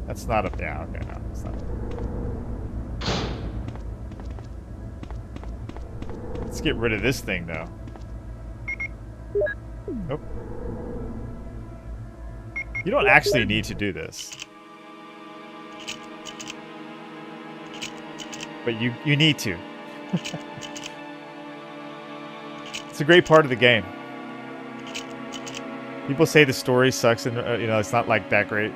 That's not a... Yeah, okay, no. It's not Let's get rid of this thing, though. Nope. You don't actually need to do this. But you need to. It's a great part of the game. People say the story sucks and, you know, it's not like that great.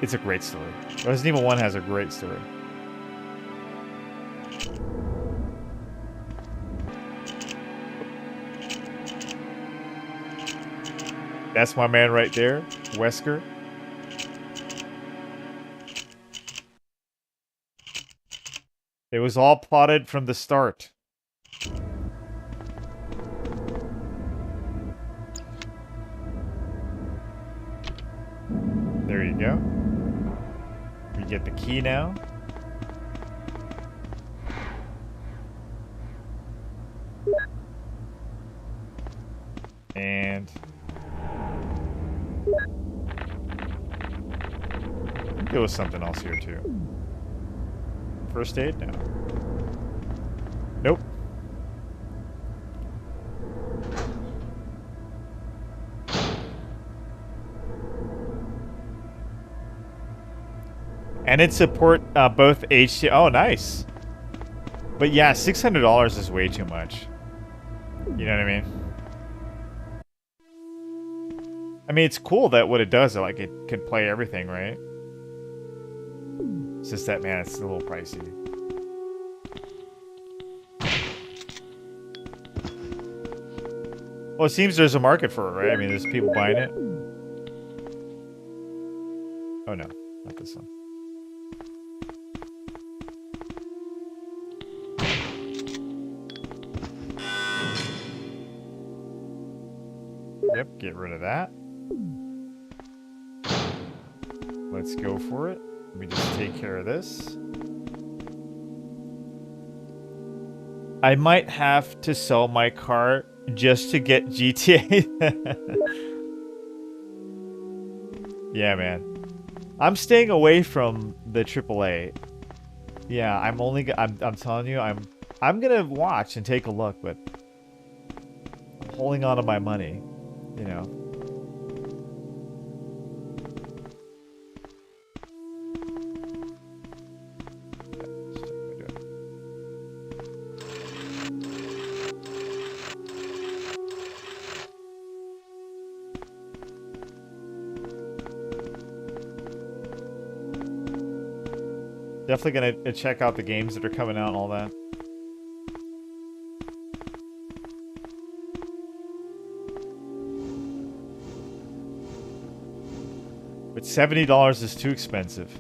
It's a great story. Resident Evil 1 has a great story. That's my man right there, Wesker. It was all plotted from the start. There you go. We get the key now. And... there was something else here, too. First aid? No. Nope. And it support both HD... Oh, nice. But yeah, $600 is way too much. You know what I mean? I mean, it's cool that what it does, like, it could play everything, right? It's just that, man, it's a little pricey. Well, it seems there's a market for it, right? I mean, there's people buying it. Oh, no. Not this one. Yep, get rid of that. Let's go for it. Let me just take care of this. I might have to sell my car just to get GTA. Yeah, man. I'm staying away from the AAA. Yeah, I'm telling you, I'm gonna watch and take a look, but I'm holding on to my money, you know. Definitely gonna check out the games that are coming out and all that. But $70 is too expensive.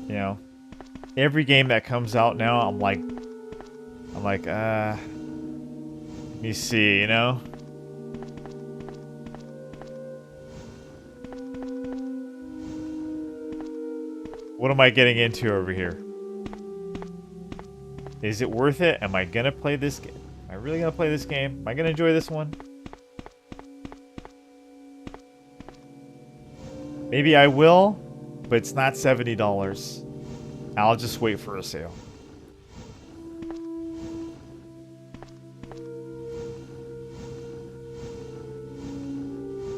You know, every game that comes out now, I'm like, let me see, you know? What am I getting into over here? Is it worth it? Am I gonna play this game? Am I really gonna play this game? Am I gonna enjoy this one? Maybe I will, but it's not $70. I'll just wait for a sale.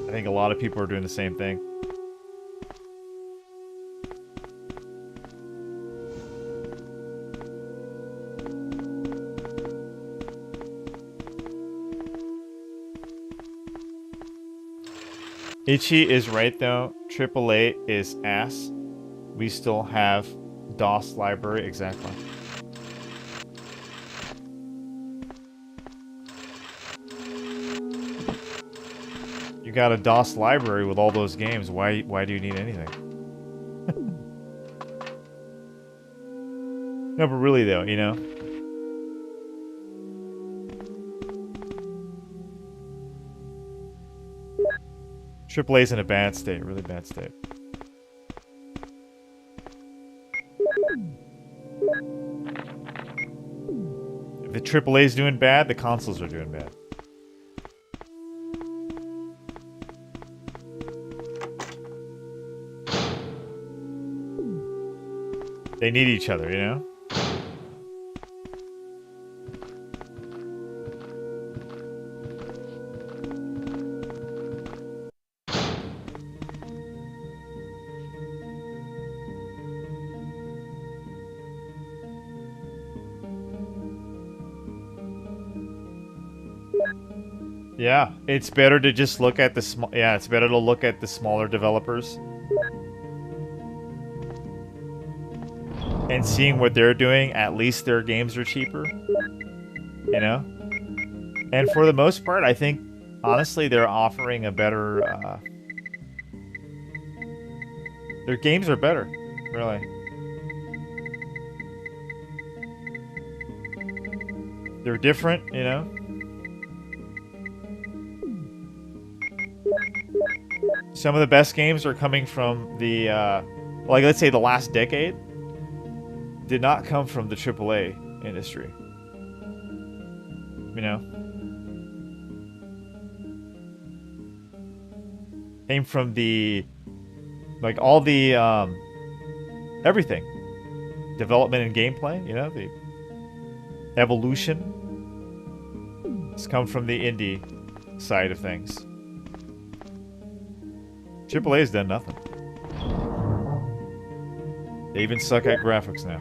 I think a lot of people are doing the same thing. Ichi is right though. AAA is ass. We still have DOS library, exactly. You got a DOS library with all those games. Why do you need anything? No, but really though, you know. AAA's in a bad state, really bad state. If the AAA's doing bad, the consoles are doing bad. They need each other, you know? Yeah, it's better to just look at the it's better to look at the smaller developers and seeing what they're doing. At least their games are cheaper, you know. And for the most part, I think honestly they're offering a better. Their games are better, really. They're different, you know. Some of the best games are coming from the, like, let's say the last decade, did not come from the AAA industry. You know? Came from the, like, all the, everything. Development and gameplay, you know? The evolution. It's come from the indie side of things. AAA's done nothing. They even suck at graphics now.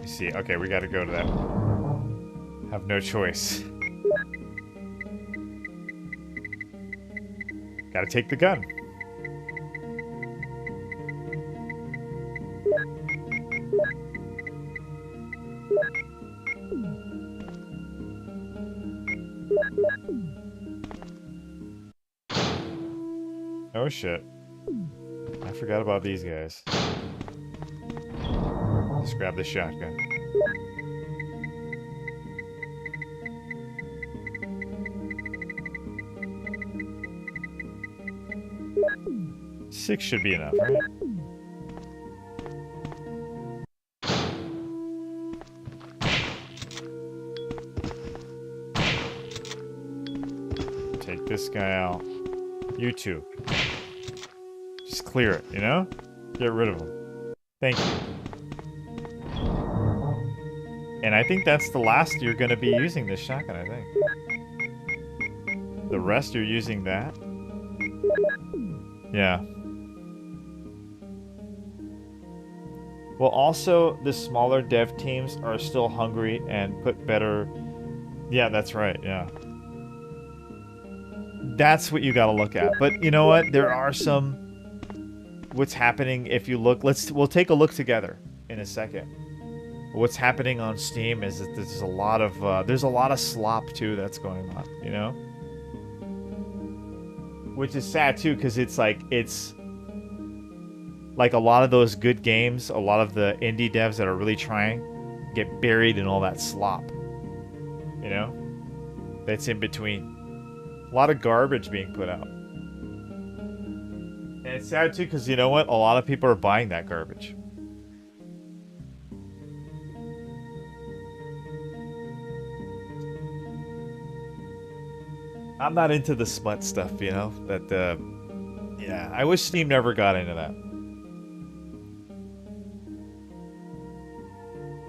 You see, okay, we gotta go to that. Have no choice. Gotta take the gun. Oh shit. I forgot about these guys. Just grab the shotgun. Six should be enough, right? Take this guy out. You two. Just clear it, you know? Get rid of him. Thank you. And I think that's the last you're going to be using this shotgun, I think. The rest you're using that. Yeah. Well, also, the smaller dev teams are still hungry and put better... Yeah, that's right, yeah. That's what you gotta look at. But you know what? There are some... What's happening if you look... We'll take a look together in a second. What's happening on Steam is that there's a lot of slop, too, that's going on, you know? Which is sad, too, because it's like a lot of those good games, a lot of the indie devs that are really trying, get buried in all that slop. You know? That's in between. A lot of garbage being put out. And it's sad too, because you know what? A lot of people are buying that garbage. I'm not into the smut stuff, you know? Yeah, I wish Steam never got into that.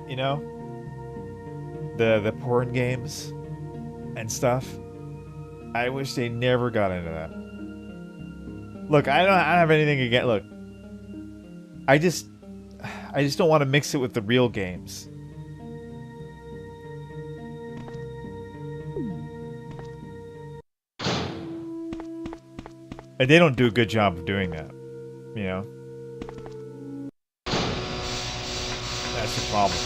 You know? The porn games and stuff. I wish they never got into that. Look, I don't have anything against... Look. I just don't want to mix it with the real games. And they don't do a good job of doing that. You know? That's the problem.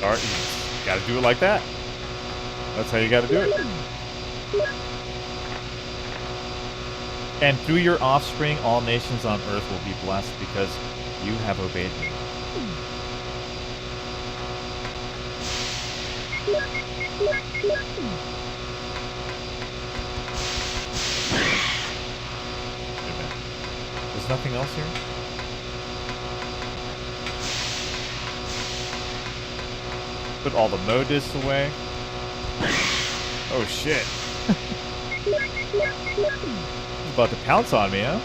Alright, you gotta do it like that. That's how you gotta do it. And through your offspring, all nations on earth will be blessed because you have obeyed me. Amen. There's nothing else here? Put all the mode discs away. Oh shit. He's about to pounce on me, huh?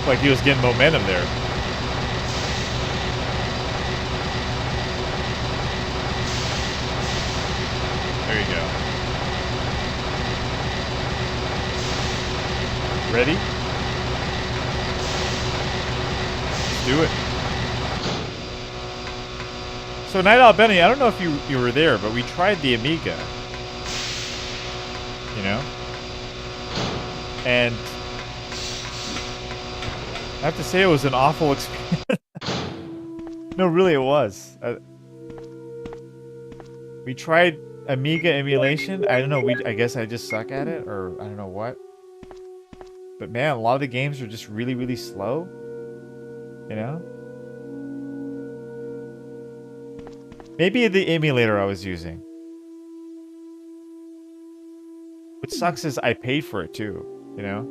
Like he was getting momentum there. There you go. Ready? Let's do it. So Night Owl Benny, I don't know if you were there, but we tried the Amiga. You know? And I have to say it was an awful experience. No, really it was. We tried Amiga emulation. I don't know, I guess I just suck at it, or I don't know what. But man, a lot of the games are just really, really slow. You know? Maybe the emulator I was using. What sucks is I paid for it too, you know?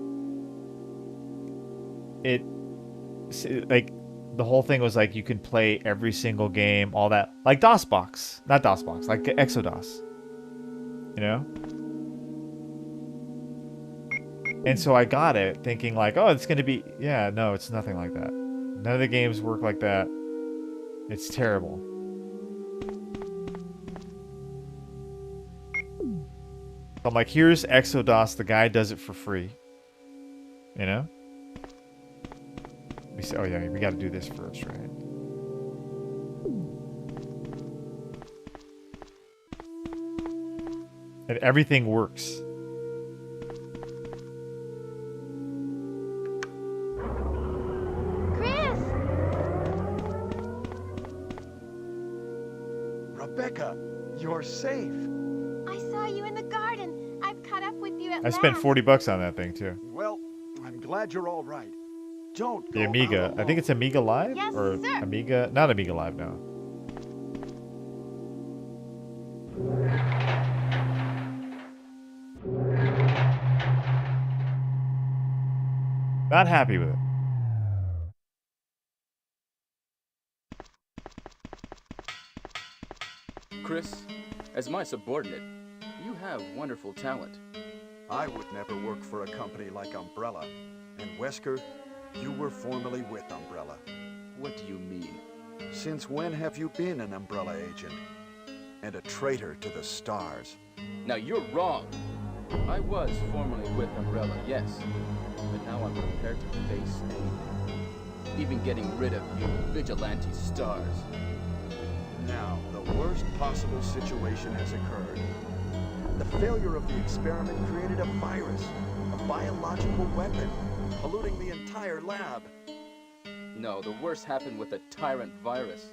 Like, the whole thing was like you can play every single game, all that. Like DOSBox. Not DOSBox, like Exodus. You know? And so I got it thinking like, oh, it's gonna be... Yeah, no, it's nothing like that. None of the games work like that. It's terrible. I'm like, here's Exodus. The guy does it for free. You know? We say, oh yeah, we got to do this first, right? And everything works. Chris! Rebecca, you're safe. I saw you in the garden. I've caught up with you at I spent last. $40 on that thing too. Well, I'm glad you're all right. Don't The go Amiga. out I think it's Amiga Live? Yes, or sir. Amiga... Not Amiga Live, no. Not happy with it. Chris, as my subordinate, You have wonderful talent. I would never work for a company like Umbrella. And Wesker, you were formerly with Umbrella. What do you mean? Since when have you been an Umbrella agent? And a traitor to the stars? Now you're wrong. I was formerly with Umbrella, yes. But now I'm prepared to face anything. Even getting rid of you vigilante stars. Now, the worst possible situation has occurred. The failure of the experiment created a virus, a biological weapon, polluting the entire lab. No, the worst happened with the tyrant virus.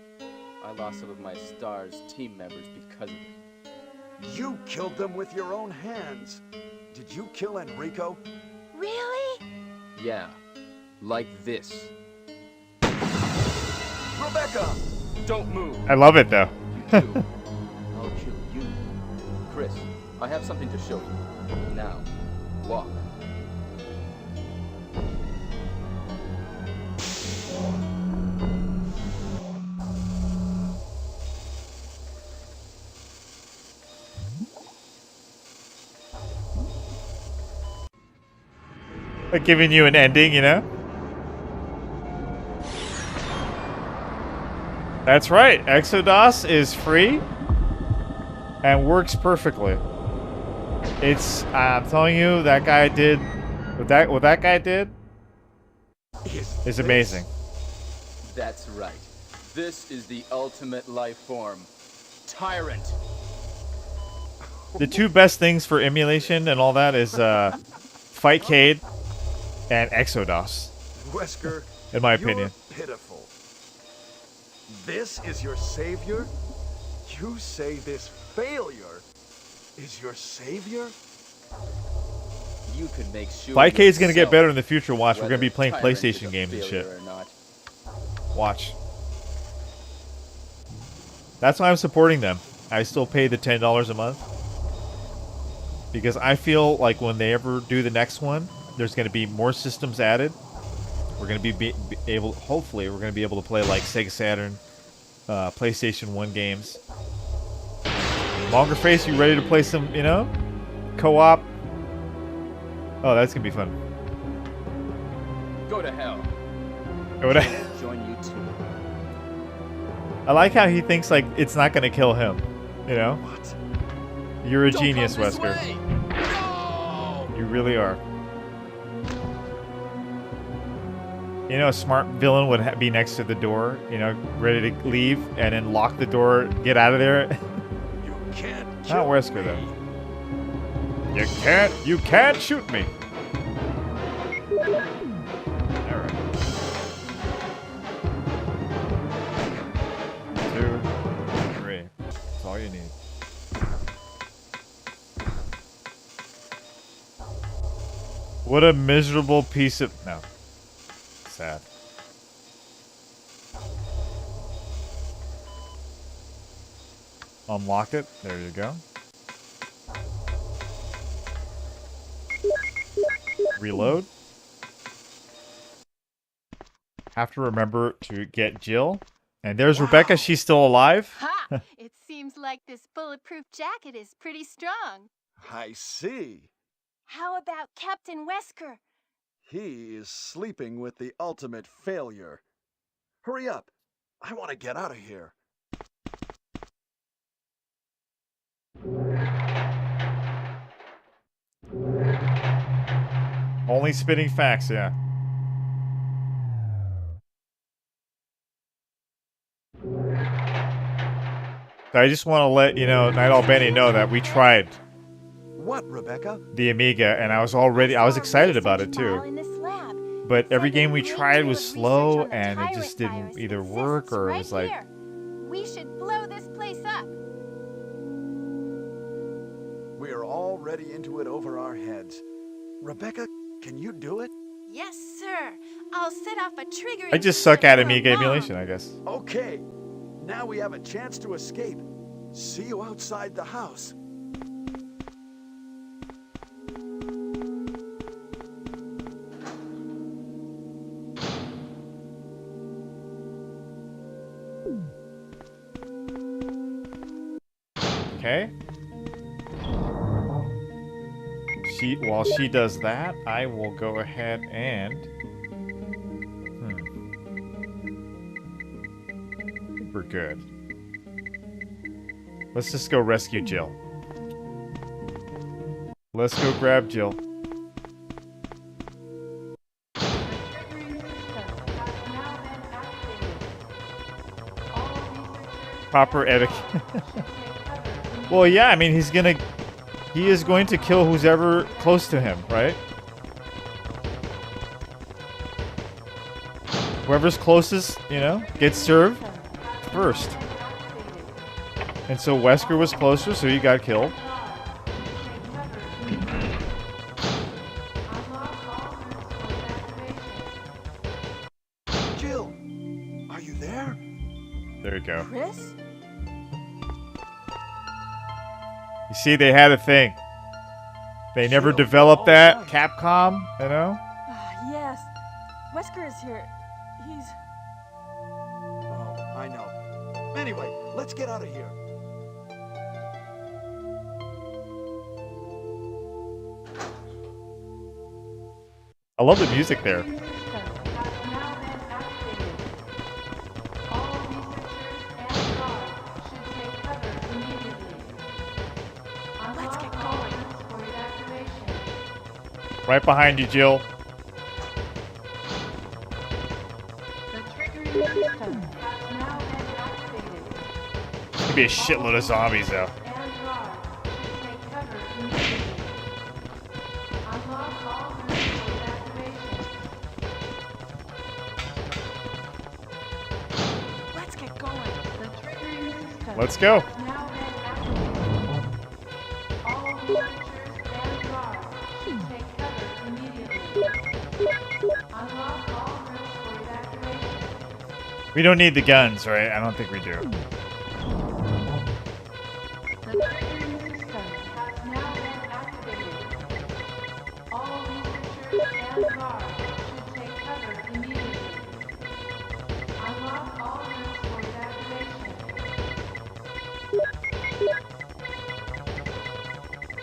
I lost some of my STARS team members because of it. You killed them with your own hands. Did you kill Enrico? Really? Yeah, like this. Rebecca! Don't move! I love it though. You too. I'll kill you. Chris, I have something to show you. Now, walk. Like giving you an ending, you know? That's right. Exodus is free and works perfectly. I'm telling you, that guy did what that guy did is amazing. That's right. This is the ultimate life form. Tyrant. The two best things for emulation and all that is Fightcade and Exodus. Wesker, in my opinion. You're pitiful. This is your savior? You say this failure is your savior? You could make sure. Fightcade's gonna get better in the future. Watch, we're whether gonna be playing Tyrant PlayStation is a games and shit. failure or not. Watch. That's why I'm supporting them. I still pay the $10 a month because I feel like when they ever do the next one, there's going to be more systems added. We're going to be able, hopefully, we're going to be able to play like Sega Saturn, PlayStation 1 games. Longer Face, you ready to play some, you know, co-op? Oh, that's going to be fun. Go to hell. Go to Join you too. I like how he thinks like it's not going to kill him, you know? What? You're a Don't genius, come this Wesker. way. No! You really are. You know, a smart villain would be next to the door, you know, ready to leave, and then lock the door, get out of there. You can't Not kill Wesker, me. though. You can't shoot me. Alright. 2, 3. That's all you need. What a miserable piece of... No. Sad. Unlock it. There you go. Reload. Have to remember to get Jill. And there's Rebecca. She's still alive. Ha! It seems like this bulletproof jacket is pretty strong. I see. How about Captain Wesker? He is sleeping with the ultimate failure. Hurry up. I want to get out of here. Only spitting facts, yeah. So I just want to let, you know, Night Owl Benny know that we tried What, Rebecca? the Amiga, and I was excited about it too. But every game we tried was slow, and it just didn't either work or it was like... We should blow this place up. We are already into it over our heads. Rebecca, can you do it? Yes, sir. I'll set off a trigger. I just suck at Amiga emulation, I guess. Okay. Now we have a chance to escape. See you outside the house. Okay. while she does that, I will go ahead and I think we're good. Let's just go rescue Jill. Let's go grab Jill. Proper etiquette. Well, yeah, I mean, he is going to kill who's ever close to him, right? Whoever's closest, you know, gets served first. And so Wesker was closer, so he got killed. Jill, are you there? There you go. Chris? You see, they had a thing. They never developed that. Capcom, you know? Yes. Wesker is here. He's... Oh, I know. Anyway, let's get out of here. I love the music there. Let's get going. Right behind you, Jill. Could be a shitload of zombies, though. Let's get going. Let's go. We don't need the guns, right? I don't think we do.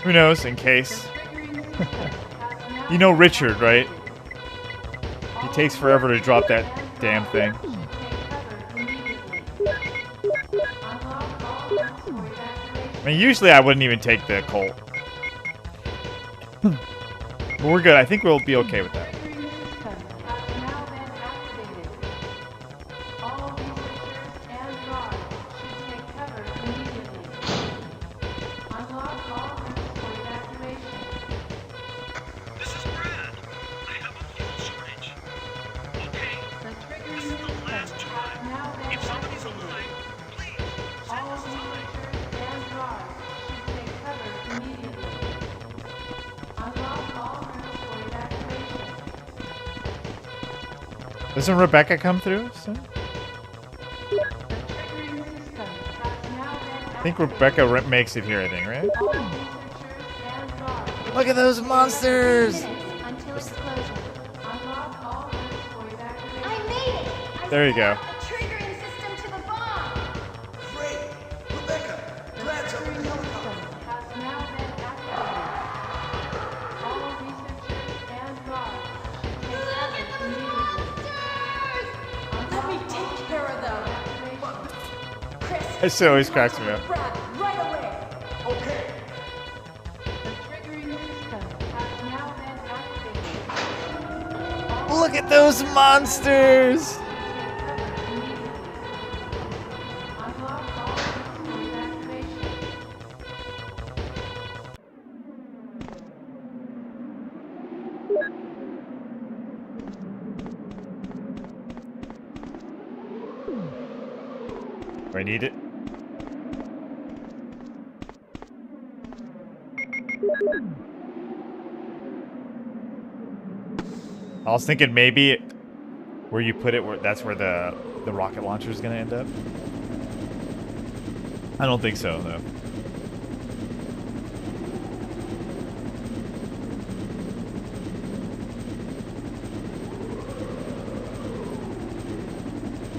Who knows, in case. You know Richard, right? He takes forever to drop that damn thing. I mean, usually I wouldn't even take the Colt. But we're good. I think we'll be okay with that. Doesn't Rebecca come through soon? I think Rebecca makes it here, I think, right? Look at those monsters! There you go. It always cracks me up. Look at those monsters! Do I need it? I was thinking maybe where you put it, that's where the rocket launcher is going to end up. I don't think so, though.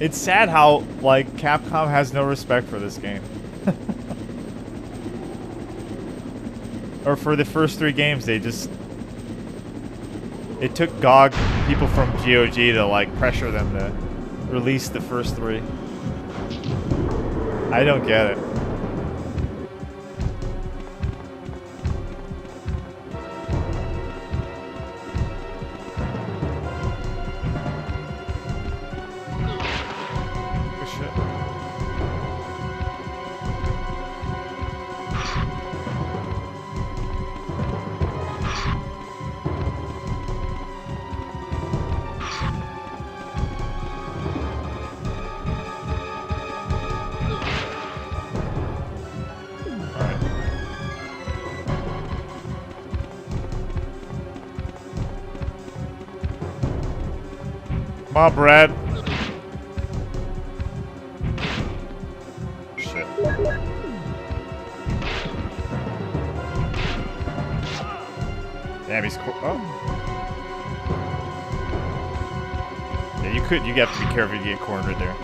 It's sad how, like, Capcom has no respect for this game. or for the first 3 games, they just... It took GOG people from GOG to like pressure them to release the first 3. I don't get it. Oh, shit. Come on, Brad. Shit. Damn, he's oh. Yeah, you have to be careful to get cornered there.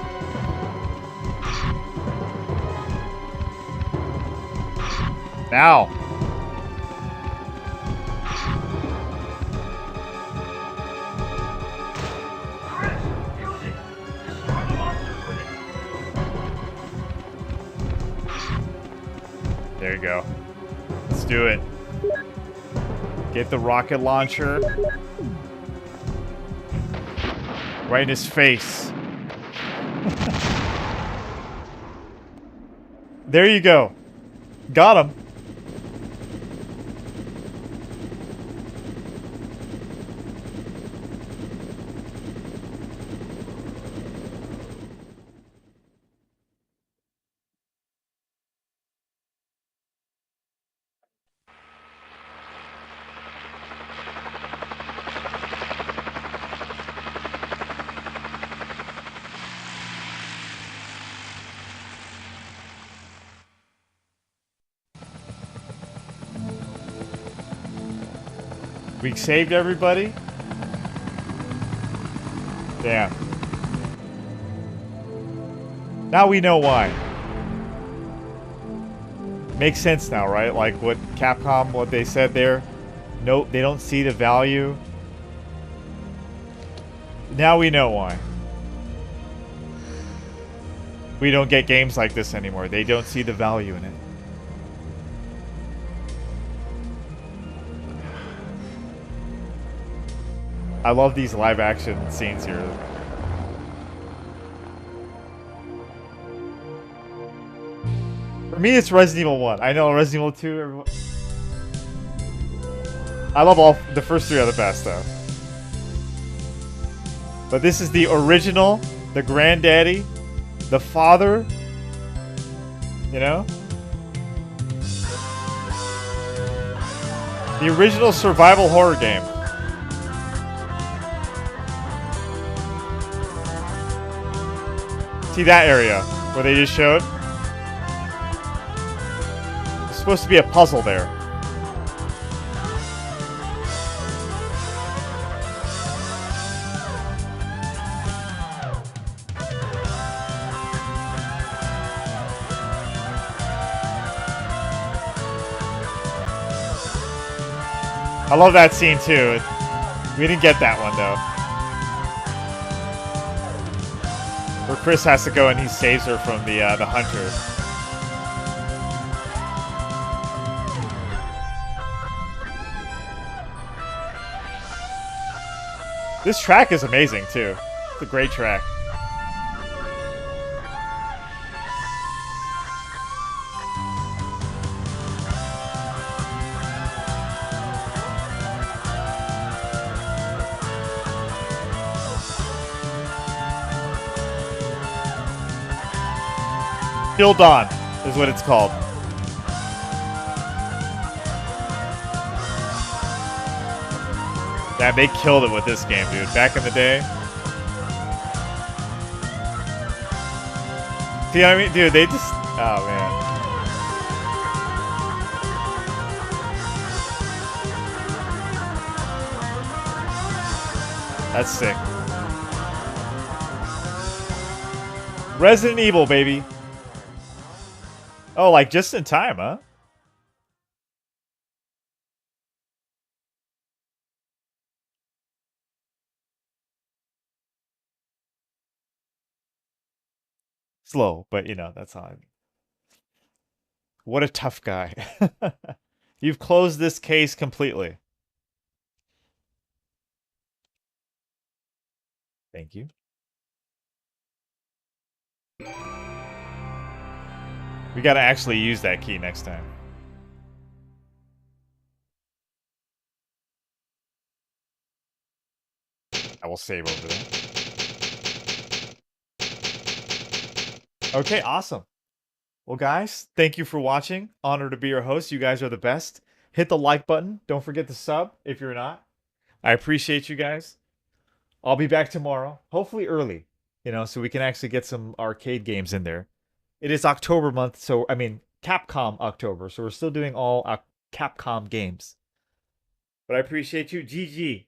Now. There you go. Let's do it. Get the rocket launcher. Right in his face. There you go. Got him. We saved everybody? Damn. Now we know why. Makes sense now, right? Like what Capcom, what they said there. Nope, they don't see the value. Now we know why. We don't get games like this anymore. They don't see the value in it. I love these live action scenes here. For me, it's Resident Evil 1. I know Resident Evil 2, everyone... I love all... The first 3 are the best, though. But this is the original, the granddaddy, the father, you know? The original survival horror game. See that area where they just showed? There's supposed to be a puzzle there. I love that scene too. We didn't get that one though. Where Chris has to go and he saves her from the hunter. This track is amazing too. It's a great track. Till Dawn is what it's called. Yeah, they killed it with this game, dude. Back in the day. See what I mean? Dude, they just... Oh, man. That's sick. Resident Evil, baby. Oh, like just in time, huh? slow, but you know, that's how I. What a tough guy. You've closed this case completely. Thank you. We gotta actually use that key next time. I will save over there. Okay, awesome. Well, guys, thank you for watching. Honor to be your host. You guys are the best. Hit the like button. Don't forget to sub if you're not. I appreciate you guys. I'll be back tomorrow, hopefully early, you know, so we can actually get some arcade games in there. It is October month, so I mean Capcom October, so we're still doing all Capcom games. But I appreciate you. GG.